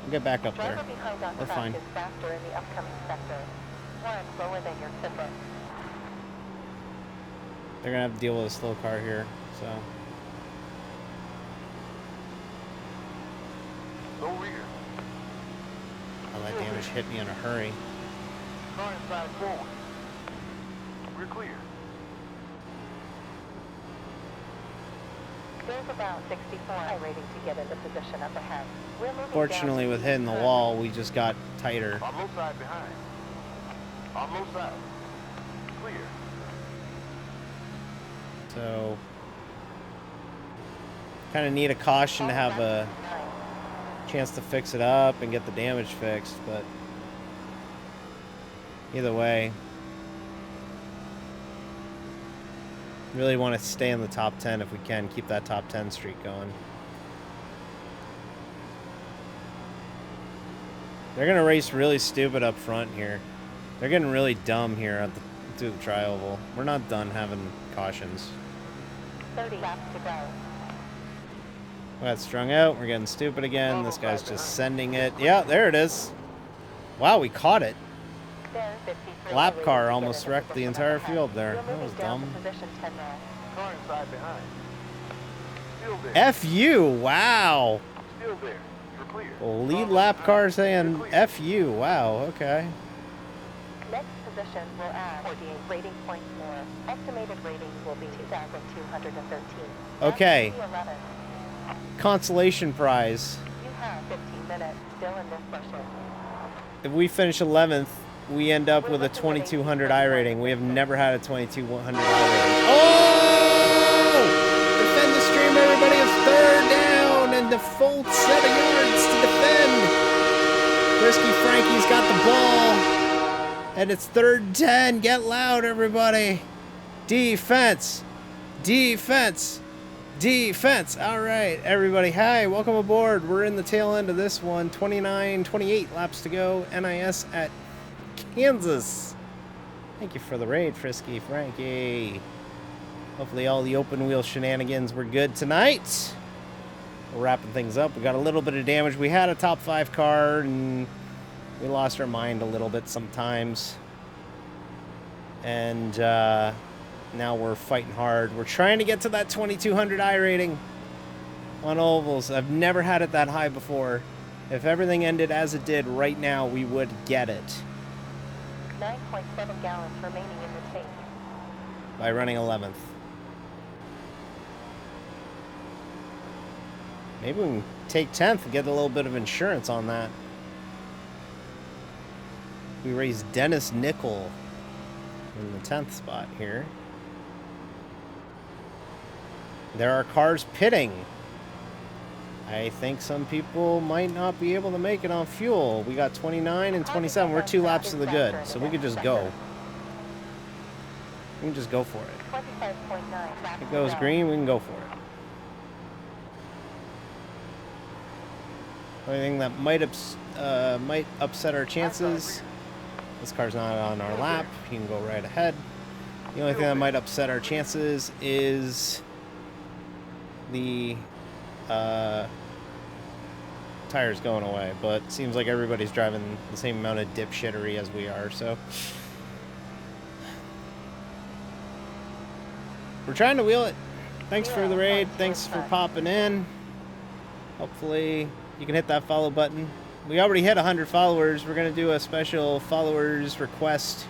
Speaker 1: We'll get back up there.
Speaker 2: Driver behind on
Speaker 1: We're
Speaker 2: track
Speaker 1: fine.
Speaker 2: is faster in the upcoming sector. 1 lower than your ticket.
Speaker 1: They're gonna have to deal with a slow car here, so.
Speaker 3: Low rear.
Speaker 1: Oh, that damage hit me in a hurry.
Speaker 3: Car inside forward. We're clear.
Speaker 2: There's about 64 iRating to get into position up ahead. We're moving
Speaker 1: Fortunately,
Speaker 2: down
Speaker 1: with
Speaker 2: to
Speaker 1: hitting the
Speaker 2: turn.
Speaker 1: wall, we just got tighter.
Speaker 3: On low side behind. On low side. Clear.
Speaker 1: So, kind of need a caution to have a chance to fix it up and get the damage fixed, but either way, really want to stay in the top 10 if we can, keep that top 10 streak going. They're going to race really stupid up front here. They're getting really dumb here at through the tri-oval. We're not done having cautions.
Speaker 2: 30 laps to go.
Speaker 1: We got strung out. We're getting stupid again. This guy's just sending it. Yeah, there it is. Wow, we caught it.
Speaker 2: There's 53
Speaker 1: Lap
Speaker 2: iRating
Speaker 1: car
Speaker 2: to get
Speaker 1: almost
Speaker 2: into
Speaker 1: wrecked the
Speaker 2: position
Speaker 1: entire
Speaker 2: up ahead.
Speaker 1: field there.
Speaker 2: We're
Speaker 1: That was
Speaker 2: moving down
Speaker 1: dumb.
Speaker 2: to position 10 now.
Speaker 3: Car inside behind. Still there.
Speaker 1: F you. Wow.
Speaker 3: Still there. You're clear.
Speaker 1: Well, lead lap car saying F you. Wow, okay.
Speaker 2: Next position will add 48 rating points more. Estimated rating will be 2,213.
Speaker 1: Okay.
Speaker 2: That's the 11th.
Speaker 1: Consolation prize.
Speaker 2: You have 15 minutes still in this session.
Speaker 1: If we finish 11th, we end up with a 2200 iRating. We have never had a 2200 iRating. Oh! Defend the stream, everybody. It's third down and the full set of yards to defend. Risky Frankie's got the ball. And it's 3rd and 10. Get loud, everybody. Defense. Defense. Defense. All right, everybody. Hi, welcome aboard. We're in the tail end of this one. 28 laps to go. NIS at Kansas. Thank you for the raid, Frisky Frankie. Hopefully all the open wheel shenanigans were good tonight. We're wrapping things up. We got a little bit of damage. We had a top 5 car and we lost our mind a little bit sometimes. And now we're fighting hard. We're trying to get to that 2200 iRating on ovals. I've never had it that high before. If everything ended as it did right now, we would get it
Speaker 2: 9.7 gallons remaining in the tank.
Speaker 1: by running 11th. Maybe we can take 10th and get a little bit of insurance on that. We raised Dennis Nickel in the 10th spot here. There are cars pitting. I think some people might not be able to make it on fuel. We got 29 and 27. We're 2 laps to the good, so we could just go. We can just go for it.
Speaker 2: 25.9 laps
Speaker 1: If it
Speaker 2: to
Speaker 1: goes
Speaker 2: go.
Speaker 1: green, we can go for it. Only thing that might upset our chances. This car's not on our lap. You can go right ahead. The only thing that might upset our chances is the tires going away. But it seems like everybody's driving the same amount of dipshittery as we are, so we're trying to wheel it. Thanks for the raid. Thanks for popping in. Hopefully you can hit that follow button. We already hit 100 followers. We're going to do a special followers request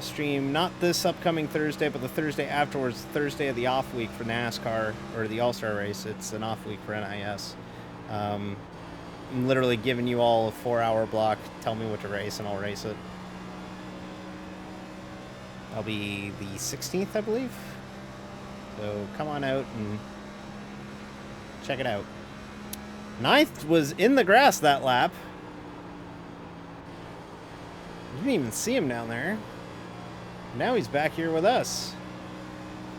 Speaker 1: stream, not this upcoming Thursday, but the Thursday afterwards, Thursday of the off week for NASCAR, or the All-Star race. It's an off week for NIS. I'm literally giving you all a 4-hour block. Tell me what to race, and I'll race it. That'll be the 16th, I believe. So come on out and check it out. 9th was in the grass that lap. You didn't even see him down there. Now he's back here with us.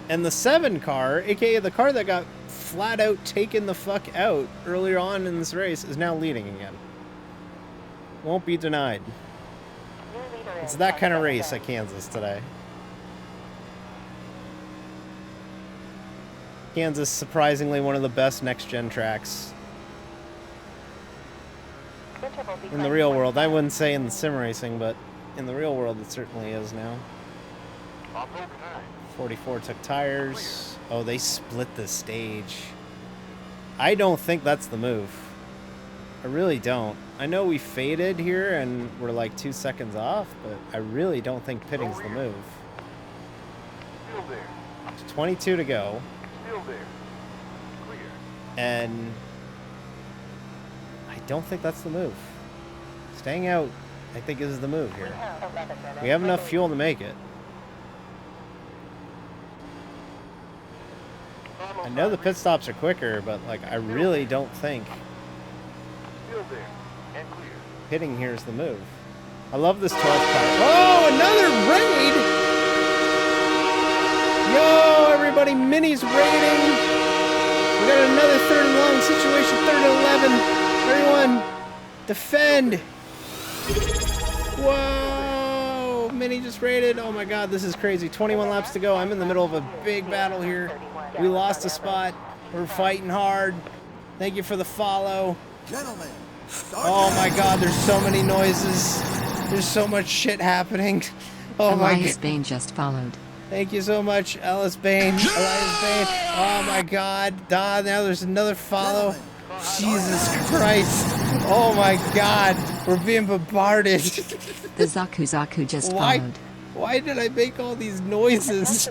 Speaker 1: And the 7 car, aka the car that got flat out taken the fuck out earlier on in this race, is now leading again. Won't be denied.
Speaker 2: New leader
Speaker 1: It's
Speaker 2: in
Speaker 1: that kind of
Speaker 2: Kansas
Speaker 1: race
Speaker 2: today.
Speaker 1: at Kansas today. Kansas, surprisingly, one of the best next-gen tracks
Speaker 2: Interval
Speaker 1: in the
Speaker 2: behind
Speaker 1: real world. I
Speaker 2: 45.
Speaker 1: wouldn't say in the sim racing, but in the real world it certainly is now.
Speaker 3: On low behind.
Speaker 1: 44 took tires. Oh, they split the stage. I don't think that's the move. I really don't. I know we faded here and we're like 2 seconds off, but I really don't think pitting's the move.
Speaker 3: Still there.
Speaker 1: It's 22 to go.
Speaker 3: Still there. Clear.
Speaker 1: And I don't think that's the move. Staying out, I think, is the move here. We have enough fuel to make it. I know the pit stops are quicker, but like I really don't think
Speaker 3: Still there. And clear.
Speaker 1: hitting here is the move. I love this 12 car. Oh, another raid! Yo, everybody, Mini's raiding. We got another third and long situation, 3rd and 11. Everyone, defend. Whoa, Mini just raided. Oh my God, this is crazy. 21 laps to go. I'm in the middle of a big battle here. We lost a spot. We're fighting hard. Thank you for the follow.
Speaker 4: Gentlemen,
Speaker 1: Oh my God, there's so many noises. There's so much shit happening. Oh my
Speaker 5: Elias
Speaker 1: God.
Speaker 5: Bain just followed.
Speaker 1: Thank you so much, Alice Bain. Elias Bain. Oh my God. Now there's another follow. Jesus Christ. Oh my God. We're being bombarded.
Speaker 5: The Zaku Zaku just
Speaker 1: Why?
Speaker 5: followed.
Speaker 1: Why did I make all these noises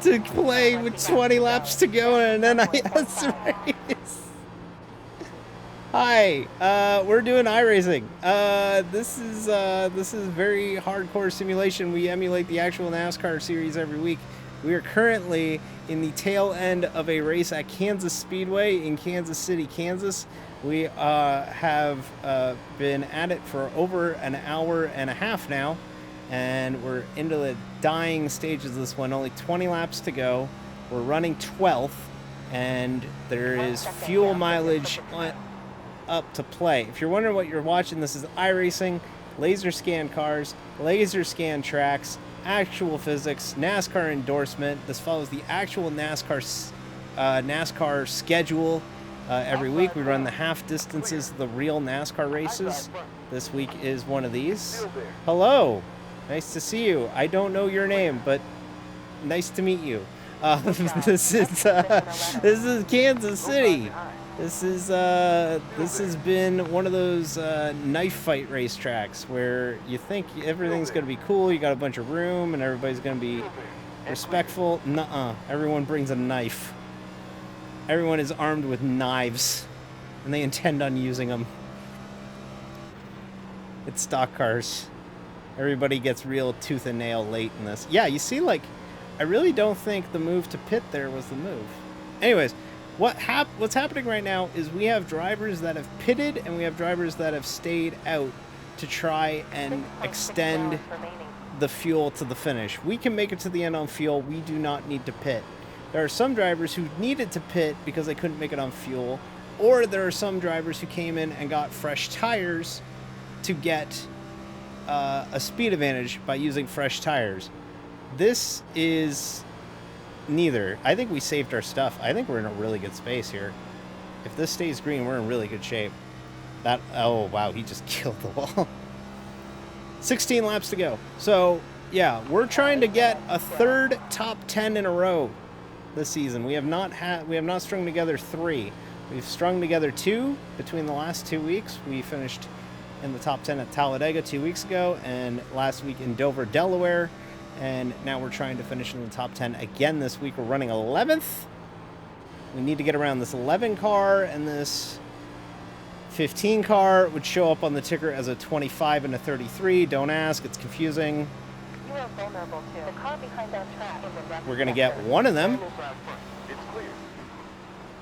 Speaker 1: to play with 20 laps to go and an NIS race? Hi, we're doing iRacing. This is very hardcore simulation. We emulate the actual NASCAR series every week. We are currently in the tail end of a race at Kansas Speedway in Kansas City, Kansas. We have been at it for over an hour and a half now, and we're into the dying stages of this one. Only 20 laps to go. We're running 12th, and there is fuel mileage up to play. If you're wondering what you're watching, this is iRacing, laser scan cars, laser scan tracks, actual physics, NASCAR endorsement. This follows the actual NASCAR schedule. Every week we run the half distances of the real NASCAR races. This week is one of these. Hello, nice to see you. I don't know your name, but nice to meet you. This is Kansas City. This has been one of those knife fight racetracks where you think everything's gonna be cool. You got a bunch of room and everybody's gonna be respectful. Nuh-uh. Everyone brings a knife. Everyone is armed with knives, and they intend on using them. It's stock cars. Everybody gets real tooth and nail late in this. Yeah, you see, like, I really don't think the move to pit there was the move. Anyways, what's happening right now is we have drivers that have pitted and we have drivers that have stayed out to try and extend the fuel to the finish. We can make it to the end on fuel. We do not need to pit. There are some drivers who needed to pit because they couldn't make it on fuel, or there are some drivers who came in and got fresh tires to get a speed advantage by using fresh tires. This is neither. I think we saved our stuff. I think we're in a really good space here. If this stays green, we're in really good shape. Oh wow, he just killed the wall. 16 laps to go. So yeah, we're trying to get a third top 10 in a row this season. We have not strung together 3. We've strung together 2 between the last 2 weeks. We finished in the top 10 at Talladega 2 weeks ago, and last week in Dover, Delaware. And now we're trying to finish in the top 10 again this week. We're running 11th. We need to get around this 11 car and this 15 car, would show up on the ticker as a 25 and a 33. Don't ask, it's confusing.
Speaker 2: You are vulnerable to the car behind that track.
Speaker 1: We're going to get one of them.
Speaker 3: It's clear.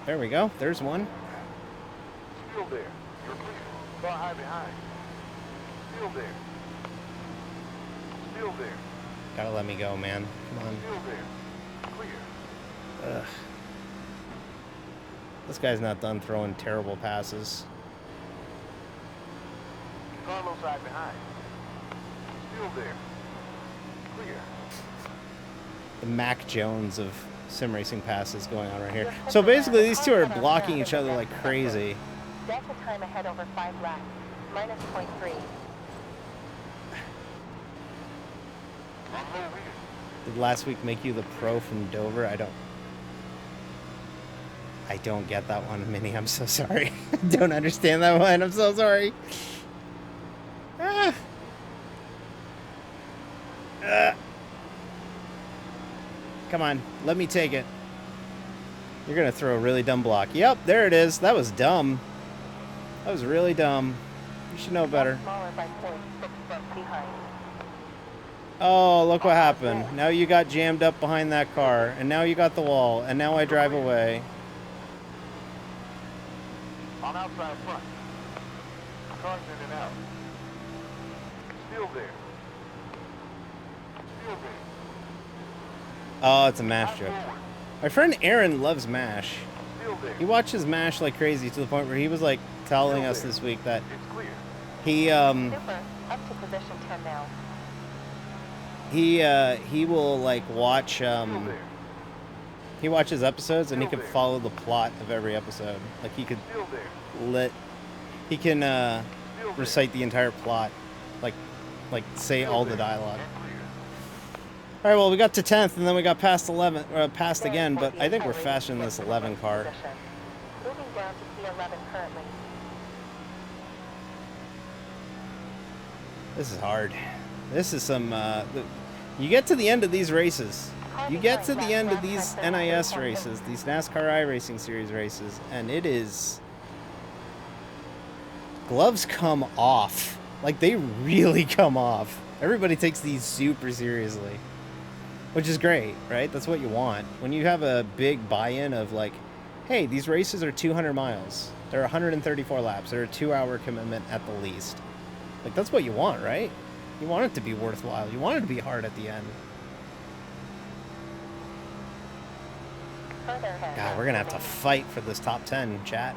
Speaker 1: There we go. There's one.
Speaker 3: Still there. You're clear. Car high behind. Still there. Still there.
Speaker 1: Gotta let me go, man. Come on.
Speaker 3: Still there. Clear.
Speaker 1: Ugh. This guy's not done throwing terrible passes.
Speaker 3: Carlos side behind. Still there. Clear.
Speaker 1: The Mac Jones of sim racing passes going on right here. So basically, these two are blocking each other like crazy.
Speaker 2: Delta time ahead over 5 laps. Minus 0.3.
Speaker 1: Did last week make you the pro from Dover? I don't get that one, Minnie. I'm so sorry. I don't understand that one. I'm so sorry. Ah. Come on. Let me take it. You're going to throw a really dumb block. Yep, there it is. That was dumb. That was really dumb. You should know better.
Speaker 2: Smaller by 0.6 foot behind.
Speaker 1: Oh, look what happened. Now you got jammed up behind that car, and now you got the wall, and now I drive away.
Speaker 3: On outside front. Cars in and out. Still there. Still there.
Speaker 1: Oh, it's a MASH
Speaker 3: High
Speaker 1: joke.
Speaker 3: forward.
Speaker 1: My friend Aaron loves MASH.
Speaker 3: Still there.
Speaker 1: He watches MASH like crazy to the point where he was like telling us this week that
Speaker 3: It's clear.
Speaker 1: he
Speaker 2: Super. Up to position 10 now.
Speaker 1: he will like watch
Speaker 3: Still there.
Speaker 1: he watches episodes and he
Speaker 3: Still
Speaker 1: can
Speaker 3: there.
Speaker 1: follow the plot of every episode. Like he could
Speaker 3: Still there.
Speaker 1: he can
Speaker 3: Still there.
Speaker 1: recite the entire plot, like say
Speaker 3: Still
Speaker 1: all the
Speaker 3: there.
Speaker 1: dialogue.
Speaker 3: And clear.
Speaker 1: All right, well we got to 10th and then we got past 11, past
Speaker 2: Very
Speaker 1: again, but I think we're
Speaker 2: 48
Speaker 1: faster than
Speaker 2: to
Speaker 1: this
Speaker 2: get to
Speaker 1: 11
Speaker 2: the
Speaker 1: car.
Speaker 2: position. Moving down to P11 currently.
Speaker 1: This is hard. This is some. You get to the end of these races. You get to the end of these NIS races, these NASCAR iRacing Series races, and it is. Gloves come off. Like, they really come off. Everybody takes these super seriously. Which is great, right? That's what you want. When you have a big buy-in of, like, hey, these races are 200 miles. They're 134 laps. They're a 2-hour commitment at the least. Like, that's what you want, right? You want it to be worthwhile. You want it to be hard at the end.
Speaker 2: Further ahead.
Speaker 1: God, we're going to have to fight for this top 10, chat.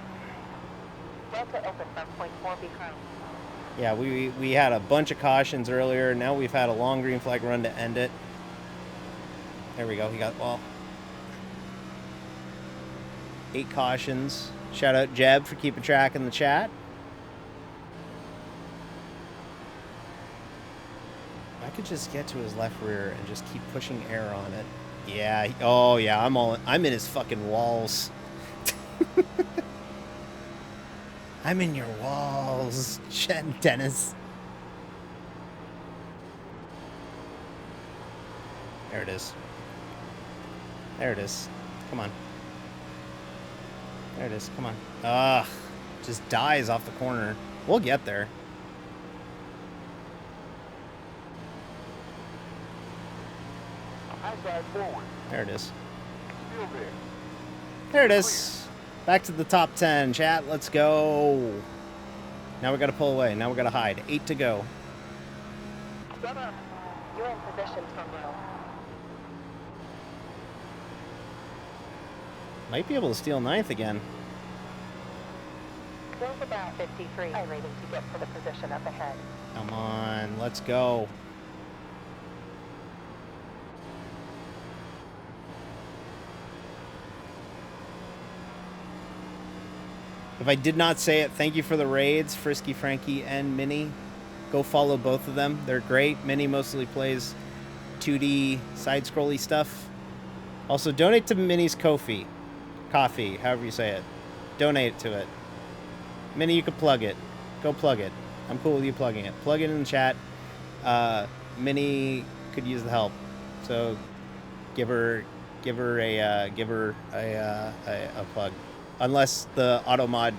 Speaker 2: Delta open from 0.4 behind.
Speaker 1: Yeah, we had a bunch of cautions earlier. Now we've had a long green flag run to end it. There we go. He got, well, 8 cautions. Shout out Jeb for keeping track in the chat. I could just get to his left rear and just keep pushing air on it. Yeah. Oh yeah. I'm in his fucking walls. I'm in your walls, Dennis. There it is. There it is. Come on. There it is. Come on. Ugh. Just dies off the corner. We'll get there.
Speaker 3: High side forward.
Speaker 1: There it is.
Speaker 3: Still there.
Speaker 1: There it is. Back to the top 10, chat. Let's go. Now we got to pull away. Now we got to hide. 8 to go.
Speaker 2: Get up. You're in position 10 now.
Speaker 1: Might be able to steal 9th again.
Speaker 2: There's about 53 high rating to get to the position up ahead.
Speaker 1: Come on. Let's go. If I did not say it, thank you for the raids, Frisky Frankie and Minnie. Go follow both of them. They're great. Minnie mostly plays 2D side-scrolly stuff. Also, donate to Minnie's Ko-fi. Coffee, however you say it. Donate to it. Minnie, you could plug it. Go plug it. I'm cool with you plugging it. Plug it in the chat. Minnie could use the help. So give her a plug. Unless the auto mod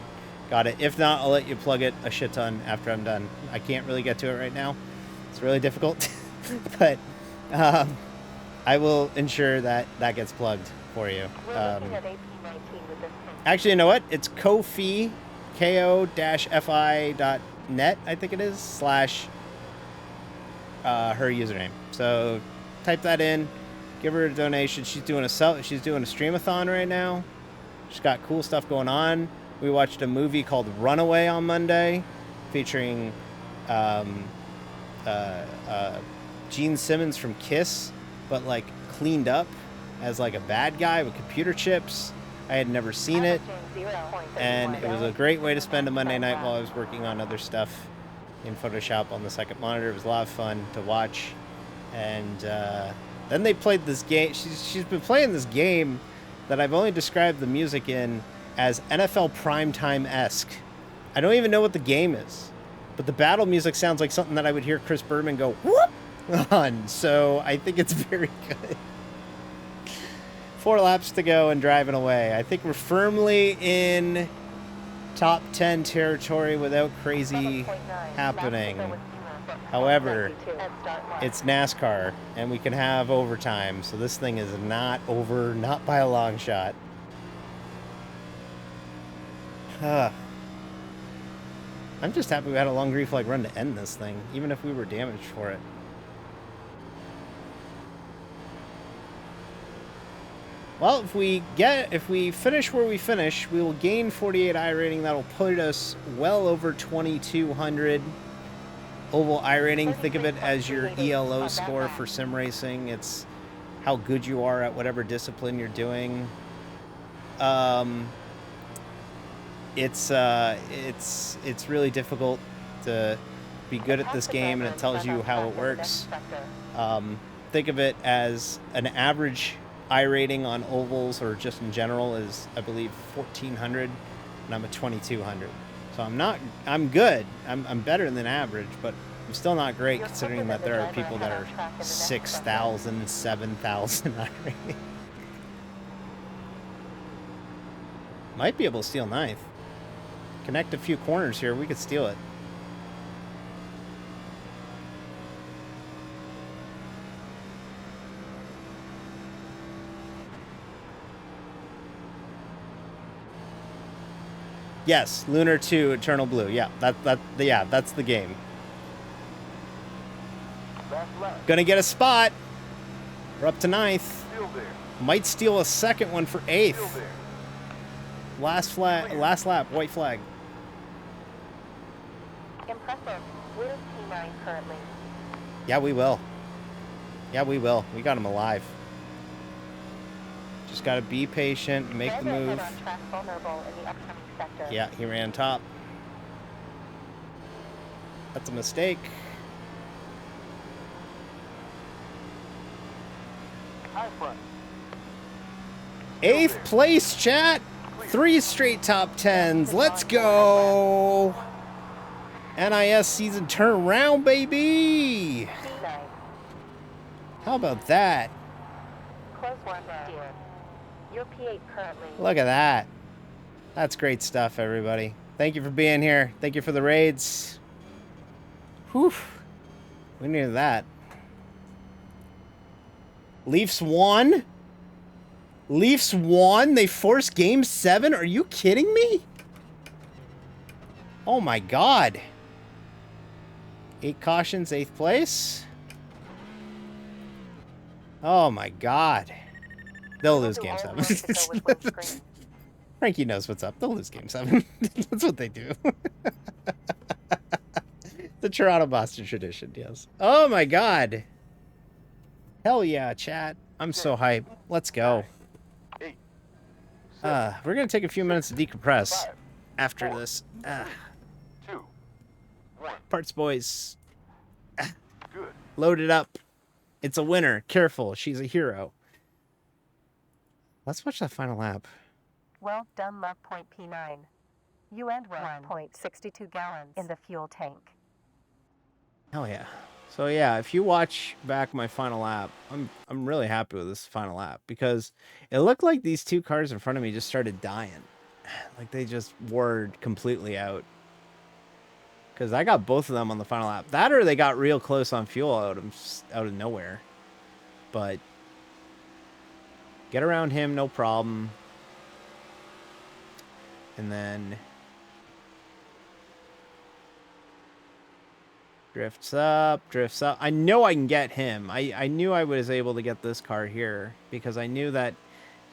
Speaker 1: got it. If not, I'll let you plug it a shit ton after I'm done. I can't really get to it right now. It's really difficult. But I will ensure that that gets plugged for you.
Speaker 2: We're looking at AP19 with this pin.
Speaker 1: Actually, you know what? It's Ko-fi, ko-fi.net, I think it is, / her username. So type that in, give her a donation. She's doing a streamathon right now. She's got cool stuff going on. We watched a movie called Runaway on Monday, featuring Gene Simmons from Kiss, but like cleaned up as like a bad guy with computer chips. I had never seen it, and it was a great way to spend a Monday night while I was working on other stuff in Photoshop on the second monitor. It was a lot of fun to watch. And then they played this game. She's been playing this game that I've only described the music in as NFL Primetime-esque. I don't even know what the game is, but the battle music sounds like something that I would hear Chris Berman go whoop on. So I think it's very good. 4 laps to go and driving away. I think we're firmly in top 10 territory without crazy
Speaker 2: 7.9
Speaker 1: happening.
Speaker 2: laps to go with fuel.
Speaker 1: However,
Speaker 2: 92 at start line.
Speaker 1: it's NASCAR, and we can have overtime, so this thing is not over, not by a long shot. I'm just happy we had a long green flag run to end this thing, even if we were damaged for it. Well, if we finish where we finish, we will gain 48 iRating. That'll put us well over 2200 oval iRating. Think of it as your ELO score for sim racing. It's how good you are at whatever discipline you're doing. It's really difficult to be good at this game, and it tells you how it works. Think of it as an average iRating on ovals, or just in general, is, I believe, 1400, and I'm at 2200. So I'm good. I'm better than average, but I'm still not great considering that there are people that are 6,000, 7,000 iRating. Might be able to steal ninth. Connect a few corners here, we could steal it. Yes, Lunar 2, Eternal Blue. Yeah, that's the game. Gonna get a spot. We're up to 9th. Might steal a second one for 8th. Last lap, white flag.
Speaker 2: Impressive. We're P9 currently.
Speaker 1: Yeah, we will. Yeah, we will. We got him alive. Just gotta be patient, make the move. Yeah, he ran top. That's a mistake.
Speaker 3: High front.
Speaker 1: 8th place, chat. 3 straight top 10s. Let's go. NIS season turnaround, baby. How about that?
Speaker 2: Close one, dear. You're P8 currently.
Speaker 1: Look at that. That's great stuff, everybody. Thank you for being here. Thank you for the raids. Whew. We needed that. Leafs won? Leafs won? They forced game 7? Are you kidding me? Oh my god. 8 cautions, 8th place. Oh my god. They'll lose game 7. Frankie knows what's up. They'll lose game 7. That's what they do. The Toronto-Boston tradition, yes. Oh my god. Hell yeah, chat. I'm so hyped. Let's go. We're going to take a few minutes to decompress after this.
Speaker 3: 2, 1.
Speaker 1: Parts boys.
Speaker 3: Good.
Speaker 1: Load it up. It's a winner. Careful. She's a hero. Let's watch that final lap.
Speaker 2: Well done, Love Point P9. You and 1.62 gallons in the fuel tank.
Speaker 1: Hell yeah. So yeah, if you watch back my final lap, I'm really happy with this final lap because it looked like these 2 cars in front of me just started dying. Like they just wore completely out. Because I got both of them on the final lap. That or they got real close on fuel out of nowhere. But get around him, no problem. And then drifts up. I know I can get him. I knew I was able to get this car here because I knew that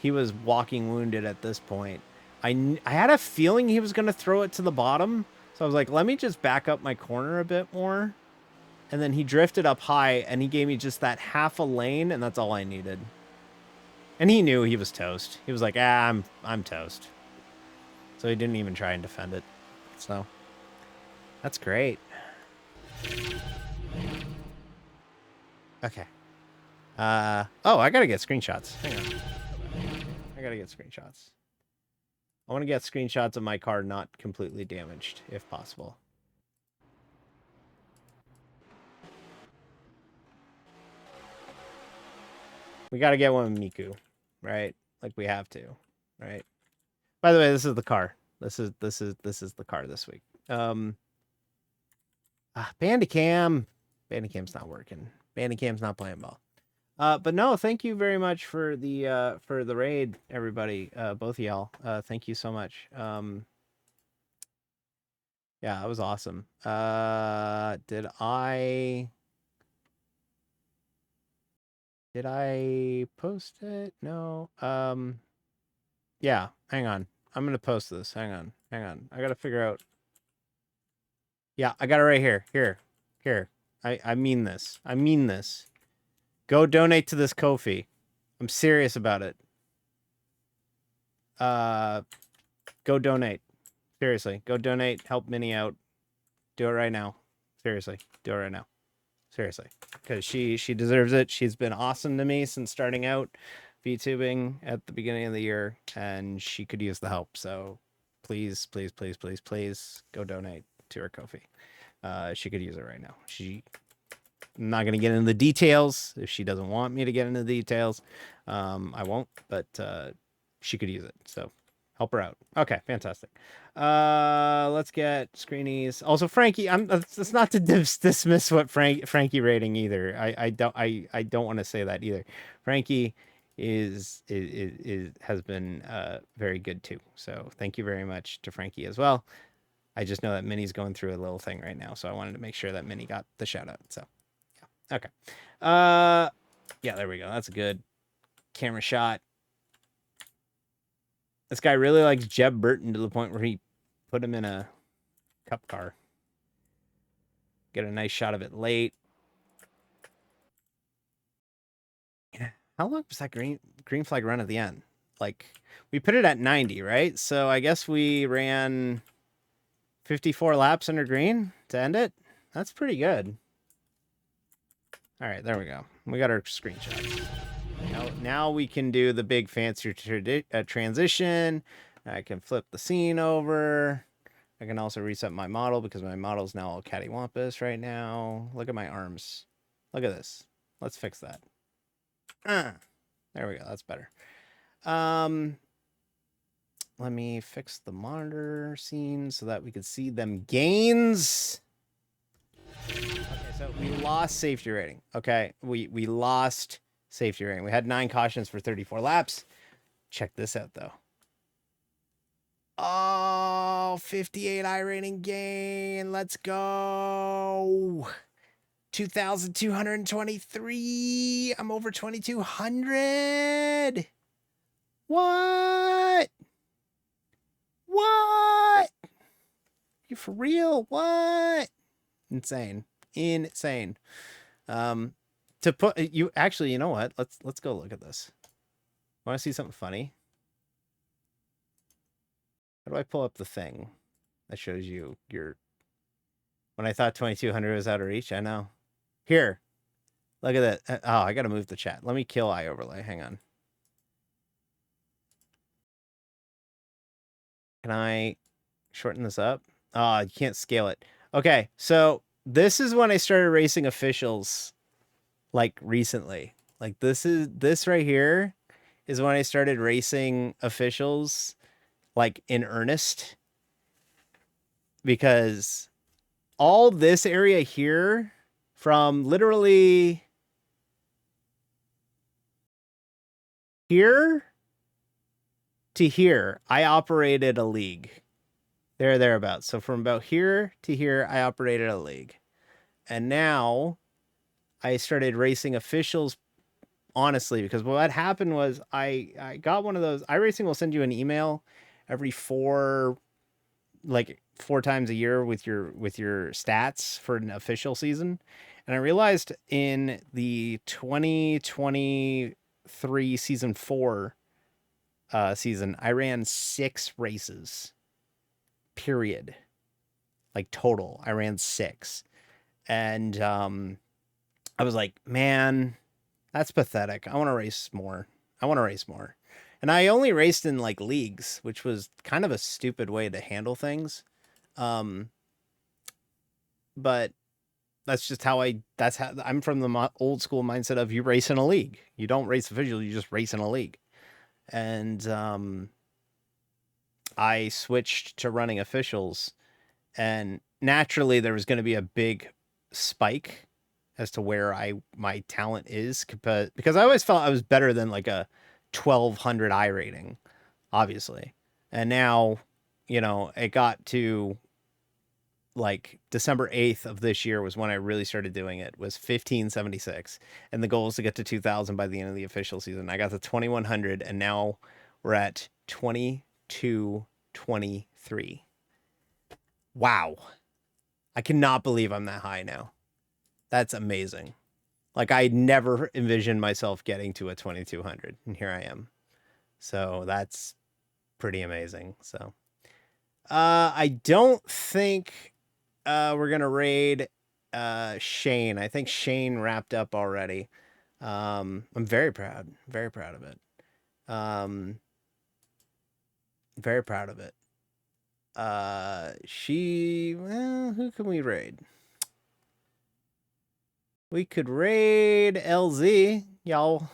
Speaker 1: he was walking wounded at this point. I had a feeling he was going to throw it to the bottom. So I was like, let me just back up my corner a bit more. And then he drifted up high and he gave me just that half a lane and that's all I needed. And he knew he was toast. He was like, I'm toast. So he didn't even try and defend it. So that's great. Okay. Oh, I gotta get screenshots. Hang on. I gotta get screenshots. I want to get screenshots of my car not completely damaged, if possible. We gotta get one with Miku. right? Like we have to, right? By the way, this is the car. This is the car this week. Bandicam. Bandicam's not working. Bandicam's not playing ball. But no, thank you very much for the raid, everybody. Both of y'all. Thank you so much. Yeah, that was awesome. Did I post it? No. Yeah, hang on. I'm gonna post this. Hang on. I gotta figure out. Yeah, I got it right here. Here. I mean this. Go donate to this Ko-fi. I'm serious about it. Go donate. Seriously, go donate. Help Minnie out. Do it right now. Seriously, do it right now. Seriously, because she deserves it. She's been awesome to me since starting out VTubing at the beginning of the year, and she could use the help. So please go donate to her Ko-fi. She could use it right now. I'm not going to get into the details. If she doesn't want me to get into the details, I won't, but she could use it. So help her out. Okay, fantastic. Let's get screenies. Also, Frankie, it's not to dismiss what Frankie rating either. I don't want to say that either. Frankie has been very good too. So thank you very much to Frankie as well. I just know that Minnie's going through a little thing right now, so I wanted to make sure that Minnie got the shout out. So yeah. Okay. Yeah, there we go. That's a good camera shot. This guy really likes Jeb Burton to the point where he put him in a cup car. Get a nice shot of it late. Yeah. How long was that green flag run at the end? Like, we put it at 90, right? So I guess we ran 54 laps under green to end it. That's pretty good. All right, there we go. We got our screenshots. Now we can do the big fancy transition. I can flip the scene over. I can also reset my model because my model's now all cattywampus right now. Look at my arms. Look at this. Let's fix that. There we go. That's better. Let me fix the monitor scene so that we can see them gains. Okay, so we lost safety rating. Okay, we lost safety rating. We had 9 cautions for 34 laps. Check this out, though. Oh, 58 iRating gain. Let's go. 2,223. I'm over 2,200. What? You for real? What? Insane. To put you actually, you know what? Let's go look at this. Want to see something funny? How do I pull up the thing that shows you your... When I thought 2,200 was out of reach, I know. Here. Look at that. Oh, I got to move the chat. Let me kill iOverlay. Hang on. Can I shorten this up? Oh, you can't scale it. Okay, so this is when I started racing officials, like, recently. Like, this right here is when I started racing officials, like, in earnest. Because all this area here, from literally here to here, I operated a league. Thereabouts. So from about here to here, I operated a league. And now I started racing officials, honestly, because what happened was I got one of those. iRacing will send you an email every 4 times a year with your stats for an official season. And I realized in the 2023 season 4 season, I ran 6 races. Period. Like, total. I ran 6. And I was like, man, that's pathetic. I want to race more. And I only raced in, like, leagues, which was kind of a stupid way to handle things. But that's just how I'm from the old school mindset of you race in a league. You don't race official, you just race in a league. and I switched to running officials, and naturally there was going to be a big spike as to where my talent is, because I always felt I was better than like a 1200 I rating, obviously. And now, it got to like December 8th of this year was when I really started doing it, was 1576. And the goal is to get to 2000 by the end of the official season. I got to 2100, and now we're at 2223. Wow. I cannot believe I'm that high now. That's amazing. Like, I never envisioned myself getting to a 2200, and here I am. So that's pretty amazing. So I don't think we're gonna raid Shane. I think Shane wrapped up already. I'm very proud of it. Very proud of it. Who can we raid? We could raid LZ. Y'all,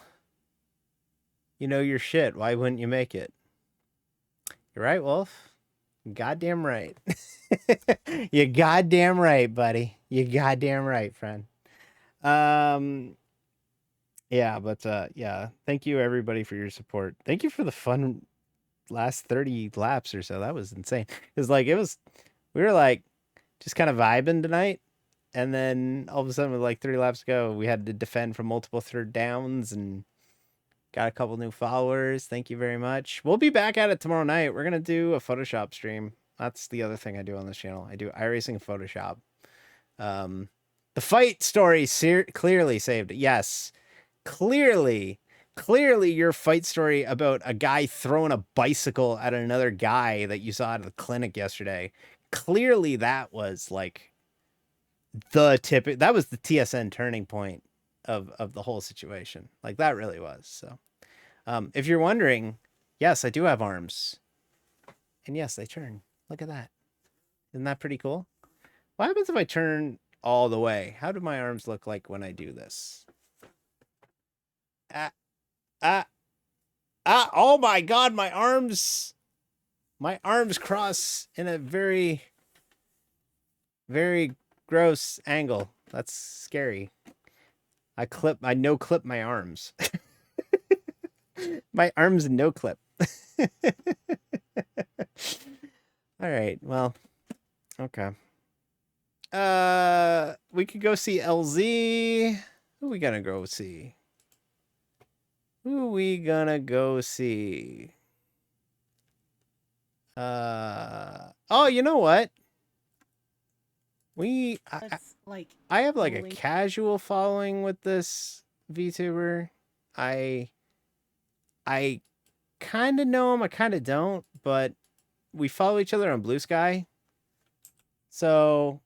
Speaker 1: you know your shit. Why wouldn't you make it? You're right, Wolf. Goddamn right. You goddamn right, buddy. You goddamn right, friend. Yeah, but yeah, thank you everybody for your support. Thank you for the fun last 30 laps or so. That was insane. Cuz like we were like just kind of vibing tonight, and then all of a sudden with like 30 laps to go, we had to defend from multiple third downs and got a couple new followers. Thank you very much. We'll be back at it tomorrow night. We're going to do a Photoshop stream. That's the other thing I do on this channel. I do iRacing and Photoshop. The fight story clearly saved it. Yes. Clearly your fight story about a guy throwing a bicycle at another guy that you saw at the clinic yesterday. Clearly that was like that was the TSN turning point of the whole situation. Like, that really was. So if you're wondering, yes, I do have arms, and yes, they turn. Look at that. Isn't that pretty cool? What happens if I turn all the way? How do my arms look like when I do this? Oh my God, my arms cross in a very, very gross angle. That's scary. I no clip my arms. My arms no clip. All right, well, okay. We could go see LZ. Who we gonna go see? Oh, you know what? I have like a casual following with this VTuber. I kind of know him, I kind of don't, but we follow each other on Blue Sky. So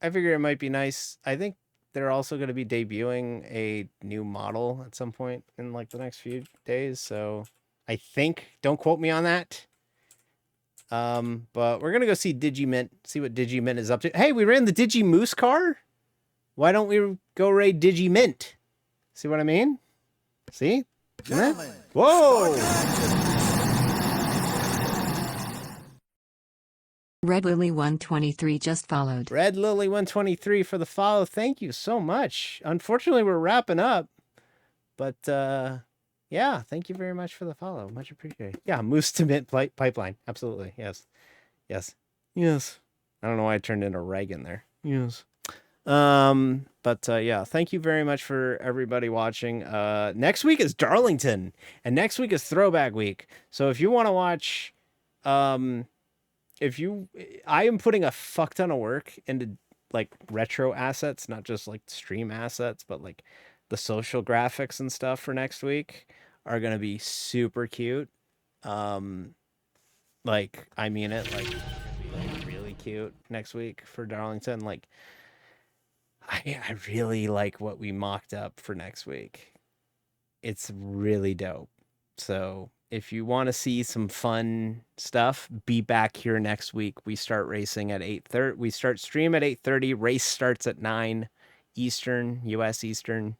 Speaker 1: I figure it might be nice. I think they're also going to be debuting a new model at some point in like the next few days. So I think, don't quote me on that. But we're going to go see Digimint, see what Digimint is up to. Hey, we ran the Digimoose car. Why don't we go raid Digimint? See what I mean? See? Whoa!
Speaker 5: Red Lily 123 just followed.
Speaker 1: Red Lily 123 for the follow. Thank you so much. Unfortunately, we're wrapping up, but yeah, thank you very much for the follow. Much appreciated. Yeah, Moose to Mint pipeline. Absolutely. Yes. I don't know why I turned into Reagan there. Yes. But yeah, thank you very much for everybody watching. Next week is Darlington, and next week is Throwback Week. So if you want to watch, I am putting a fuck ton of work into like retro assets, not just like stream assets, but like the social graphics and stuff for next week are going to be super cute. Like, I mean it, like, really cute next week for Darlington. Like, I really like what we mocked up for next week. It's really dope. So if you want to see some fun stuff, be back here next week. We start racing at 8:30. We start stream at 8:30. Race starts at 9 Eastern, US Eastern.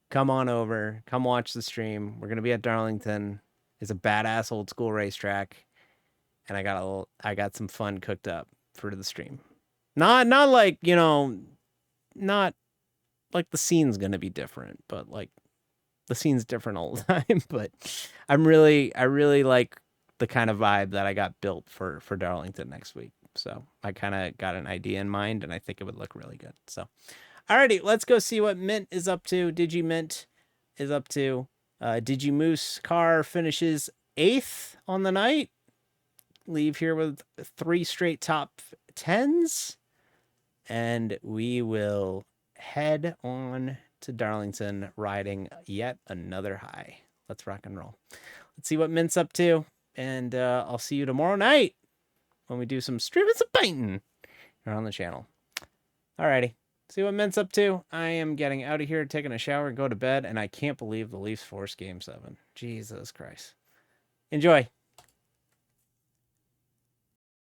Speaker 1: Come on over. Come watch the stream. We're going to be at Darlington. It's a badass old school racetrack, and I got some fun cooked up for the stream. Not like, you know, not like the scene's gonna be different, but like the scene's different all the time. But I really like the kind of vibe that I got built for Darlington next week. So I kind of got an idea in mind, and I think it would look really good. So, alrighty, let's go see what Mint is up to. DigiMint is up to. DigiMoose car finishes 8th on the night. Leave here with 3 straight top 10s. And we will head on to Darlington riding yet another high. Let's rock and roll. Let's see what Mint's up to. And I'll see you tomorrow night when we do some streaming some painting here on the channel. Alrighty. See what Mint's up to. I am getting out of here, taking a shower, and go to bed. And I can't believe the Leafs forced Game 7. Jesus Christ. Enjoy.